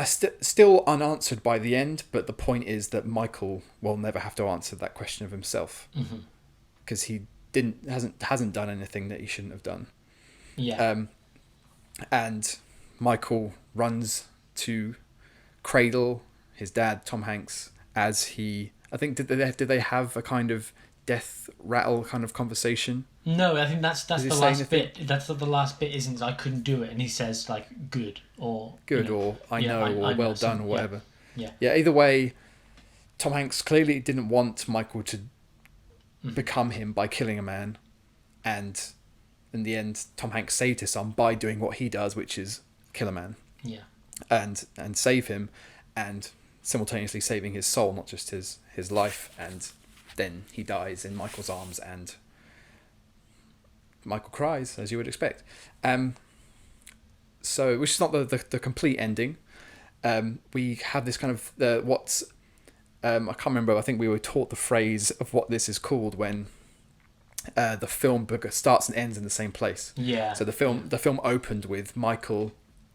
still unanswered by the end. But the point is that Michael will never have to answer that question of himself, because he hasn't done anything that he shouldn't have done. Yeah. And Michael runs to cradle his dad, Tom Hanks, as he, I think, did they have a kind of death rattle kind of conversation? No, I think that's the last bit. That's the last bit. Isn't I couldn't do it, and he says like good or I know, or well done, or whatever. Yeah. Either way, Tom Hanks clearly didn't want Michael to become him by killing a man, and in the end, Tom Hanks saved his son by doing what he does, which is kill a man. Yeah. And save him, and simultaneously saving his soul, not just his life. And then he dies in Michael's arms, and Michael cries, as you would expect. So, which is not the complete ending. We have this kind of I can't remember. I think we were taught the phrase of what this is called when the film starts and ends in the same place. Yeah. So the film opened with Michael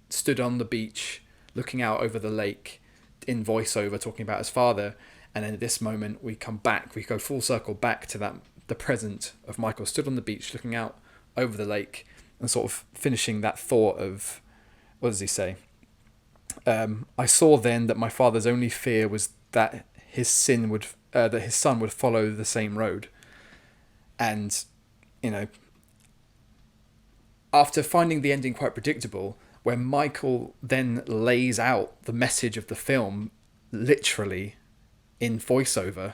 stood on the beach looking out over the lake in voiceover talking about his father, and then at this moment we go full circle back to the present of Michael stood on the beach looking out over the lake and sort of finishing that thought of, what does he say? I saw then that my father's only fear was that his son would follow the same road. And, after finding the ending quite predictable, where Michael then lays out the message of the film literally in voiceover,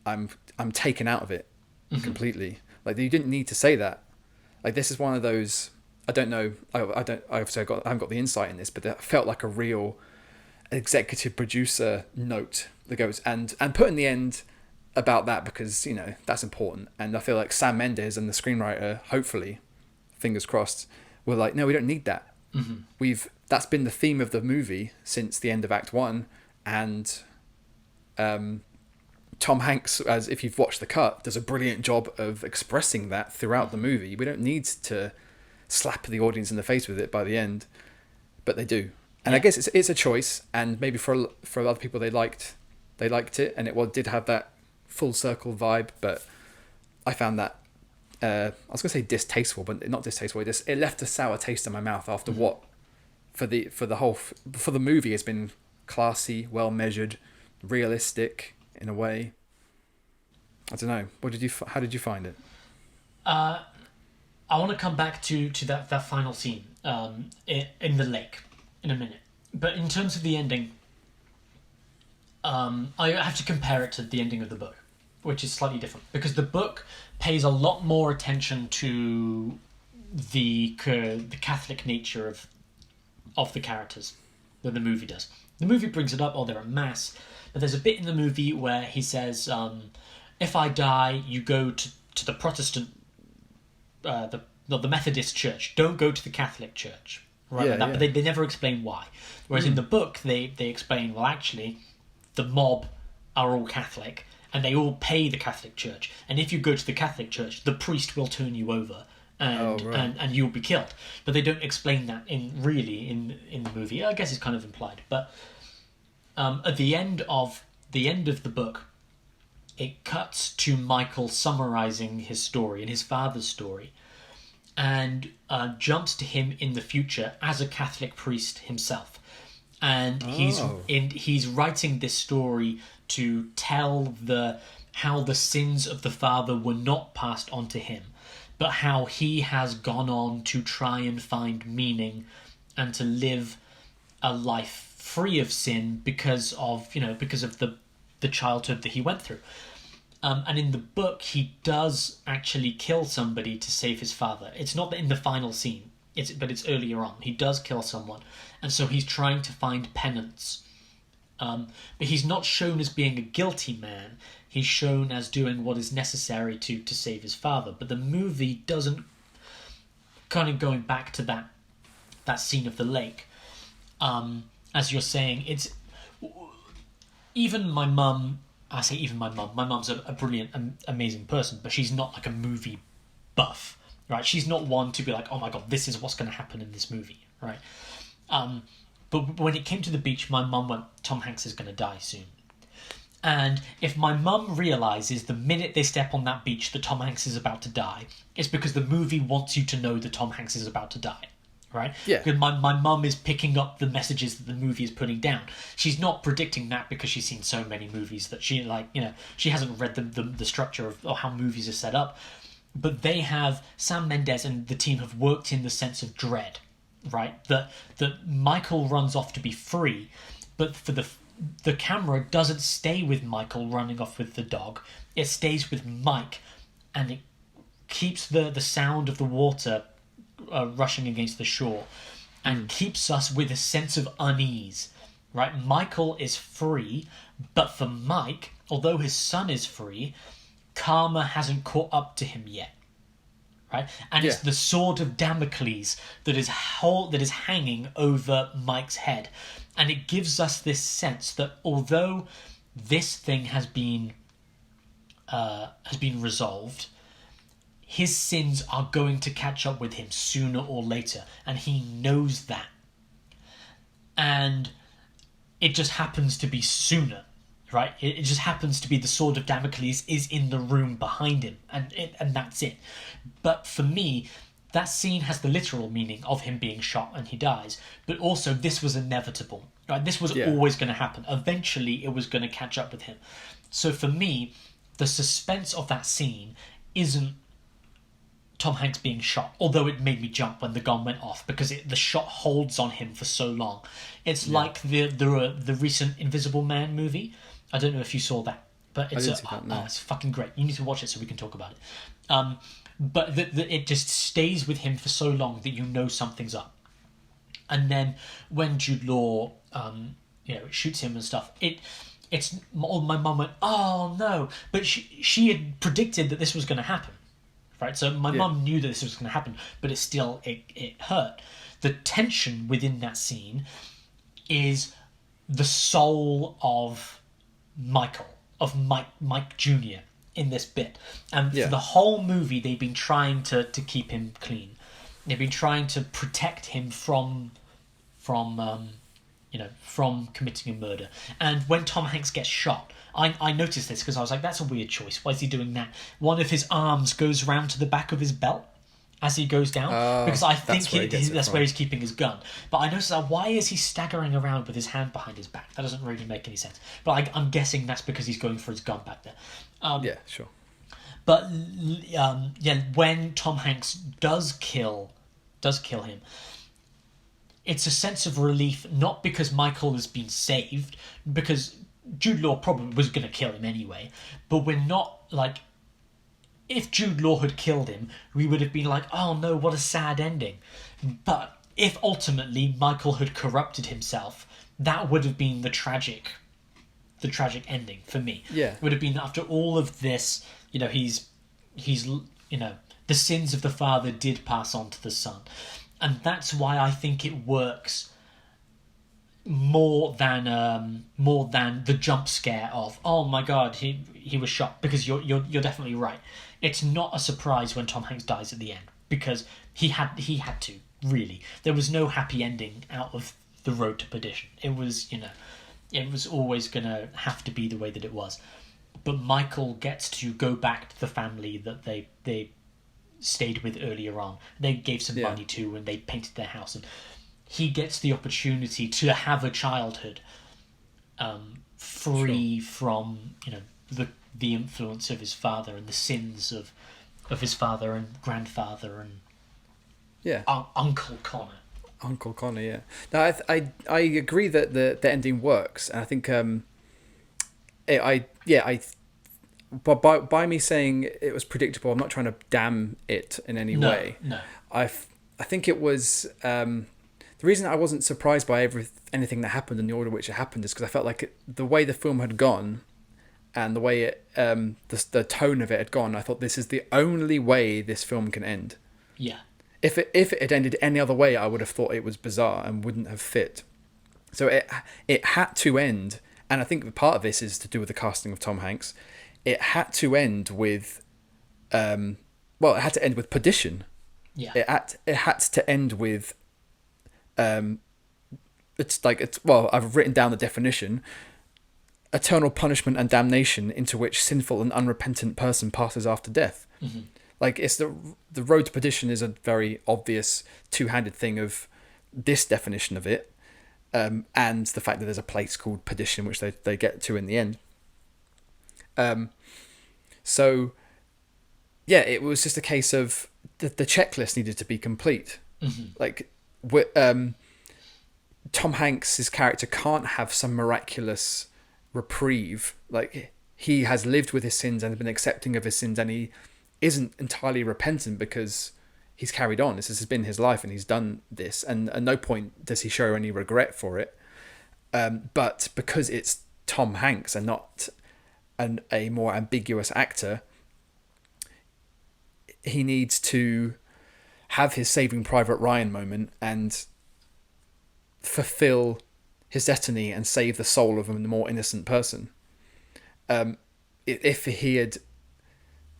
I'm taken out of it completely. Like, you didn't need to say that. Like, this is one of those, I don't know, I haven't got the insight in this, but it felt like a real executive producer note that goes and put in the end about that, because that's important. And I feel like Sam Mendes and the screenwriter, hopefully, fingers crossed, were like, no, we don't need that. That's been the theme of the movie since the end of Act 1, and Tom Hanks, as if you've watched the cut, does a brilliant job of expressing that throughout the movie. We don't need to slap the audience in the face with it by the end, but they do. And I guess it's a choice, and maybe for other people they liked it, and it did have that full circle vibe. But I found that I was gonna say distasteful, but not distasteful. It left a sour taste in my mouth after what for the movie has been classy, well measured, realistic in a way. I don't know. How did you find it? I want to come back to that final scene in the lake in a minute. But in terms of the ending, I have to compare it to the ending of the book, which is slightly different, because the book pays a lot more attention to the Catholic nature of the characters than the movie does. The movie brings it up, they're a mass, but there's a bit in the movie where he says, if I die, you go to the Protestant, the Methodist church. Don't go to the Catholic church. Right? Yeah, But they never explain why. Whereas in the book, they explain, well, actually, the mob are all Catholic, and they all pay the Catholic church. And if you go to the Catholic church, the priest will turn you over, and you'll be killed. But they don't explain that in the movie. I guess it's kind of implied. But at the end of the book, it cuts to Michael summarizing his story and his father's story, and jumps to him in the future as a Catholic priest himself. And he's writing this story to tell how the sins of the father were not passed on to him, but how he has gone on to try and find meaning and to live a life free of sin because of the childhood that he went through. And in the book, he does actually kill somebody to save his father. It's not in the final scene, but it's earlier on. He does kill someone, and so he's trying to find penance. But he's not shown as being a guilty man. He's shown as doing what is necessary to save his father. But the movie doesn't, kind of going back to that scene of the lake. As you're saying, it's even my mum. I say even my mum. My mum's a brilliant, amazing person, but she's not like a movie buff, right? She's not one to be like, oh my god, this is what's going to happen in this movie, right? But when it came to the beach, my mum went, Tom Hanks is going to die soon. And if my mum realises the minute they step on that beach that Tom Hanks is about to die, it's because the movie wants you to know that Tom Hanks is about to die. Right? Yeah. Because my mum is picking up the messages that the movie is putting down. She's not predicting that because she's seen so many movies that she she hasn't read the structure of how movies are set up. But they have, Sam Mendes and the team have worked in the sense of dread, right? That Michael runs off to be free, but for the camera doesn't stay with Michael running off with the dog. It stays with Mike, and it keeps the sound of the water rushing against the shore, and keeps us with a sense of unease, right? Michael is free, but for Mike, although his son is free, karma hasn't caught up to him yet, right? And it's the sword of Damocles that is hanging over Mike's head, and it gives us this sense that although this thing has been resolved, his sins are going to catch up with him sooner or later, and he knows that. And it just happens to be sooner, right? It just happens to be the sword of Damocles is in the room behind him, and that's it. But for me, that scene has the literal meaning of him being shot and he dies, but also this was inevitable, right? This was always going to happen. Eventually, it was going to catch up with him. So for me, the suspense of that scene isn't Tom Hanks being shot, although it made me jump when the gun went off because the shot holds on him for so long. It's like the recent Invisible Man movie. I don't know if you saw that, but it's fucking great. You need to watch it so we can talk about it. But it just stays with him for so long that you know something's up. And then when Jude Law, shoots him and stuff, my mum went, oh no, but she had predicted that this was going to happen. Right, so my mum knew that this was going to happen, but it hurt. The tension within that scene is the soul of Michael, of Mike Jr. in this bit. And for the whole movie, they've been trying to keep him clean. They've been trying to protect him from committing a murder. And when Tom Hanks gets shot, I noticed this because I was like, that's a weird choice. Why is he doing that? One of his arms goes round to the back of his belt as he goes down, because I think that's where he's keeping his gun. But I noticed that, why is he staggering around with his hand behind his back? That doesn't really make any sense. But I'm guessing that's because he's going for his gun back there. Yeah, sure. But when Tom Hanks does kill him, it's a sense of relief, not because Michael has been saved, because Jude Law probably was going to kill him anyway, but we're not like, if Jude Law had killed him, we would have been like, oh no, what a sad ending. But if ultimately Michael had corrupted himself, that would have been the tragic ending for me. Yeah. It would have been, after all of this, he's the sins of the father did pass on to the son. And that's why I think it works more than the jump scare of, oh my god, he was shot, because you're definitely right. It's not a surprise when Tom Hanks dies at the end, because he had to, really. There was no happy ending out of The Road to Perdition. It was always gonna have to be the way that it was. But Michael gets to go back to the family that they stayed with earlier on. They gave some money to, and they painted their house, and he gets the opportunity to have a childhood free from the influence of his father and the sins of of his father and grandfather and Yeah. Uncle Connor. Uncle Connor, yeah. No, I agree that the ending works, and I think but by me saying it was predictable, I'm not trying to damn it in any way. No. I think it was the reason I wasn't surprised by anything that happened in the order which it happened is because I felt like the way the film had gone, and the way it the tone of it had gone. I thought this is the only way this film can end. Yeah. If it had ended any other way, I would have thought it was bizarre and wouldn't have fit. So it had to end, and I think part of this is to do with the casting of Tom Hanks. It had to end with, it had to end with Perdition. Yeah. It had to end with, I've written down the definition: eternal punishment and damnation into which sinful and unrepentant person passes after death. Mm-hmm. Like, it's the road to perdition is a very obvious two-handed thing of this definition of it, and the fact that there's a place called Perdition, which they get to in the end. So, yeah, it was just a case of the checklist needed to be complete. Mm-hmm. Like, Tom Hanks' character can't have some miraculous reprieve. Like, he has lived with his sins and been accepting of his sins, and he isn't entirely repentant because he's carried on. This has been his life and he's done this, and at no point does he show any regret for it. But because it's Tom Hanks and not a more ambiguous actor, he needs to have his Saving Private Ryan moment and fulfill his destiny and save the soul of a more innocent person. If he had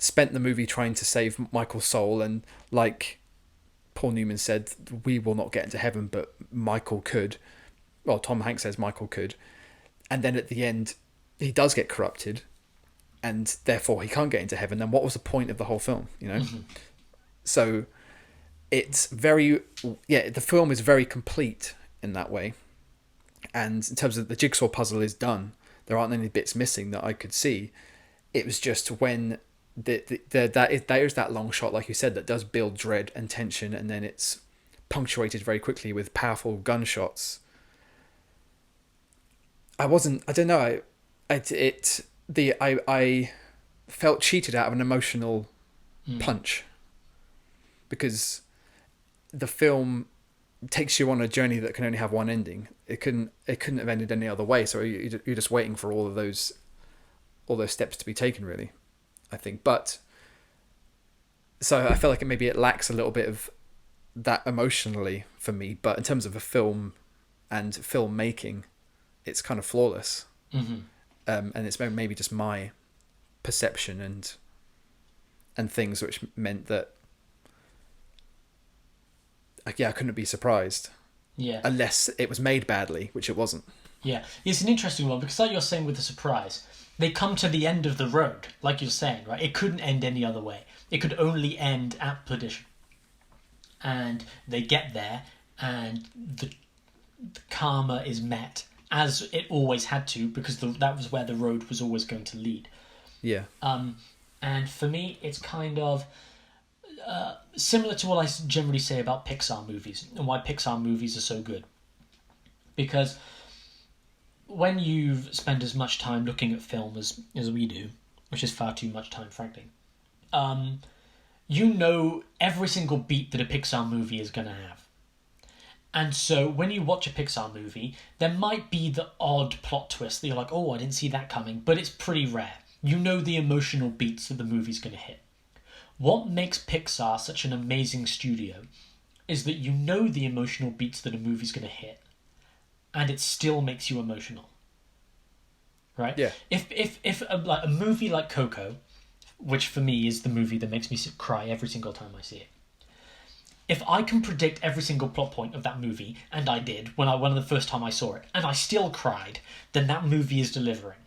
spent the movie trying to save Michael's soul, and like Paul Newman said, we will not get into heaven, but Michael could. Well, Tom Hanks says Michael could. And then at the end, he does get corrupted, and therefore he can't get into heaven. Then what was the point of the whole film, you know? Mm-hmm. So it's the film is very complete in that way. And in terms of the jigsaw puzzle is done, there aren't any bits missing that I could see. It was just when there is that long shot, like you said, that does build dread and tension, and then it's punctuated very quickly with powerful gunshots. I felt cheated out of an emotional punch, because the film takes you on a journey that can only have one ending. It couldn't have ended any other way. So you're just waiting for all those steps to be taken, really, I think. But so I feel like maybe it lacks a little bit of that emotionally for me. But in terms of a film and filmmaking, it's kind of flawless. Mm-hmm. And it's maybe just my perception and things which meant that, I couldn't be surprised. Yeah. Unless it was made badly, which it wasn't. Yeah. It's an interesting one, because like you're saying with the surprise, they come to the end of the road, like you're saying, right? It couldn't end any other way. It could only end at Perdition. And they get there, and the karma is met, as it always had to, because that was where the road was always going to lead. Yeah. And for me, it's kind of similar to what I generally say about Pixar movies and why Pixar movies are so good. Because when you've spent as much time looking at film as we do, which is far too much time, frankly, you know every single beat that a Pixar movie is going to have. And so when you watch a Pixar movie, there might be the odd plot twist that you're like, oh, I didn't see that coming, but it's pretty rare. You know the emotional beats that the movie's going to hit. What makes Pixar such an amazing studio is that you know the emotional beats that a movie's going to hit, and it still makes you emotional. Right? Yeah. If a movie like Coco, which for me is the movie that makes me cry every single time I see it, if I can predict every single plot point of that movie, and I did when the first time I saw it, and I still cried, then that movie is delivering.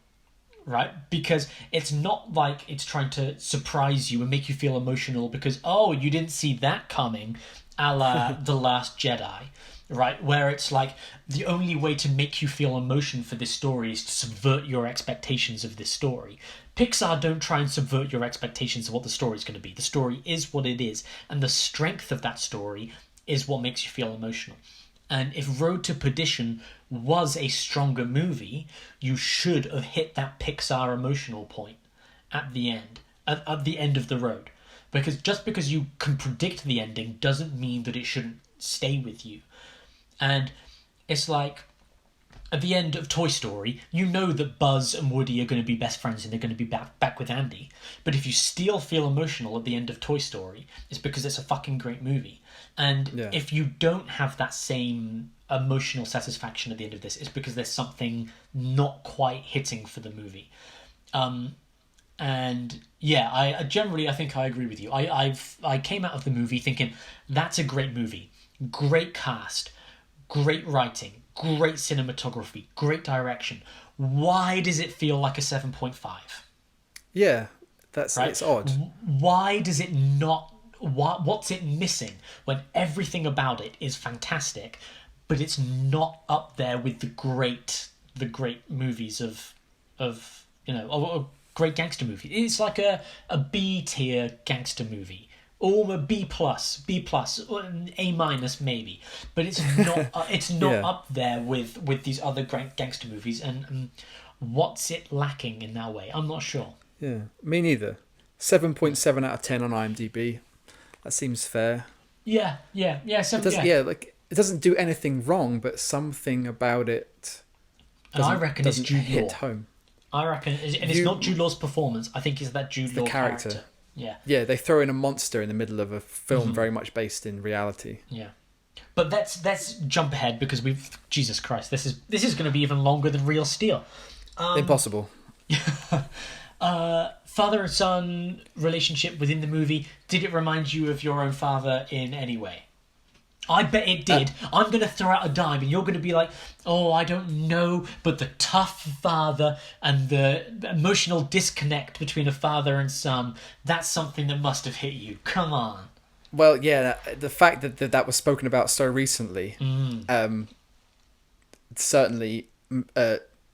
Right? Because it's not like it's trying to surprise you and make you feel emotional because, oh, you didn't see that coming, a la The Last Jedi. right? Where it's like the only way to make you feel emotion for this story is to subvert your expectations of this story. Pixar don't try and subvert your expectations of what the story is going to be. The story is what it is, and the strength of that story is what makes you feel emotional. And if Road to Perdition was a stronger movie, you should have hit that Pixar emotional point at the end, at the end of the road. Because just because you can predict the ending doesn't mean that it shouldn't stay with you. And it's like, at the end of Toy Story, you know that Buzz and Woody are going to be best friends and they're going to be back with Andy. But if you still feel emotional at the end of Toy Story, it's because it's a fucking great movie. And if you don't have that same emotional satisfaction at the end of this, it's because there's something not quite hitting for the movie. And yeah, I think I agree with you. I came out of the movie thinking, that's a great movie. Great cast. Great writing, great cinematography, great direction. Why does it feel like a 7.5? Yeah, that's right? It's odd. Why does it not? What's it missing when everything about it is fantastic, but it's not up there with the great movies of great gangster movie? It's like a B tier gangster movie. Or a B plus, A minus maybe, but it's not. It's not up there with these other great gangster movies. And what's it lacking in that way? I'm not sure. Yeah, me neither. 7.7 out of 10 on IMDb. That seems fair. Yeah. Like it doesn't do anything wrong, but something about it. I reckon it's Jude Law. Hit home. I reckon, and it's not Jude Law's performance. I think it's that Jude Law character. Yeah, they throw in a monster in the middle of a film very much based in reality. Yeah, but let's jump ahead because Jesus Christ, this is going to be even longer than Real Steel. Impossible. Father and son relationship within the movie. Did it remind you of your own father in any way? I bet it did. I'm going to throw out a dime and you're going to be like, oh, I don't know, but the tough father and the emotional disconnect between a father and son, that's something that must have hit you. Come on. Well, yeah, the fact that was spoken about so recently certainly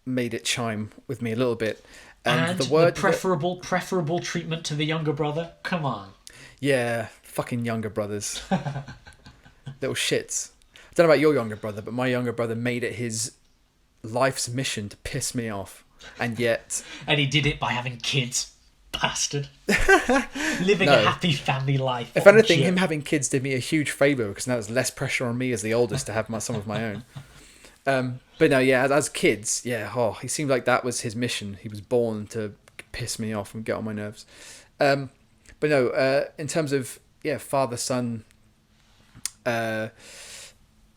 made it chime with me a little bit. And the preferable treatment to the younger brother? Come on. Yeah, fucking younger brothers. Little shits. I don't know about your younger brother, but my younger brother made it his life's mission to piss me off. And yet... And he did it by having kids. Bastard. Living a happy family life. If anything, him having kids did me a huge favour because now there's less pressure on me as the oldest to have some of my own. But no, yeah, as kids, he seemed like that was his mission. He was born to piss me off and get on my nerves. But no, in terms of, father-son...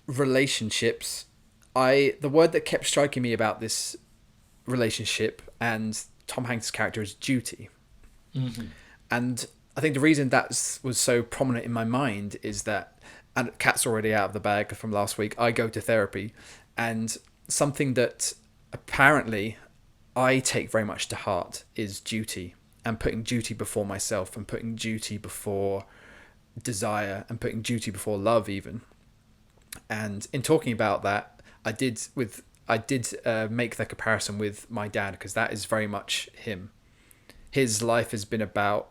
relationships, the word that kept striking me about this relationship and Tom Hanks' character is duty. And I think the reason that was so prominent in my mind is that, and Kat's already out of the bag from last week, I go to therapy, and something that apparently I take very much to heart is duty, and putting duty before myself, and putting duty before desire, and putting duty before love even. And in talking about that, I did make the comparison with my dad, because that is very much him. His life has been about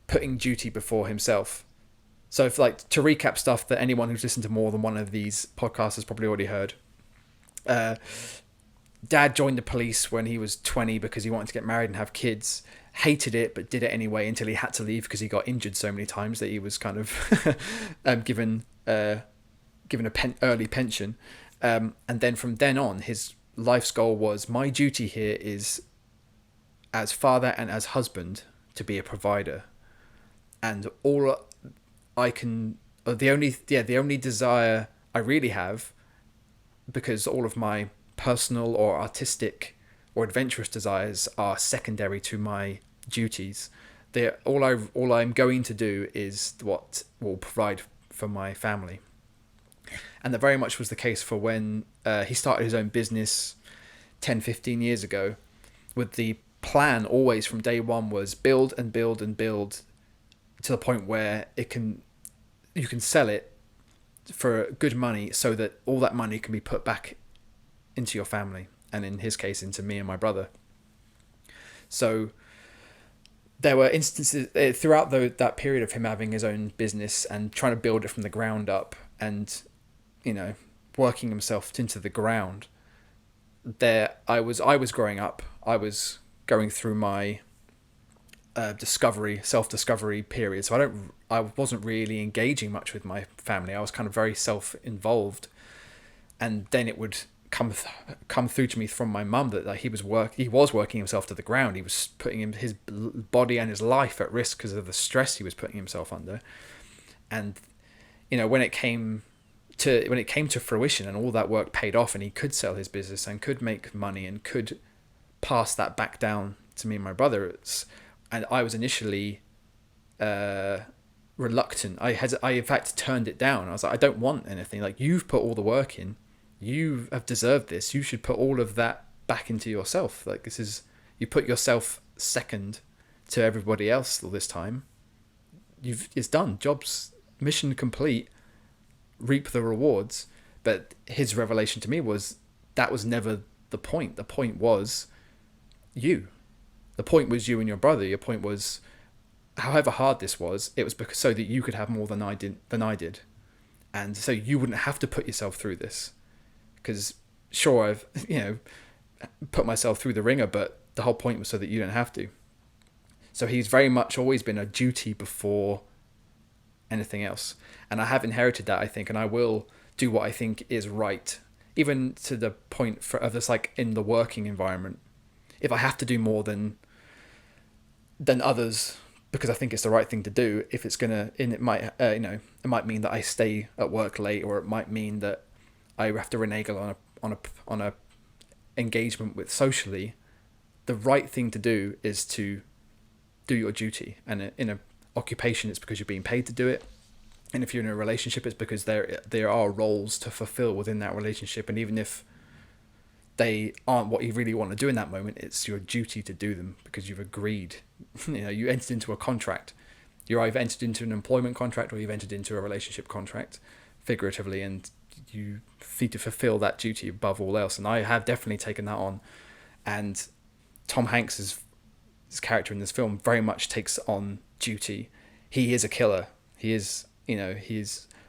putting duty before himself. So if, like, to recap stuff that anyone who's listened to more than one of these podcasts has probably already heard, Dad joined the police when he was 20 because he wanted to get married and have kids. Hated it, but did it anyway until he had to leave because he got injured so many times that he was kind of given a early pension. And then from then on, his life's goal was, my duty here is, as father and as husband, to be a provider. And all I can, the only desire I really have, because all of my personal or artistic or adventurous desires are secondary to my duties, all I'm going to do is what will provide for my family. And that very much was the case for when he started his own business 10-15 years ago, with the plan always from day one was build and build and build to the point where you can sell it for good money so that all that money can be put back into your family, and in his case into me and my brother. So there were instances throughout that period of him having his own business and trying to build it from the ground up, and working himself into the ground. I was growing up. I was going through my self-discovery period. So I wasn't really engaging much with my family. I was kind of very self-involved, and then it would come through to me from my mum that he was working himself to the ground. He was putting his body and his life at risk because of the stress he was putting himself under. And when it came to fruition and all that work paid off, and he could sell his business and could make money and could pass that back down to me and my brother, and I was initially reluctant. I in fact turned it down. I was like, I don't want anything. Like, you've put all the work in. You have deserved this. You should put all of that back into yourself. Like, you put yourself second to everybody else all this time. It's done. Mission complete. Reap the rewards. But his revelation to me was that was never the point. The point was you. The point was you and your brother. Your point was, however hard this was, it was because so that you could have more than I did, and so you wouldn't have to put yourself through this. Because sure, I've put myself through the ringer, but the whole point was so that you don't have to. So he's very much always been a duty before anything else, and I have inherited that, I think, and I will do what I think is right, even to the point of this, like in the working environment. If I have to do more than others because I think it's the right thing to do, if it's gonna, and it might it might mean that I stay at work late, or it might mean that I have to renege on a engagement with socially, the right thing to do is to do your duty. And in a occupation, it's because you're being paid to do it, and if you're in a relationship, it's because there are roles to fulfill within that relationship, and even if they aren't what you really want to do in that moment, it's your duty to do them because you've agreed. You entered into a contract. You either entered into an employment contract or you've entered into a relationship contract, figuratively, and you need to fulfill that duty above all else. And I have definitely taken that on. And Tom Hanks's character in this film very much takes on duty. He is a killer. He's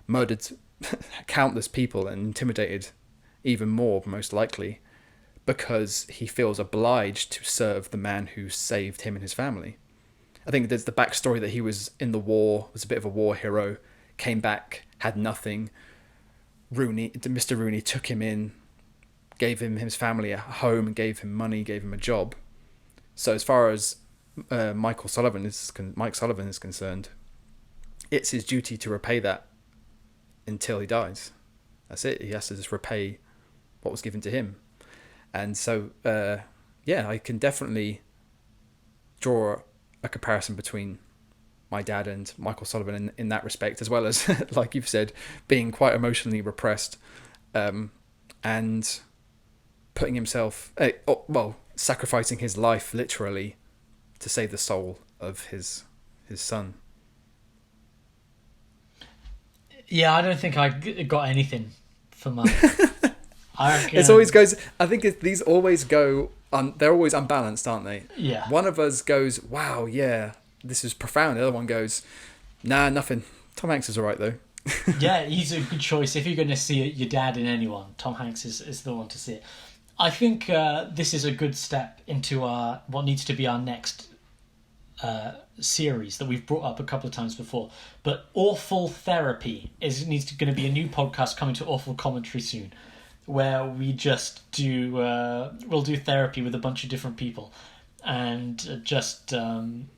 murdered countless people and intimidated even more, most likely, because he feels obliged to serve the man who saved him and his family. I think there's the backstory that he was in the war, was a bit of a war hero, came back, had nothing. Mr. Rooney took him in, gave him his family a home, gave him money, gave him a job. So as far as Mike Sullivan is concerned, it's his duty to repay that until he dies. That's it. He has to just repay what was given to him. And so, I can definitely draw a comparison between my dad and Michael Sullivan in that respect, as well as, like you've said, being quite emotionally repressed, and putting himself, sacrificing his life literally to save the soul of his son. Yeah, I don't think I got anything for my... It always goes. I think these always go. They're always unbalanced, aren't they? Yeah. One of us goes, "Wow, yeah, this is profound." The other one goes, "Nah, nothing." Tom Hanks is alright though. Yeah, he's a good choice. If you're going to see your dad in anyone, Tom Hanks is the one to see it. I think this is a good step into what needs to be our next series that we've brought up a couple of times before. But Awful Therapy going to be a new podcast coming to Awful Commentary soon, where we just we'll do therapy with a bunch of different people and just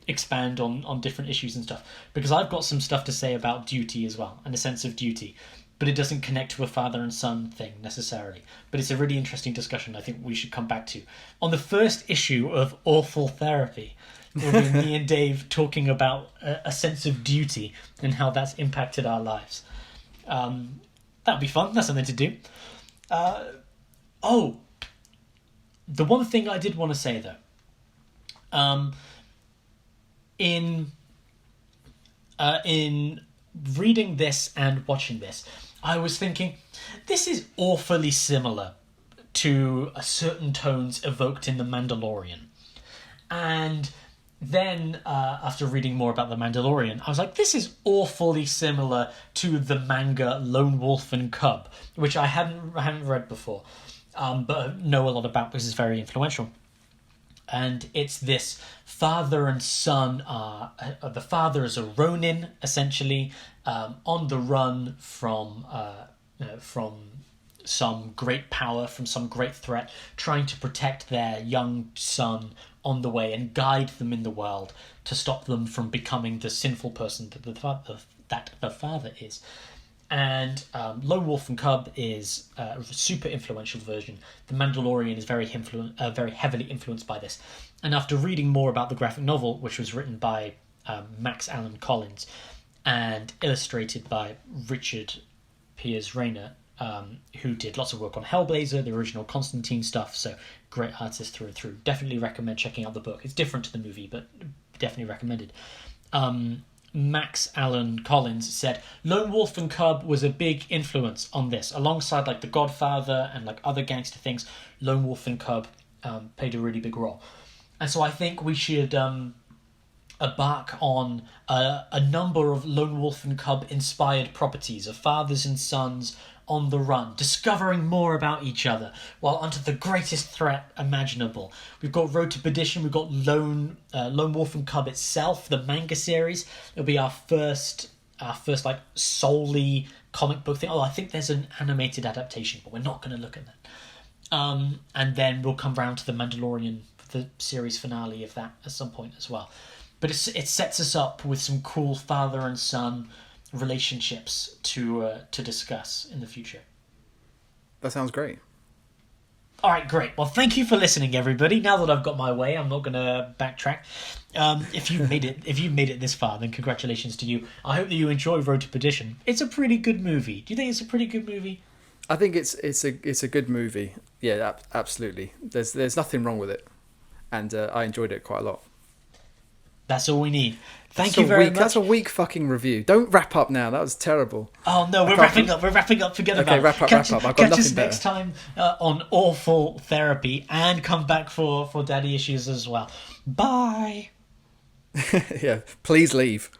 expand on different issues and stuff. Because I've got some stuff to say about duty as well, and a sense of duty, but it doesn't connect to a father and son thing necessarily. But it's a really interesting discussion I think we should come back to. On the first issue of Awful Therapy, will be me and Dave talking about a sense of duty and how that's impacted our lives. That'd be fun. That's something to do. The one thing I did want to say though, in reading this and watching this, I was thinking, this is awfully similar to certain tones evoked in The Mandalorian. And then, after reading more about The Mandalorian, I was like, this is awfully similar to the manga Lone Wolf and Cub, which I hadn't read before, but know a lot about because it's very influential. And it's this father and son. The father is a Ronin, essentially, on the run from some great power, from some great threat, trying to protect their young son on the way and guide them in the world to stop them from becoming the sinful person that the father is. And Lone Wolf and Cub is a super influential version. The Mandalorian is very heavily influenced by this. And after reading more about the graphic novel, which was written by Max Allan Collins and illustrated by Richard Piers Rayner, who did lots of work on Hellblazer, the original Constantine stuff, so great artist through and through. Definitely recommend checking out the book. It's different to the movie, but definitely recommended. Max Allan Collins said Lone Wolf and Cub was a big influence on this, alongside like The Godfather and like other gangster things. Lone Wolf and Cub played a really big role, and so I think we should embark on a number of Lone Wolf and Cub inspired properties of fathers and sons on the run, discovering more about each other while under the greatest threat imaginable. We've got Road to Perdition, we've got Lone Wolf and Cub itself, the manga series. It'll be our first like solely comic book thing. Oh, I think there's an animated adaptation, but we're not going to look at that. And then we'll come round to the Mandalorian, the series finale of that at some point as well. But it sets us up with some cool father and son relationships to discuss in the future. That sounds great. All right, great. Well, thank you for listening, everybody. Now that I've got my way, I'm not going to backtrack. If you made it this far, then congratulations to you. I hope that you enjoy Road to Perdition. It's a pretty good movie. Do you think it's a pretty good movie? I think it's a good movie. Yeah, absolutely. There's nothing wrong with it, and I enjoyed it quite a lot. That's all we need. Thank you very much. That's a weak fucking review. Don't wrap up now. That was terrible. Oh no, we're wrapping up. Forget about it. Okay, wrap up. I've got nothing better. Catch us next time on Awful Therapy, and come back for Daddy Issues as well. Bye. Yeah, please leave.